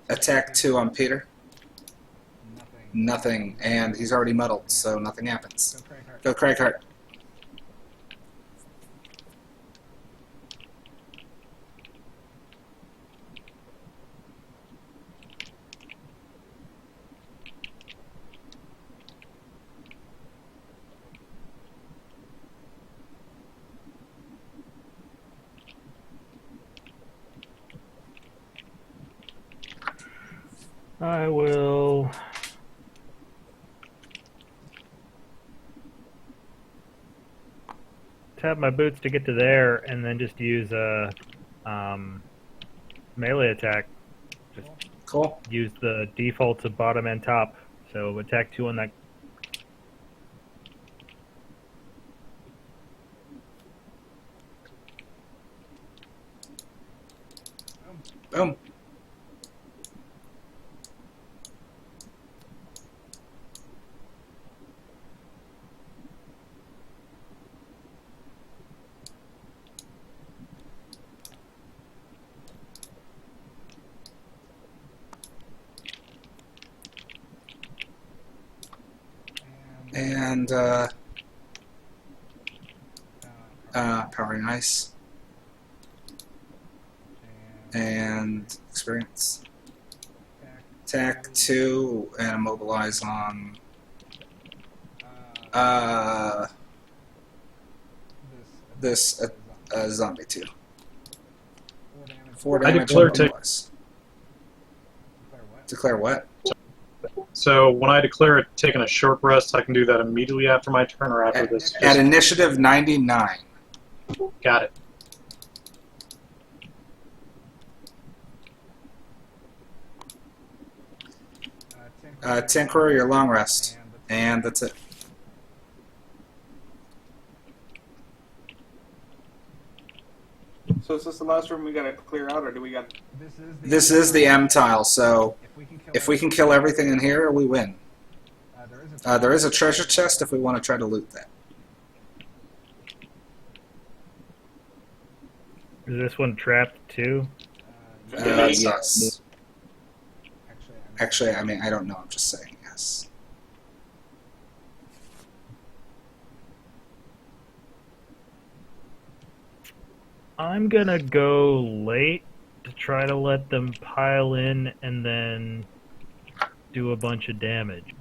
Speaker 1: Attack 2 on Peter. Nothing, and he's already muddled, so nothing happens. Go Krok-Krok.
Speaker 2: I will tap my boots to get to there, and then just use a melee attack. Just
Speaker 1: Cool.
Speaker 2: use the defaults of bottom and top. So attack 2 on that.
Speaker 1: Boom. And powering ice and experience. Attack 2 and immobilize on this zombie 2. 4
Speaker 5: I
Speaker 1: damage.
Speaker 5: declare
Speaker 1: immobilize. Declare what?
Speaker 5: So when I declare it taking a short rest, I can do that immediately after my turn or after this.
Speaker 1: At initiative 99.
Speaker 5: Got it.
Speaker 1: Tinkerer, your long rest. And that's it.
Speaker 4: So is this the last room we gotta clear out, or do we got?
Speaker 1: This is the M tile, so if we can kill everything in here, we win. There is a treasure chest if we want to try to loot that.
Speaker 2: Is this one trapped too?
Speaker 1: Yes. Actually, I mean, I don't know. I'm just saying yes.
Speaker 2: I'm gonna go late to try to let them pile in and then do a bunch of damage.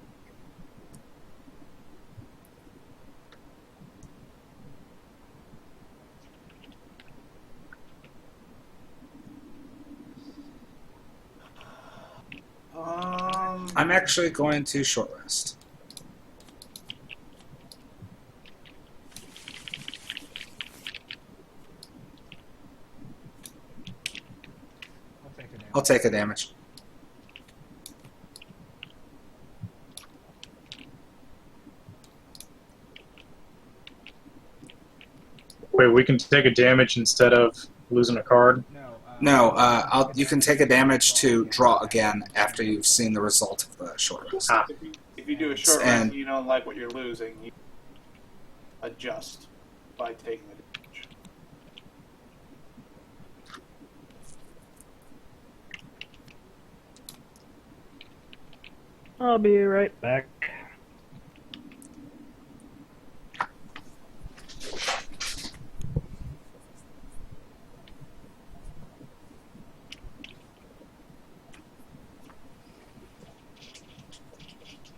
Speaker 1: I'm actually going to short rest. I'll take a damage.
Speaker 5: Wait, we can take a damage instead of losing a card?
Speaker 1: No, you can take a damage to draw again after you've seen the result of the short rest.
Speaker 5: Ah.
Speaker 4: If you do a short rest and you don't like what you're losing, you adjust by taking the damage.
Speaker 2: I'll be right back.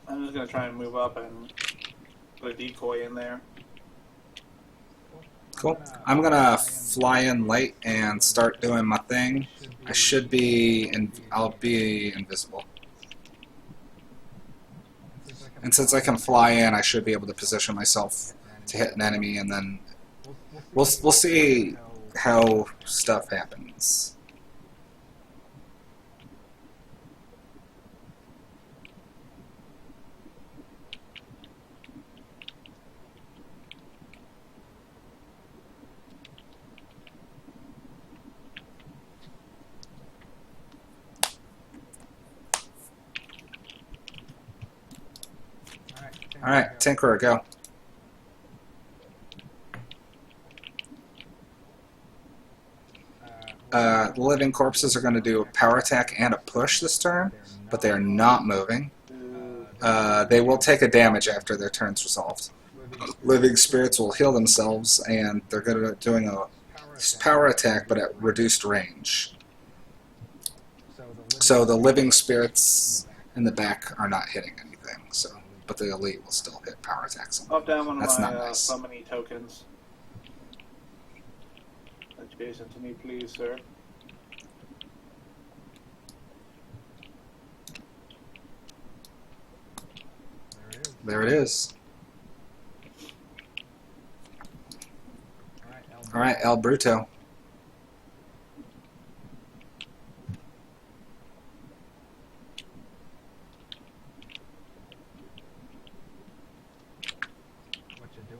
Speaker 4: I'm just gonna try and move up and put a decoy in there.
Speaker 1: Cool. I'm gonna fly in late and start doing my thing. I should be, I'll be invisible. And since I can fly in, I should be able to position myself to hit an enemy, and then we'll see how stuff happens. Alright, Tinkerer, go. Living corpses are going to do a power attack and a push this turn, but they are not moving. They will take a damage after their turn's resolved. Living spirits will heal themselves, and they're going to doing a power attack, but at reduced range. So the living spirits in the back are not hitting anything. So, but the elite will still hit power attacks.
Speaker 4: I'll down one of
Speaker 1: That's
Speaker 4: my
Speaker 1: not nice.
Speaker 4: summoning tokens. Adjacent to me, please, sir.
Speaker 1: There it is. All right, El Bruto.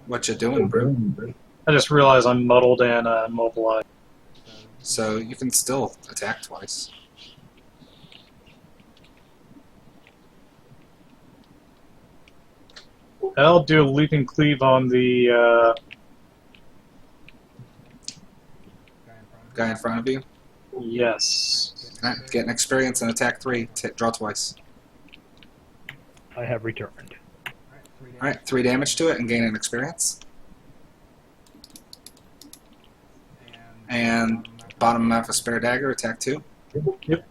Speaker 1: What you doing, bro?
Speaker 5: I just realized I'm muddled and immobilized.
Speaker 1: So you can still attack twice.
Speaker 5: I'll do a leaping cleave on the
Speaker 1: Guy in front of you.
Speaker 5: yes.
Speaker 1: All right, get an experience and attack 3. Draw twice.
Speaker 2: I have returned.
Speaker 1: All right, 3 damage to it and gain an experience. And bottom half a spare dagger, attack 2.
Speaker 5: Yep.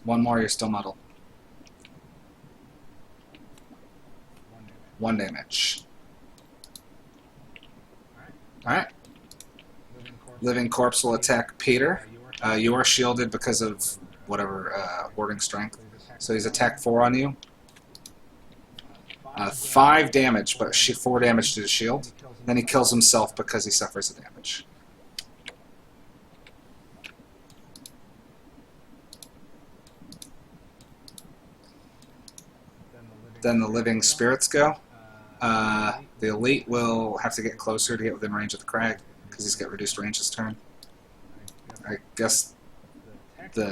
Speaker 1: One more, you're still muddled. 1 damage. Alright. Living Corpse will attack Peter. You are shielded because of whatever warding strength. So he's attack 4 on you. 5 damage, but 4 damage to the shield. Then he kills himself because he suffers the damage. Then the living spirits go. The elite will have to get closer to get within range of the crag because he's got reduced range this turn. I guess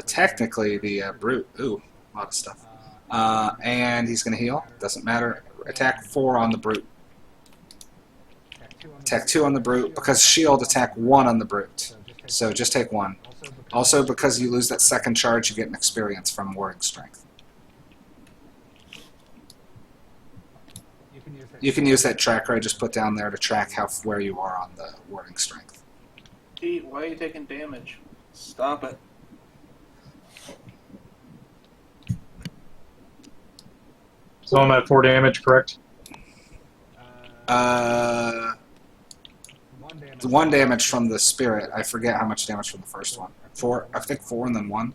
Speaker 1: technically the brute. Ooh, a lot of stuff. And he's going to heal. Doesn't matter. Attack 4 on the brute. Attack 2 on the brute because shield. Attack 1 on the brute. So just take 1. Also, because you lose that second charge, you get an experience from warding strength. You can use that tracker I just put down there to track where you are on the warding strength.
Speaker 4: Pete, why are you taking damage? Stop it.
Speaker 5: So I'm at 4 damage, correct?
Speaker 1: 1 damage from the spirit. I forget how much damage from the first one. 4, I think 4 and then 1.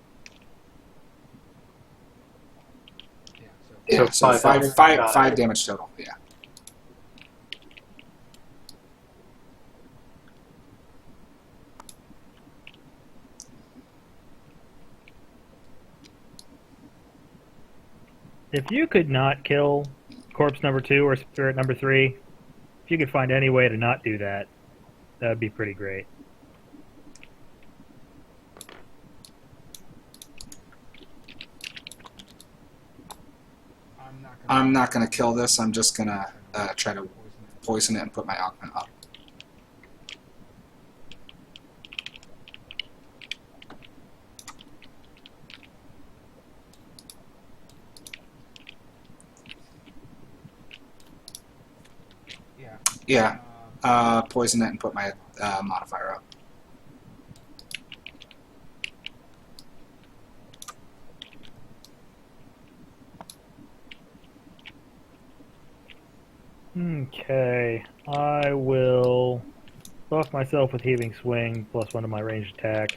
Speaker 1: Yeah, so
Speaker 5: So
Speaker 1: 5 damage total. Yeah.
Speaker 2: If you could not kill corpse number 2 or spirit number 3, if you could find any way to not do that, that would be pretty great.
Speaker 1: I'm not going to kill this. I'm just going to try to poison it and put my augment up. Yeah, poison it and put my modifier up.
Speaker 2: Okay, I will buff myself with Heaving Swing plus 1 of my ranged attacks.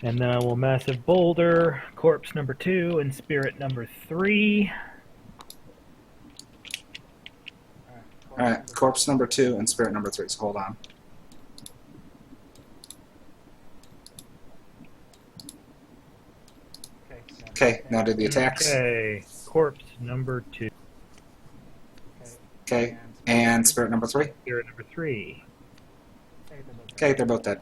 Speaker 2: And then I will Massive Boulder, Corpse number 2, and Spirit number 3.
Speaker 1: Alright, corpse number 2 and spirit number 3, so hold on. Okay, now do the attacks.
Speaker 2: Okay, Corpse number 2,
Speaker 1: Okay, and spirit number 3.
Speaker 2: Spirit number 3.
Speaker 1: Okay, they're both dead.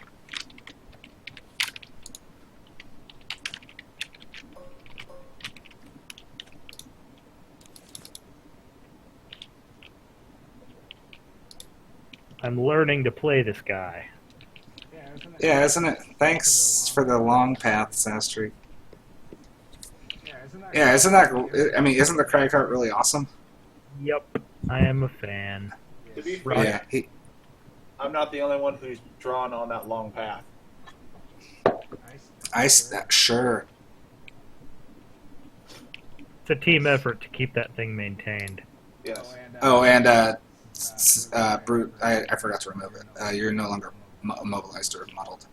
Speaker 2: I'm learning to play this guy.
Speaker 1: Yeah, isn't it? Thanks for the long path, Sastry. Yeah, isn't that? I mean, isn't the Krok-Krok really awesome?
Speaker 2: Yep, I am a fan.
Speaker 4: To be fair,
Speaker 1: Yeah,
Speaker 4: I'm not the only one who's drawn on that long path.
Speaker 1: Sure.
Speaker 2: It's a team effort to keep that thing maintained.
Speaker 4: Yes.
Speaker 1: Oh, and Brute, I forgot to remove it. You're no longer mobilized or modeled.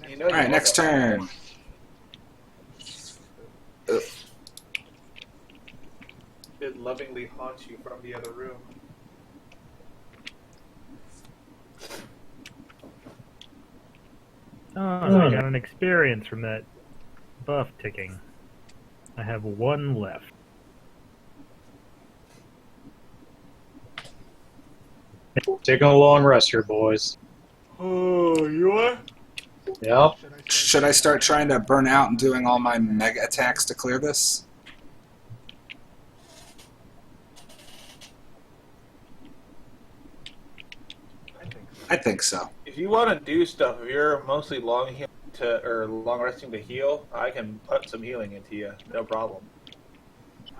Speaker 4: You know
Speaker 1: All right, next turn.
Speaker 4: It lovingly haunts you from the other room.
Speaker 2: Oh, I got an experience from that buff ticking. I have one left.
Speaker 5: Taking a long rest here, boys.
Speaker 4: Oh, you are?
Speaker 5: Yep.
Speaker 1: Should I start trying to burn out and doing all my mega attacks to clear this? I think so.
Speaker 4: If you want to do stuff, if you're mostly long resting to heal, I can put some healing into you. No problem.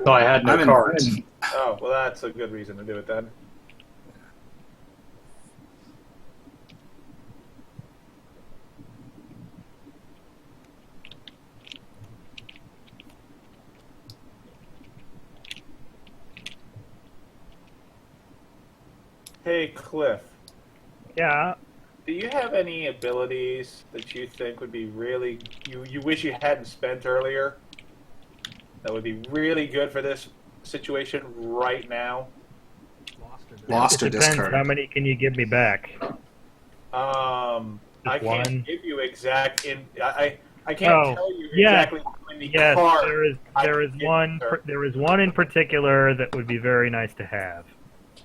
Speaker 5: So I had no
Speaker 1: I'm in-
Speaker 5: cards.
Speaker 4: Oh, well, that's a good reason to do it then. Hey, Cliff.
Speaker 2: Yeah,
Speaker 4: Do you have any abilities that you think would be really you wish you hadn't spent earlier? That would be really good for this situation right now.
Speaker 1: Lost or
Speaker 2: it depends.
Speaker 1: discard.
Speaker 2: How many can you give me back?
Speaker 4: I
Speaker 2: Just
Speaker 4: can't
Speaker 2: one?
Speaker 4: give you exact. I can't tell you
Speaker 2: yeah.
Speaker 4: exactly how many
Speaker 2: Yes,
Speaker 4: cards.
Speaker 2: there is one. There is one in particular that would be very nice to have.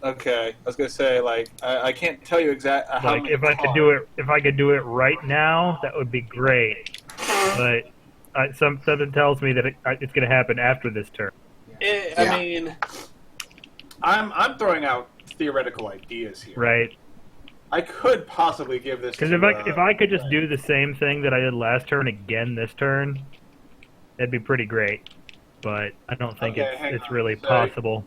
Speaker 4: Okay, I was gonna say I can't tell you exact how
Speaker 2: Like
Speaker 4: many
Speaker 2: if I could do it right now, that would be great. But something tells me that it's going to happen after this turn.
Speaker 1: Yeah.
Speaker 4: I mean, I'm throwing out theoretical ideas here.
Speaker 2: Right?
Speaker 4: I could possibly give this.
Speaker 2: Because
Speaker 4: to,
Speaker 2: if I could just do the same thing that I did last turn again this turn, that'd be pretty great. But I don't think
Speaker 4: Okay, hang
Speaker 2: it's
Speaker 4: on.
Speaker 2: really
Speaker 4: So-
Speaker 2: possible.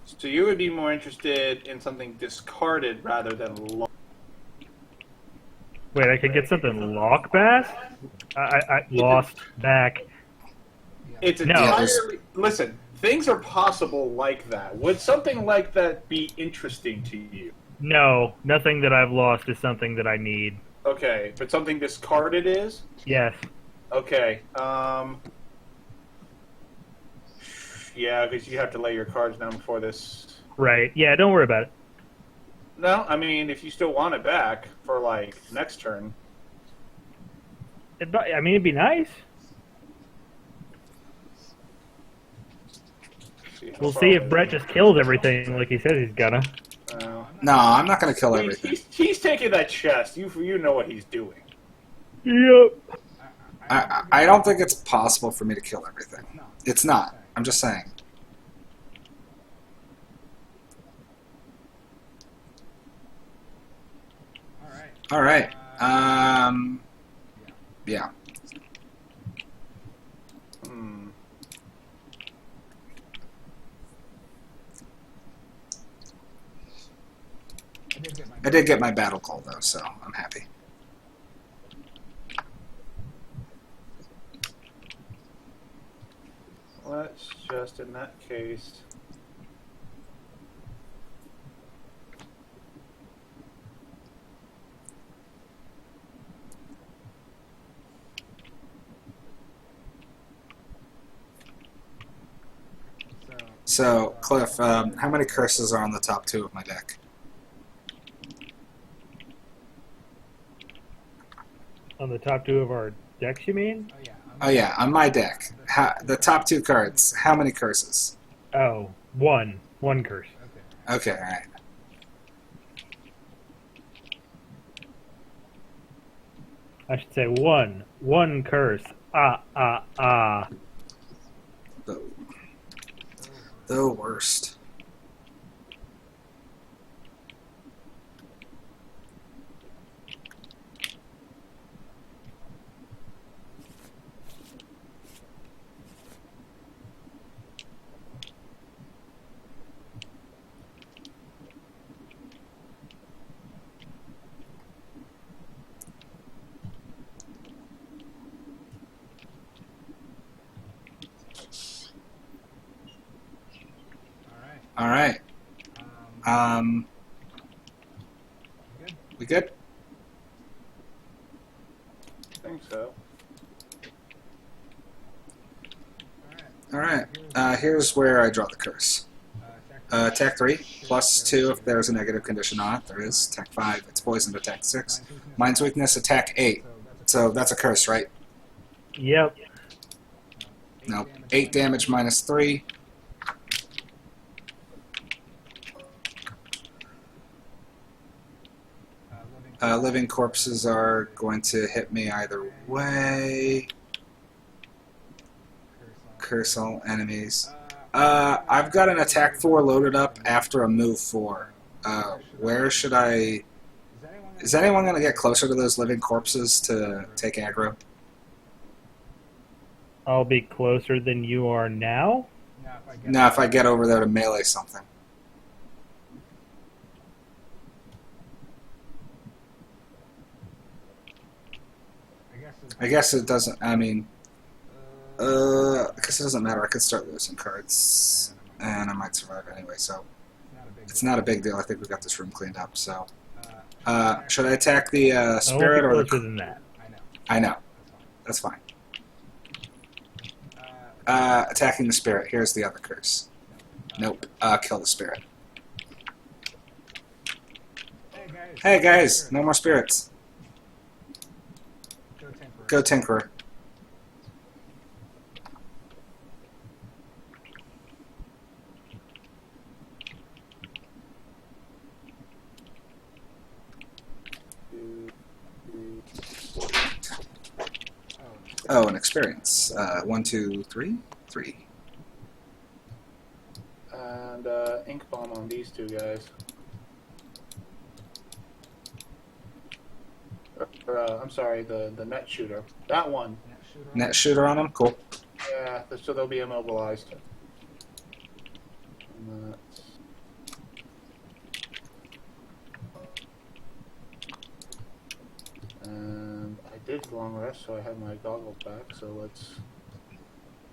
Speaker 4: So you would be more interested in something discarded rather than lost.
Speaker 2: Wait, I could get something lock back? I lost back.
Speaker 4: It's
Speaker 2: No.
Speaker 4: entirely. Listen, things are possible like that. Would something like that be interesting to you?
Speaker 2: No, nothing that I've lost is something that I need.
Speaker 4: Okay, but something discarded is?
Speaker 2: Yes.
Speaker 4: Okay. Yeah, because you have to lay your cards down before this.
Speaker 2: Right. Yeah, don't worry about it.
Speaker 4: No, I mean, if you still want it back for, next turn.
Speaker 2: I mean, it'd be nice. We'll see if Brett just kills everything like he says he's gonna.
Speaker 1: No, I'm not going to kill everything.
Speaker 4: He's taking that chest. You know what he's doing.
Speaker 2: Yep.
Speaker 1: I don't think it's possible for me to kill everything. It's not. I'm just saying. All right. Yeah.
Speaker 4: Hmm.
Speaker 1: I did get my battle call though, so I'm happy.
Speaker 4: Let's just, in that case...
Speaker 1: So, Cliff, how many curses are on the top two of my deck?
Speaker 2: On the top two of our decks, you mean?
Speaker 1: Oh yeah, on my deck. The top two cards, how many curses?
Speaker 2: Oh, one. One curse.
Speaker 1: Okay, alright.
Speaker 2: I should say one. One curse. Ah.
Speaker 1: The worst. We good?
Speaker 4: I think so.
Speaker 1: Alright, here's where I draw the curse. Attack 3, plus 2 if there's a negative condition on it. There is. Attack 5, it's poisoned. Attack 6. Mind's weakness, attack 8. So that's a curse, right?
Speaker 2: Yep.
Speaker 1: No. 8 damage minus 3. Living corpses are going to hit me either way. Curse all enemies. I've got an attack 4 loaded up after a move 4. Where should I... Is anyone going to get closer to those living corpses to take aggro?
Speaker 2: I'll be closer than you are now.
Speaker 1: No, if I get over there to melee something. I guess it doesn't, I mean... I guess it doesn't matter. I could start losing cards. And I might survive anyway, so... It's not a big deal. I think we got this room cleaned up, so... should I attack the spirit or the...
Speaker 2: closer than that.
Speaker 1: I know. That's fine. Attacking the spirit. Here's the other curse. Nope. Kill the spirit. Hey guys, no more spirits. Go Tinkerer. Oh, an experience. 1, 2, 3? 3.
Speaker 4: And ink bomb on these two guys. I'm sorry, the net shooter. That one.
Speaker 1: Net shooter on him? Cool.
Speaker 4: Yeah, so they'll be immobilized. And I did long rest, so I have my goggles back, so let's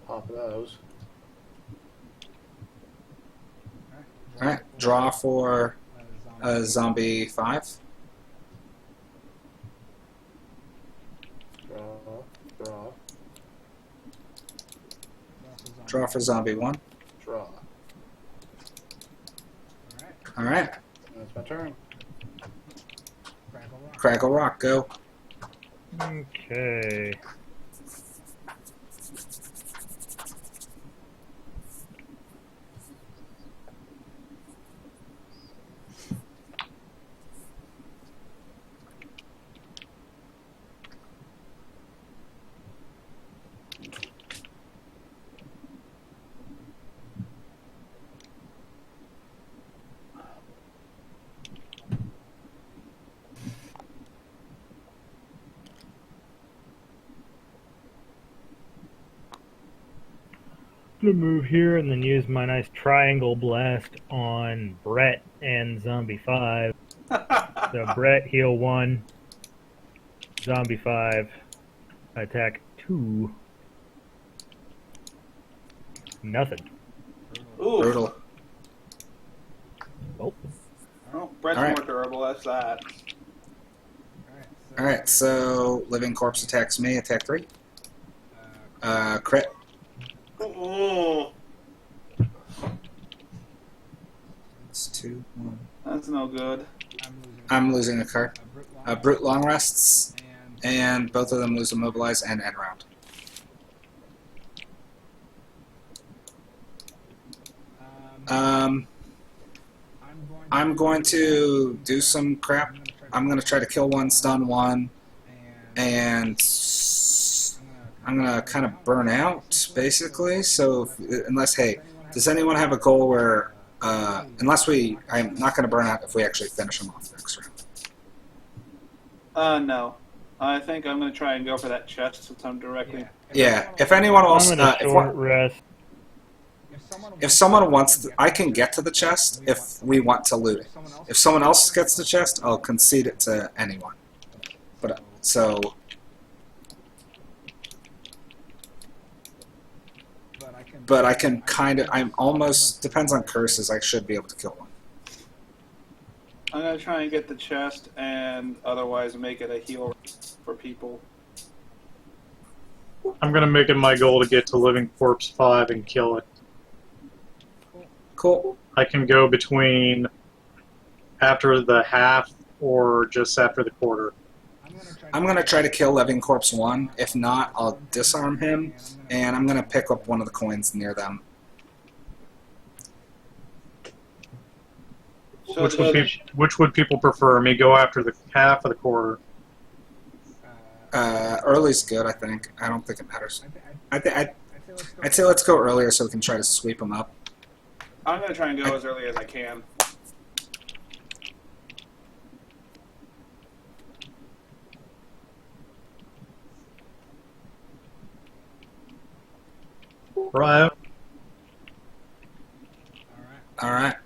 Speaker 4: pop those.
Speaker 1: Alright, draw for zombie 5.
Speaker 4: Draw.
Speaker 1: Draw for zombie 1.
Speaker 4: Draw.
Speaker 1: Alright,
Speaker 4: That's my turn.
Speaker 1: Crackle Rock, go.
Speaker 2: Okay. I'm gonna move here and then use my nice triangle blast on Brett and Zombie 5. So Brett, heal 1. Zombie 5, attack 2. Nothing.
Speaker 4: Ooh.
Speaker 1: Brutal.
Speaker 2: Oh.
Speaker 4: Oh, Brett's
Speaker 1: All right.
Speaker 4: more durable, that's that.
Speaker 1: Alright, so living corpse attacks me, attack 3. Crit.
Speaker 4: Oh,
Speaker 1: It's 2, 1.
Speaker 4: that's no good.
Speaker 1: I'm losing a card. Brute long rests, and both of them lose immobilize and end round. I'm going to do some crap. I'm going to try to kill 1, stun 1, and I'm going to kind of burn out, basically. So, unless, hey, does anyone have a goal where, I'm not going to burn out if we actually finish them off next round.
Speaker 4: No. I think I'm going to try and go for that chest since I'm directly...
Speaker 1: Yeah, if anyone
Speaker 2: I'm
Speaker 1: else,
Speaker 2: gonna short rest.
Speaker 1: if someone wants, I can get to the chest if we want to loot it. If someone else gets the chest, I'll concede it to anyone. But so, but I can kind of. I'm almost depends on curses. I should be able to kill one.
Speaker 4: I'm gonna try and get the chest, and otherwise make it a heal for people.
Speaker 5: I'm gonna make it my goal to get to Living Corpse 5 and kill it.
Speaker 1: Cool.
Speaker 5: I can go between after the half or just after the quarter.
Speaker 1: I'm gonna try to kill Living Corpse 1. If not, I'll disarm him, and I'm gonna pick up one of the coins near them.
Speaker 4: So
Speaker 5: Which would people prefer? Me go after the half or the quarter?
Speaker 1: Early's good, I think. I don't think it matters. I'd say let's go earlier so we can try to sweep them up.
Speaker 4: I'm gonna try and go as early as I can.
Speaker 5: Right.
Speaker 1: All right.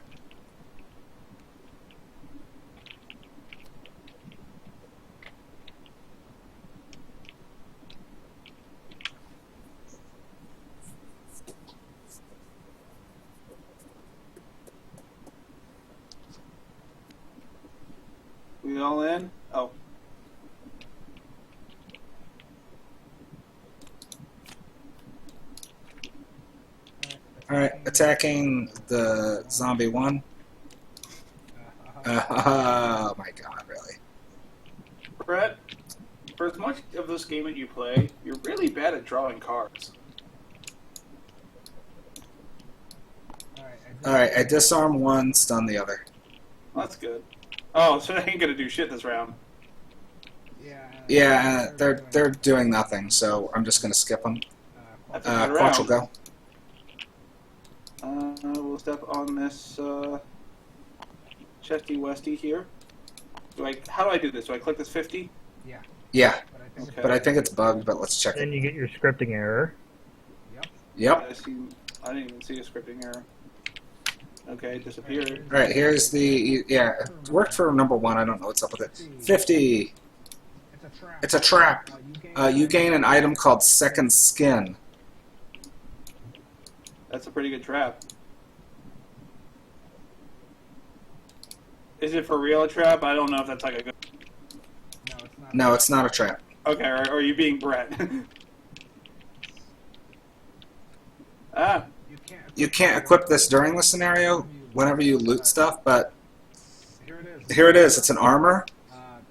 Speaker 4: We all in? Oh.
Speaker 1: All right. Attacking the zombie one. Oh my god, really?
Speaker 4: Brett, for as much of this game that you play, you're really bad at drawing cards.
Speaker 1: Alright, I disarm one, stun the other.
Speaker 4: That's good. Oh, so I ain't gonna do shit this round.
Speaker 1: Yeah, they're doing nothing, so I'm just gonna skip them.
Speaker 4: That's a good
Speaker 1: Quatch will
Speaker 4: round.
Speaker 1: go.
Speaker 4: We'll step on this chesty westy here. How do I do this? Do I click this 50?
Speaker 1: Yeah,
Speaker 4: Okay.
Speaker 1: but I think it's bugged, but let's check
Speaker 2: Then
Speaker 1: it.
Speaker 2: you get your scripting error.
Speaker 1: Yep.
Speaker 4: I didn't even see a scripting error. Okay, it disappeared.
Speaker 1: Alright, here's the... Yeah, it worked for number 1. I don't know what's up with it. 50. It's a trap. You gain an item called Second Skin.
Speaker 4: That's a pretty good trap. Is it for real a trap? I don't know if that's like a good...
Speaker 1: No, it's not a trap.
Speaker 4: Okay, or are you being Brett? Ah,
Speaker 1: You can't equip this during the scenario whenever you loot stuff, but here it is. It's an armor.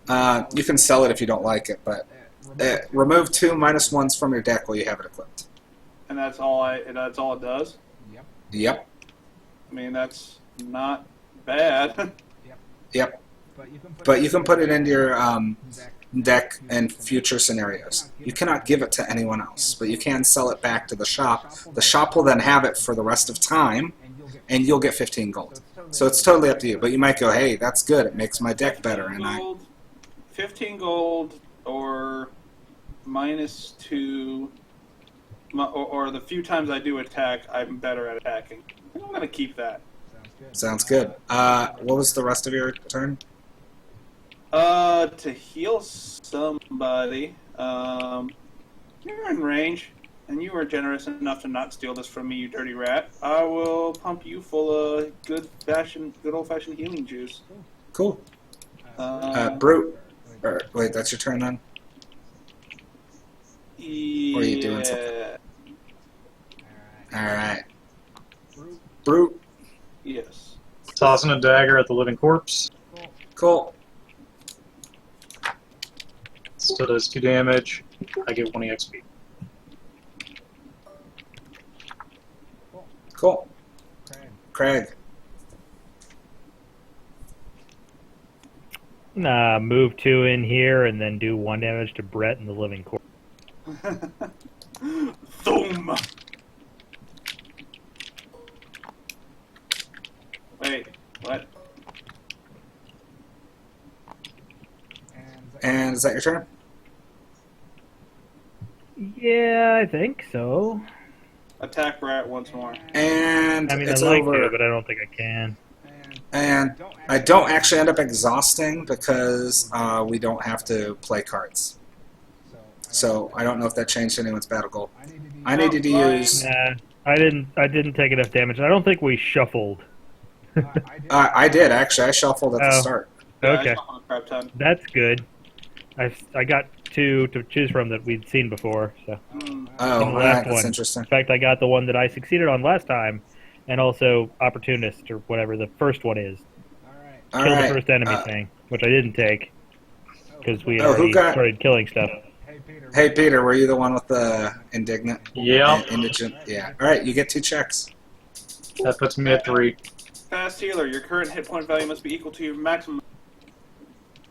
Speaker 1: You can sell it if you don't like it, but remove 2 -1s from your deck while you have it equipped.
Speaker 4: and that's all it does?
Speaker 1: Yep.
Speaker 4: I mean, that's not bad.
Speaker 1: Yep. But you can put it into your deck in future scenarios. You cannot give it to anyone else, but you can sell it back to the shop. The shop will then have it for the rest of time, and you'll get 15 gold. So it's totally up to you. But you might go, hey, that's good. It makes my deck better. And
Speaker 4: 15 gold or -2, or the few times I do attack, I'm better at attacking. I'm going to keep that.
Speaker 1: Sounds good. What was the rest of your turn?
Speaker 4: To heal somebody, you're in range, and you were generous enough to not steal this from me, you dirty rat. I will pump you full of good old-fashioned healing juice.
Speaker 1: Cool. Brute. Wait, that's your turn then?
Speaker 4: Yeah.
Speaker 1: Or are you doing something? Alright. Brute.
Speaker 4: Yes.
Speaker 5: Tossing a dagger at the living corpse.
Speaker 1: Cool.
Speaker 5: Still does 2 damage. I get 1 EXP.
Speaker 1: Cool. Craig.
Speaker 2: Move 2 in here and then do 1 damage to Brett in the living corpse.
Speaker 4: Boom! Wait, what?
Speaker 1: And is that your turn?
Speaker 2: Yeah, I think so.
Speaker 4: Attack Brat once more.
Speaker 1: And
Speaker 2: I mean,
Speaker 1: it's
Speaker 2: I'd like
Speaker 1: over.
Speaker 2: to, but I don't think I can.
Speaker 1: And I don't actually end up exhausting because we don't have to play cards. So I don't know if that changed anyone's battle goal. I needed to use...
Speaker 2: Nah, I didn't take enough damage. I don't think we shuffled.
Speaker 1: I did actually. I shuffled at the
Speaker 2: Oh.
Speaker 1: start.
Speaker 4: Yeah,
Speaker 2: Okay.
Speaker 4: I saw a crap ton.
Speaker 2: That's good. I got two to choose from that we'd seen before. So
Speaker 1: Oh,
Speaker 2: the last
Speaker 1: that's
Speaker 2: one.
Speaker 1: interesting.
Speaker 2: In fact, I got the one that I succeeded on last time, and also opportunist or whatever the first one is.
Speaker 1: All
Speaker 2: Kill
Speaker 1: right.
Speaker 2: the first enemy thing, which I didn't take because we had
Speaker 1: Oh, who
Speaker 2: already
Speaker 1: got-
Speaker 2: started killing stuff.
Speaker 1: Hey, Peter, were you the one with the indignant?
Speaker 5: Yep.
Speaker 1: Indigent? Yeah. All right, you get 2 checks.
Speaker 5: That puts me at 3.
Speaker 4: Fast healer. Your current hit point value must be equal to your maximum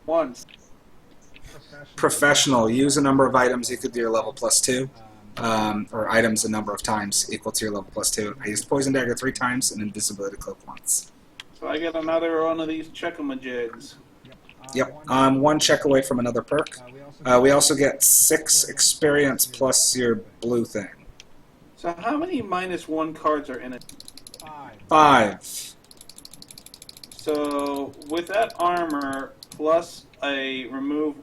Speaker 4: once.
Speaker 1: Professional. Use a number of items equal to your level +2. Or items a number of times equal to your level +2. I used Poison Dagger 3 times and Invisibility Cloak once.
Speaker 4: So I get another one of these check-a-majigs.
Speaker 1: Yep. 1 check away from another perk. We also get 6 experience plus your blue thing.
Speaker 4: So how many -1 cards are in it?
Speaker 1: 5.
Speaker 4: So with that armor plus a remove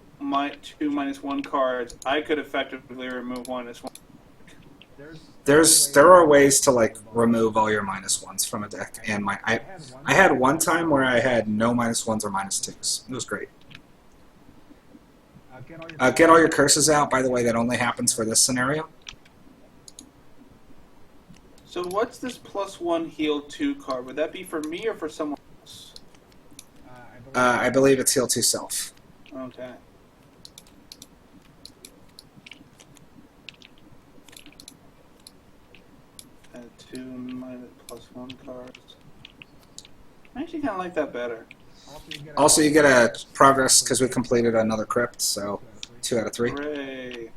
Speaker 4: 2 -1 cards, I could effectively remove -1.
Speaker 1: There are ways to like remove all your -1s from a deck, and I had one time where I had no -1s or -2s. It was great. Get all your curses out. By the way, that only happens for this scenario.
Speaker 4: So what's this +1 heal 2 card? Would that be for me or for someone else?
Speaker 1: I believe it's heal to self.
Speaker 4: Okay. Add 2 +1 cards. I actually kind of like that better.
Speaker 1: Also, you get a progress because we completed another crypt, so 2 out of 3.
Speaker 4: Hooray.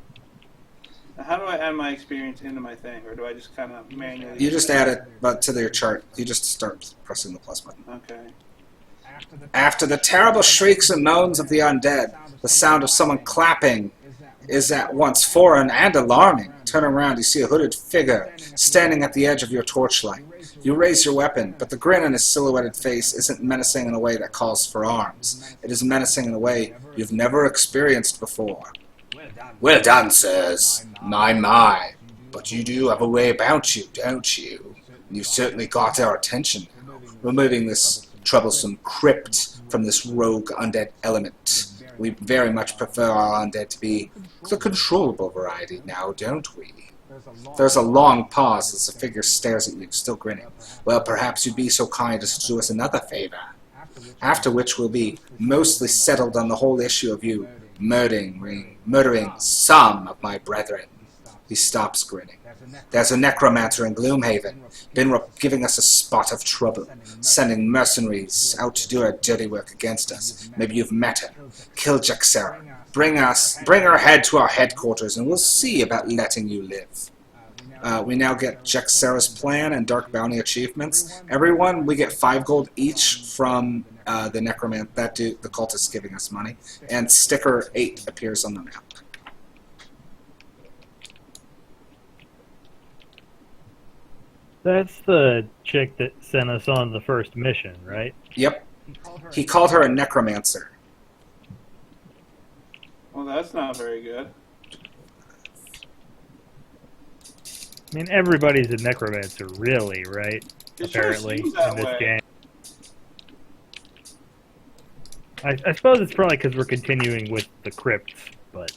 Speaker 4: Now how do I add my experience into my thing, or do I just kind of manually...
Speaker 1: You just add it, but to your chart, you just start pressing the plus button.
Speaker 4: Okay.
Speaker 1: After the terrible shrieks and moans of the undead, the sound of someone clapping is at once foreign and alarming. Turn around, you see a hooded figure standing at the edge of your torchlight. You raise your weapon, but the grin on his silhouetted face isn't menacing in a way that calls for arms. It is menacing in a way you've never experienced before. Well done, sirs. My. But you do have a way about you, don't you? You've certainly got our attention. Removing this troublesome crypt from this rogue undead element. We very much prefer our undead to be the controllable variety now, don't we? There's a long pause as the figure stares at you, still grinning. Well, perhaps you'd be so kind as to do us another favor. After which we'll be mostly settled on the whole issue of you murdering some of my brethren. He stops grinning. There's a necromancer in Gloomhaven, been giving us a spot of trouble, sending mercenaries out to do her dirty work against us. Maybe you've met her. Kill Jaxera. Bring her head to our headquarters, and we'll see about letting you live. We now get Jaxera's plan and Dark Bounty achievements. Everyone, we get 5 gold each from the necromancer. That dude, the cultist, giving us money, and sticker 8 appears on the map.
Speaker 2: That's the chick that sent us on the first mission, right?
Speaker 1: Yep. He called her a necromancer.
Speaker 4: Well, that's not very good.
Speaker 2: I mean, everybody's a necromancer, really, right?
Speaker 4: It sure
Speaker 2: Apparently,
Speaker 4: seems that
Speaker 2: in this
Speaker 4: way.
Speaker 2: game. I suppose it's probably because we're continuing with the crypts, but...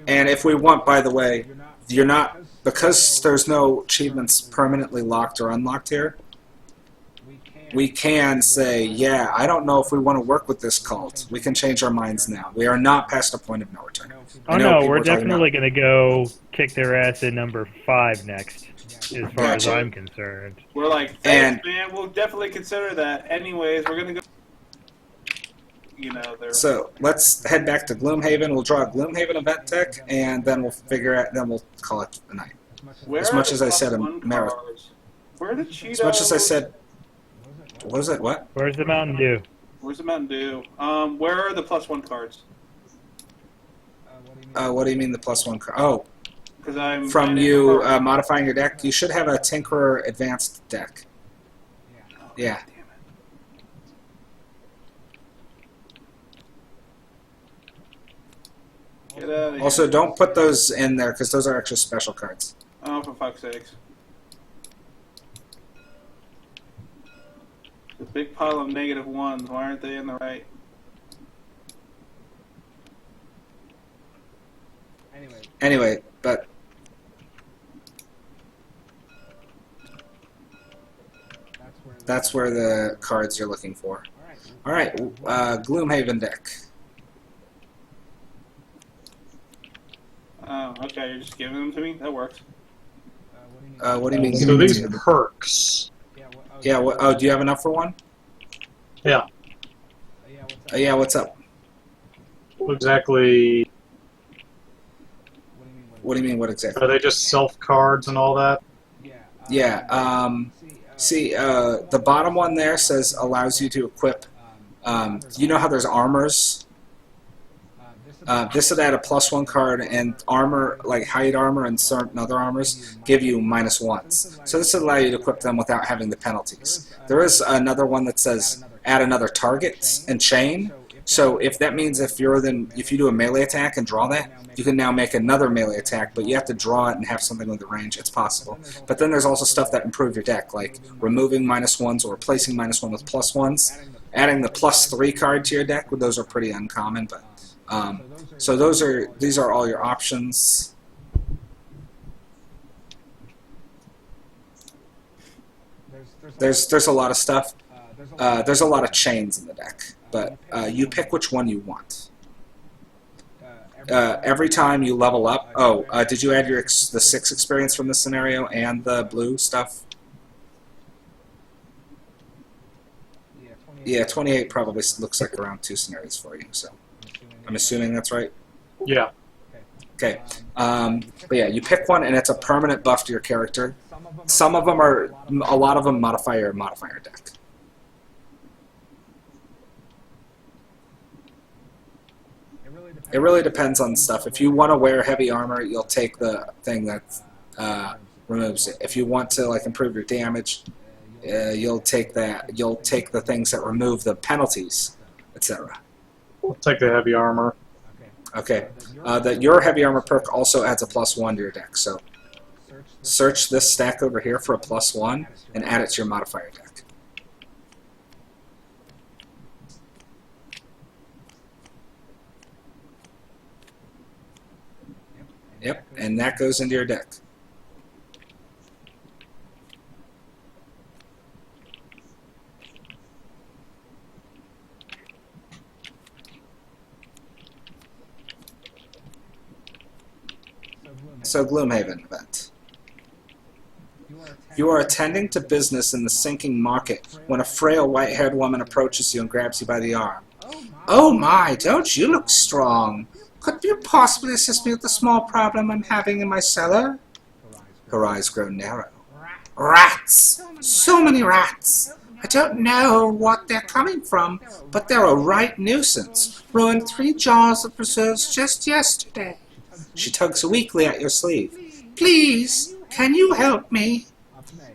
Speaker 1: And if we want, by the way, you're not, because there's no achievements permanently locked or unlocked here, we can say, yeah, I don't know if we want to work with this cult. We can change our minds now. We are not past a point of no return.
Speaker 2: Oh no, we're definitely going to go kick their ass in number 5 next, as far as
Speaker 1: Gotcha.
Speaker 2: I'm concerned.
Speaker 4: We're like, thanks, man, we'll definitely consider that. Anyways, we're going to go... You know, they're...
Speaker 1: So let's head back to Gloomhaven. We'll draw a Gloomhaven event tech, and then we'll figure out. Then we'll call it a night.
Speaker 4: Where
Speaker 1: as
Speaker 4: are
Speaker 1: much
Speaker 4: the
Speaker 1: as I said, a
Speaker 4: +1
Speaker 1: marathon.
Speaker 4: cards? Where are the Cheetos?
Speaker 1: As much as I said, what is it? What?
Speaker 2: Where's the Mountain Dew?
Speaker 4: Where's the Mountain Dew? Where are the +1 cards?
Speaker 1: What do you mean the +1 card? Oh,
Speaker 4: Because I'm...
Speaker 1: from you modifying your deck. You should have a Tinkerer Advanced deck. Yeah.
Speaker 4: Damn it. Get out of here.
Speaker 1: Also, don't put those in there because those are extra special cards.
Speaker 4: Oh, for fuck's sakes. The big pile of -1s, why aren't they in the right?
Speaker 1: Anyway, but that's where the cards you're looking for. All right, Gloomhaven deck.
Speaker 4: Oh, okay, you're just giving them to me? That works.
Speaker 1: What do you mean?
Speaker 5: So
Speaker 1: give it
Speaker 5: these
Speaker 1: to you?
Speaker 5: perks.
Speaker 1: Yeah. Oh, do you have enough for one?
Speaker 5: Yeah.
Speaker 1: Yeah. What's up?
Speaker 5: Exactly.
Speaker 1: What do you mean? What exactly?
Speaker 5: Are they just self cards and all that?
Speaker 1: Yeah. See, the bottom one there says allows you to equip. You know how there's armors? This would add a +1 card, and armor, like hide armor and certain other armors, give you -1s. So this would allow you to equip them without having the penalties. There is another one that says add another target and chain. So if that means if you do a melee attack and draw that, you can now make another melee attack, but you have to draw it and have something with the range. It's possible. But then there's also stuff that improve your deck, like removing -1s or replacing -1 with +1s. Adding the +3 card to your deck, those are pretty uncommon, but so these are all your options. There's a lot of stuff. There's a lot of chains in the deck, but you pick which one you want. Every time you level up. Oh, did you add the 6 experience from this scenario and the blue stuff? Yeah, 28 probably looks like around 2 scenarios for you. So I'm assuming that's right.
Speaker 5: Yeah.
Speaker 1: Okay. But yeah, you pick one, and it's a permanent buff to your character. A lot of them modify your modifier deck. It really depends on stuff. If you want to wear heavy armor, you'll take the thing that removes it. If you want to like improve your damage, you'll take that. You'll take the things that remove the penalties, etc.
Speaker 5: I'll take the heavy armor.
Speaker 1: Okay. Your heavy armor perk also adds a +1 to your deck. So search this stack over here for a +1 and add it to your modifier deck. Yep, and that goes into your deck. So Gloomhaven event. You are attending to business in the sinking market when a frail white-haired woman approaches you and grabs you by the arm. Oh my, don't you look strong? Could you possibly assist me with the small problem I'm having in my cellar? Her eyes grow narrow. Rats! So many rats! I don't know what they're coming from, but they're a right nuisance. Ruined 3 jars of preserves just yesterday. She tugs weakly at your sleeve. Please, can you help me?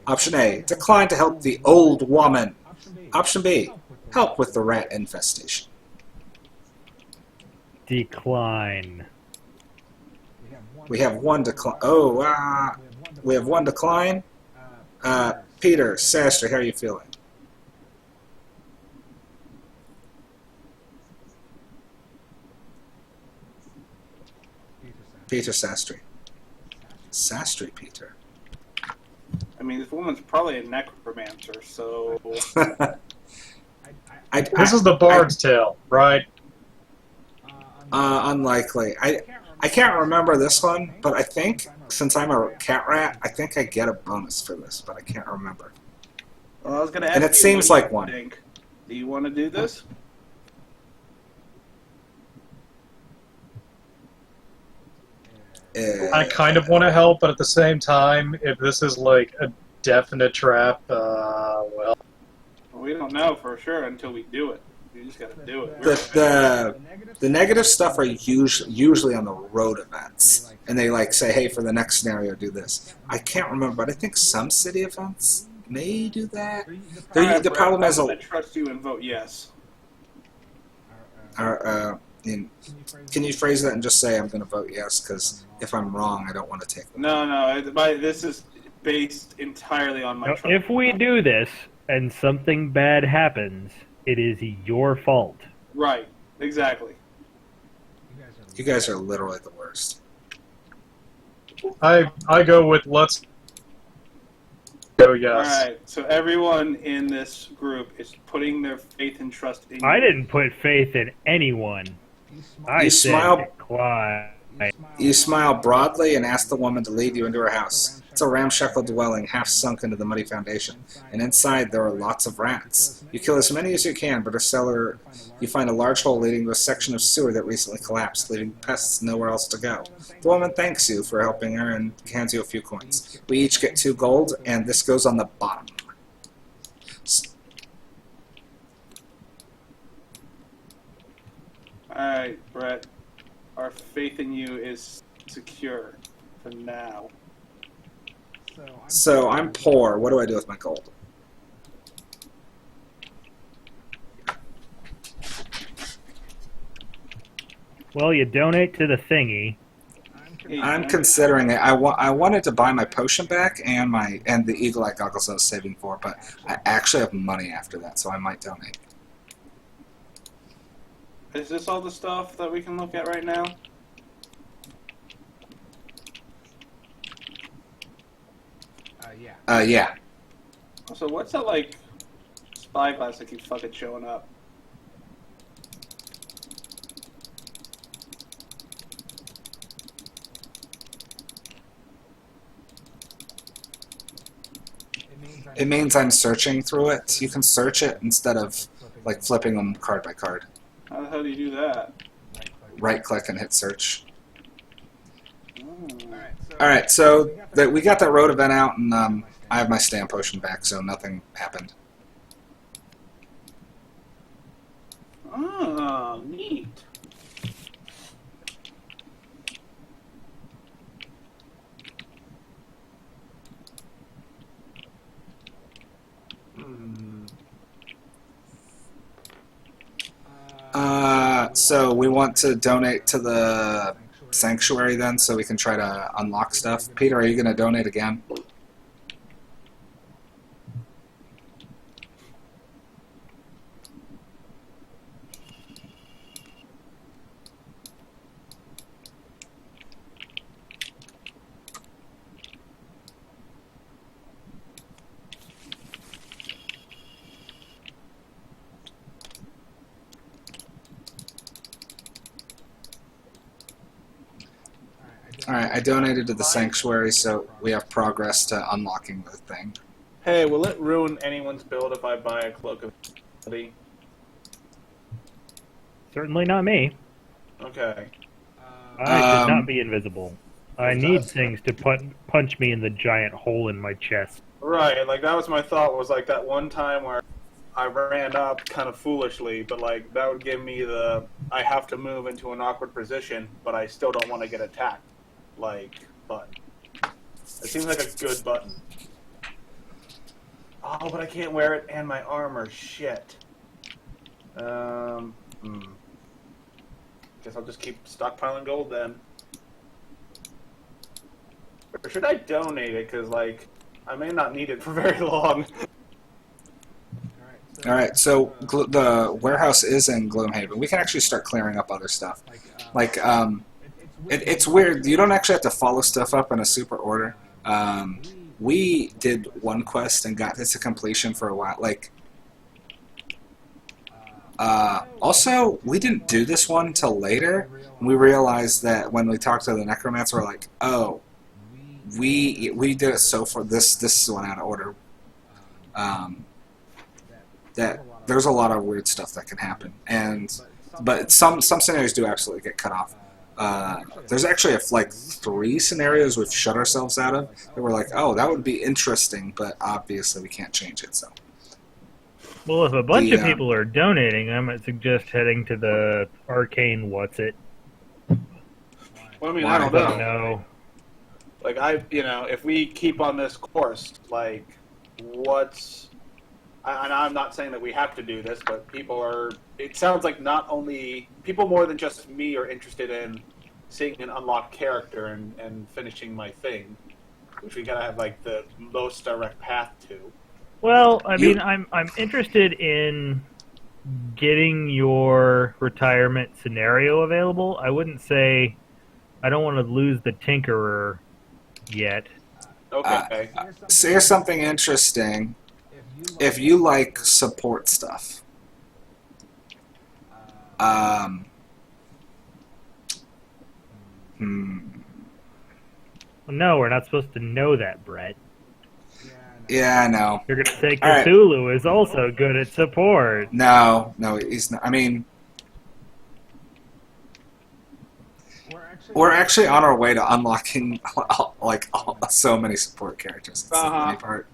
Speaker 1: Option A, decline to help the old woman. Option B, help with the rat infestation.
Speaker 2: Decline.
Speaker 1: We have one decline. Oh, we have one decline. Peter, Sastre, how are you feeling? Peter Sastre. Sastre, Peter.
Speaker 4: I mean, this woman's probably a necromancer, so...
Speaker 5: This is the Bard's Tale, right?
Speaker 1: Unlikely. I can't remember this one, but I think, since I'm a cat rat, I think I get a bonus for this, but I can't remember.
Speaker 4: Well, I was going to ask
Speaker 1: And it seems
Speaker 4: what
Speaker 1: like
Speaker 4: you
Speaker 1: one.
Speaker 4: think. Do you want to do this?
Speaker 5: I kind of want to help, but at the same time, if this is like a definite trap, well...
Speaker 4: We don't know for sure until we do it. You just got to do it.
Speaker 1: The negative stuff are usually on the road events, and they like say, hey, for the next scenario, do this. I can't remember, but I think some city events may do that. The problem is,
Speaker 4: I trust you and vote yes.
Speaker 1: Can you phrase that and just say I'm going to vote yes? Because if I'm wrong, I don't want to take them.
Speaker 4: No. This is based entirely on my.
Speaker 2: Now, if we do this and something bad happens, it is your fault.
Speaker 4: Right. Exactly.
Speaker 1: You guys are literally the worst.
Speaker 5: I go with let's go yes.
Speaker 4: All right. So everyone in this group is putting their faith and trust in you.
Speaker 2: I didn't put faith in anyone. I
Speaker 1: You
Speaker 2: said
Speaker 1: smile-
Speaker 2: decline.
Speaker 1: You smile broadly and ask the woman to lead you into her house. It's a ramshackle dwelling, half sunk into the muddy foundation, and inside there are lots of rats. You kill as many as you can, but a cellar, you find a large hole leading to a section of sewer that recently collapsed, leaving pests nowhere else to go. The woman thanks you for helping her and hands you a few coins. We each get 2 gold, and this goes on the bottom.
Speaker 4: Alright, Brett. Our faith in you is secure for now.
Speaker 1: So I'm poor. What do I do with my gold?
Speaker 2: Well, you donate to the thingy.
Speaker 1: I'm considering it. I wanted to buy my potion back and the eagle eye goggles I was saving for, but I actually have money after that, so I might donate.
Speaker 4: Is this all the stuff that we can look at right now?
Speaker 1: Yeah.
Speaker 4: So what's that, like, spyglass that keeps fucking showing up?
Speaker 1: It means I'm searching through it. You can search it instead of, like, flipping them card by card.
Speaker 4: How the hell do you do that?
Speaker 1: Right-click and hit search.
Speaker 4: Oh.
Speaker 1: Alright, so we got that road event out, and I have my stamp potion back, so nothing happened.
Speaker 4: Oh, neat.
Speaker 1: So we want to donate to the sanctuary then, so we can try to unlock stuff. Peter, are you going to donate again? Alright, I donated to the sanctuary, so we have progress to unlocking the thing.
Speaker 4: Hey, will it ruin anyone's build if I buy a cloak of ability?
Speaker 2: Certainly not me.
Speaker 4: Okay.
Speaker 2: I should not be invisible. I need things to punch me in the giant hole in my chest.
Speaker 4: Right, like that was my thought, was like that one time where I ran up kind of foolishly, but like that would give me the I have to move into an awkward position, but I still don't want to get attacked. Like, button. It seems like a good button. Oh, but I can't wear it and my armor. Shit. Guess I'll just keep stockpiling gold then. Or should I donate it? Because, like, I may not need it for very long.
Speaker 1: Alright, so the warehouse is in Gloomhaven. We can actually start clearing up other stuff. Like, it's weird. You don't actually have to follow stuff up in a super order. We did one quest and got this to completion for a while. Like, also, we didn't do this one until later. We realized that when we talked to the necromancer, we're like, oh, we did it so far. This is one out of order. That there's a lot of weird stuff that can happen, but some scenarios do absolutely get cut off. There's actually like 3 scenarios we've shut ourselves out of that we're like, oh, that would be interesting, but obviously we can't change it. So,
Speaker 2: Well, if a bunch of people are donating, I might suggest heading to the arcane what's-it.
Speaker 4: Well, I mean,
Speaker 1: Why?
Speaker 4: I don't know.
Speaker 2: No.
Speaker 4: Like, if we keep on this course, like, what's and I'm not saying that we have to do this, but people are. It sounds like not only people more than just me are interested in seeing an unlocked character and finishing my thing, which we gotta have like the most direct path to.
Speaker 2: Well, I mean, I'm interested in getting your retirement scenario available. I wouldn't say I don't want to lose the Tinkerer yet.
Speaker 4: Okay.
Speaker 1: So here's something interesting. If you like support stuff,
Speaker 2: Well, no, we're not supposed to know that, Brett.
Speaker 1: Yeah, I know.
Speaker 2: You're gonna say
Speaker 1: All right.
Speaker 2: Cthulhu is also good at support.
Speaker 1: No, he's not. I mean, we're actually on our way to unlocking so many support characters. It's the funny part.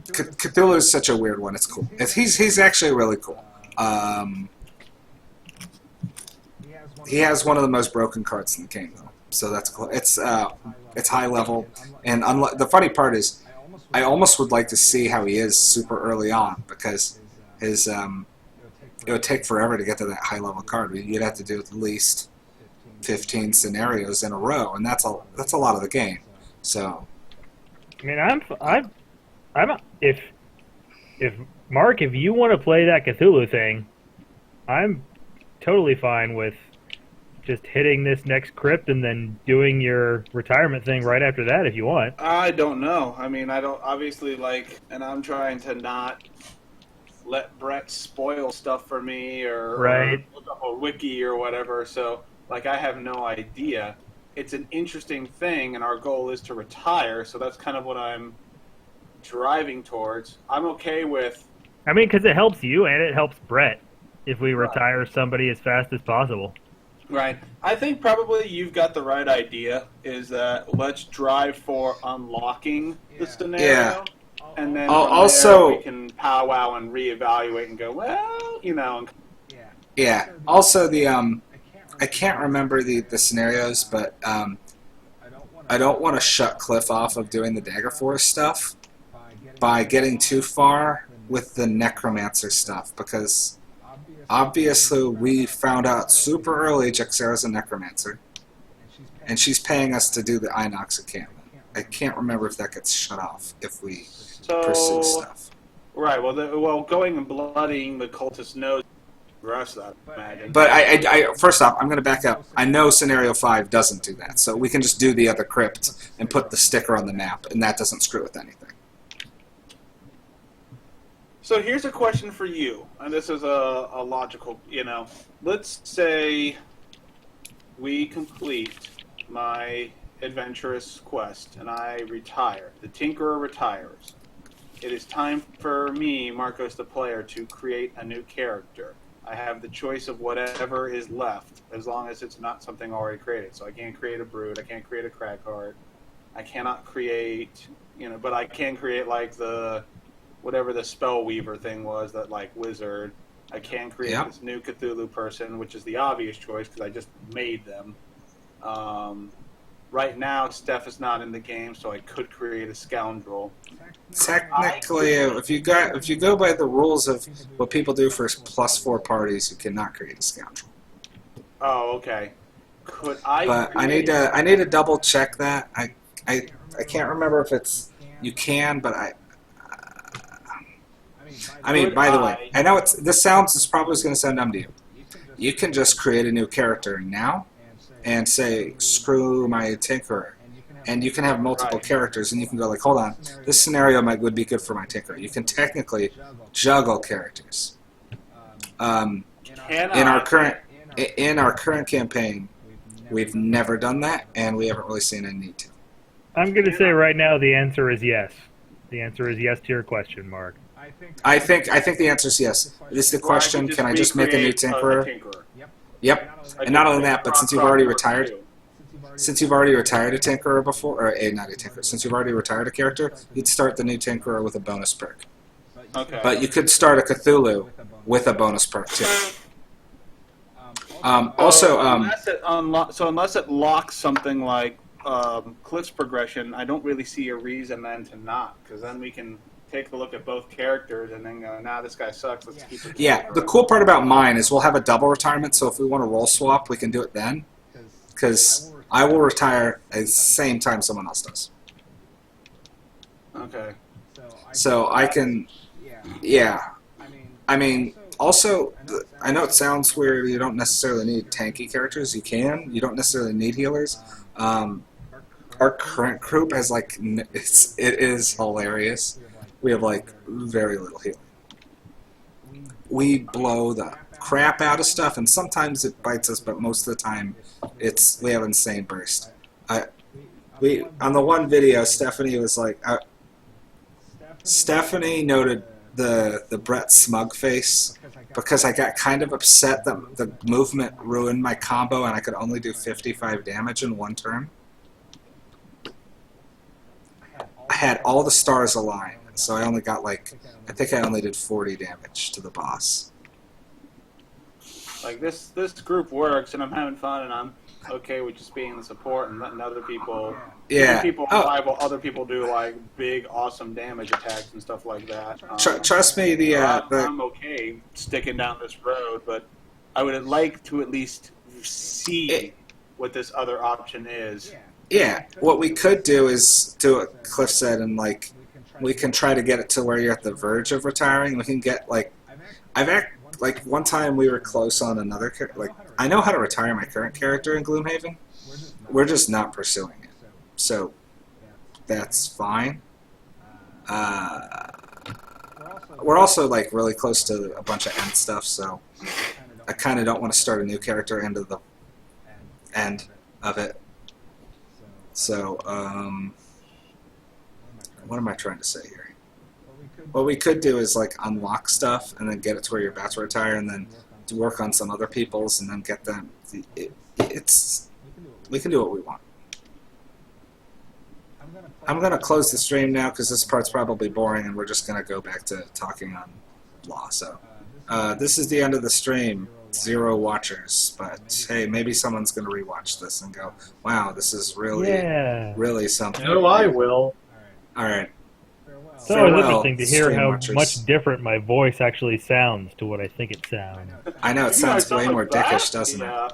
Speaker 1: Cthulhu is such a weird one. It's cool. He's actually really cool. He has one of the most broken cards in the game, though. So that's cool. It's high level, and the funny part is, I almost would like to see how he is super early on, because his it would take forever to get to that high level card. You'd have to do at least 15 scenarios in a row, and that's a lot of the game. So,
Speaker 2: I mean, if Mark, if you want to play that Cthulhu thing, I'm totally fine with just hitting this next crypt and then doing your retirement thing right after that if you want.
Speaker 4: I don't know. I mean, I don't obviously and I'm trying to not let Brett spoil stuff for me or look up a wiki or whatever. So, I have no idea. It's an interesting thing, and our goal is to retire. So that's kind of what I'm driving towards. I'm okay with.
Speaker 2: I mean, because it helps you and it helps Brett if we retire somebody as fast as possible.
Speaker 4: Right. I think probably you've got the right idea, is that let's drive for unlocking the scenario.
Speaker 1: Yeah.
Speaker 4: And then
Speaker 1: also,
Speaker 4: we can powwow and reevaluate and go, well,
Speaker 1: Yeah. Also, I can't remember the scenarios, but I don't want to shut Cliff off of doing the Dagger Force stuff by getting too far with the Necromancer stuff, because obviously we found out super early Jaxara's a Necromancer, and she's paying us to do the Inox encampment. I can't remember if that gets shut off if we pursue stuff.
Speaker 4: Right, well, going and bloodying the cultist knows the rest of that, imagine.
Speaker 1: But I first off, I'm going to back up. I know Scenario 5 doesn't do that, so we can just do the other crypt and put the sticker on the map, and that doesn't screw with anything.
Speaker 4: So here's a question for you, and this is a logical, let's say we complete my adventurous quest and I retire. The Tinkerer retires. It is time for me, Marcos the player, to create a new character. I have the choice of whatever is left, as long as it's not something already created. So I can't create a Brood, I can't create a Krok-Krok, I cannot create, but I can create whatever the Spellweaver thing was, that wizard. I can create this new Cthulhu person, which is the obvious choice because I just made them. Right now, Steph is not in the game, so I could create a scoundrel.
Speaker 1: Technically, if you go by the rules of what people do for +4 parties, you cannot create a scoundrel.
Speaker 4: Oh, okay. Could I?
Speaker 1: But I need to double check that. I can't remember if it's you can, but I mean, by the way, I know this probably going to sound dumb to you. You can just create a new character now and say, screw my Tinkerer. And you can have multiple characters, and you can go hold on, this scenario would be good for my Tinkerer. You can technically juggle characters. In our current campaign, we've never done that, and we haven't really seen a need to.
Speaker 2: I'm going to say right now the answer is yes. The answer is yes to your question, Mark.
Speaker 1: I think the answer is yes. This is the question: can I just make a new Tinkerer? Yep. And not only that, but since you've already retired a Tinkerer before, not a Tinkerer, since you've already retired a character, you'd start the new Tinkerer with a bonus perk.
Speaker 4: Okay.
Speaker 1: But you could start a Cthulhu with a bonus perk too.
Speaker 4: Unless it locks something like Cliff's progression, I don't really see a reason then to not, because then we can take a look at both characters and then go, nah, this guy sucks, let's keep it.
Speaker 1: Yeah, the cool part about mine is we'll have a double retirement, so if we want to roll swap, we can do it then. Because I will retire at the same time someone else does.
Speaker 4: Okay.
Speaker 1: So I can, yeah. I mean, also, I know it sounds weird, you don't necessarily need tanky characters, you can. You don't necessarily need healers. Our current group has, like, it is hilarious. We have, like, very little healing. We blow the crap out of stuff, and sometimes it bites us, but most of the time, we have insane burst. On the one video, Stephanie was like, Stephanie noted the Brett smug face because I got kind of upset that the movement ruined my combo and I could only do 55 damage in one turn. I had all the stars aligned, so I only got I think I only did 40 damage to the boss.
Speaker 4: Like this group works, and I'm having fun, and I'm okay with just being the support and letting other people, while other people do like big, awesome damage attacks and stuff like that.
Speaker 1: Trust me,
Speaker 4: I'm okay sticking down this road, but I would like to at least see what this other option is.
Speaker 1: Yeah, what we could do is do what Cliff said, and we can try to get it to where you're at the verge of retiring. We can get one time we were close on another character. I know how to retire my current character in Gloomhaven. We're just not pursuing it, so that's fine. We're also really close to a bunch of end stuff, so I kind of don't want to start a new character into the end of it. So, what am I trying to say here? What we could do is unlock stuff and then get it to where you're about to retire, and then to work on some other people's and then get them. We can do what we want. I'm gonna close the stream now because this part's probably boring, and we're just gonna go back to talking on Law. So, this is the end of the stream. 0 watchers, but hey, maybe someone's gonna rewatch this and go, "Wow, this is really something."
Speaker 5: No, I will.
Speaker 1: All right.
Speaker 2: So it's interesting to hear how much different my voice actually sounds to what I think it sounds.
Speaker 1: I know it sounds way more dickish, doesn't it?
Speaker 4: Yeah.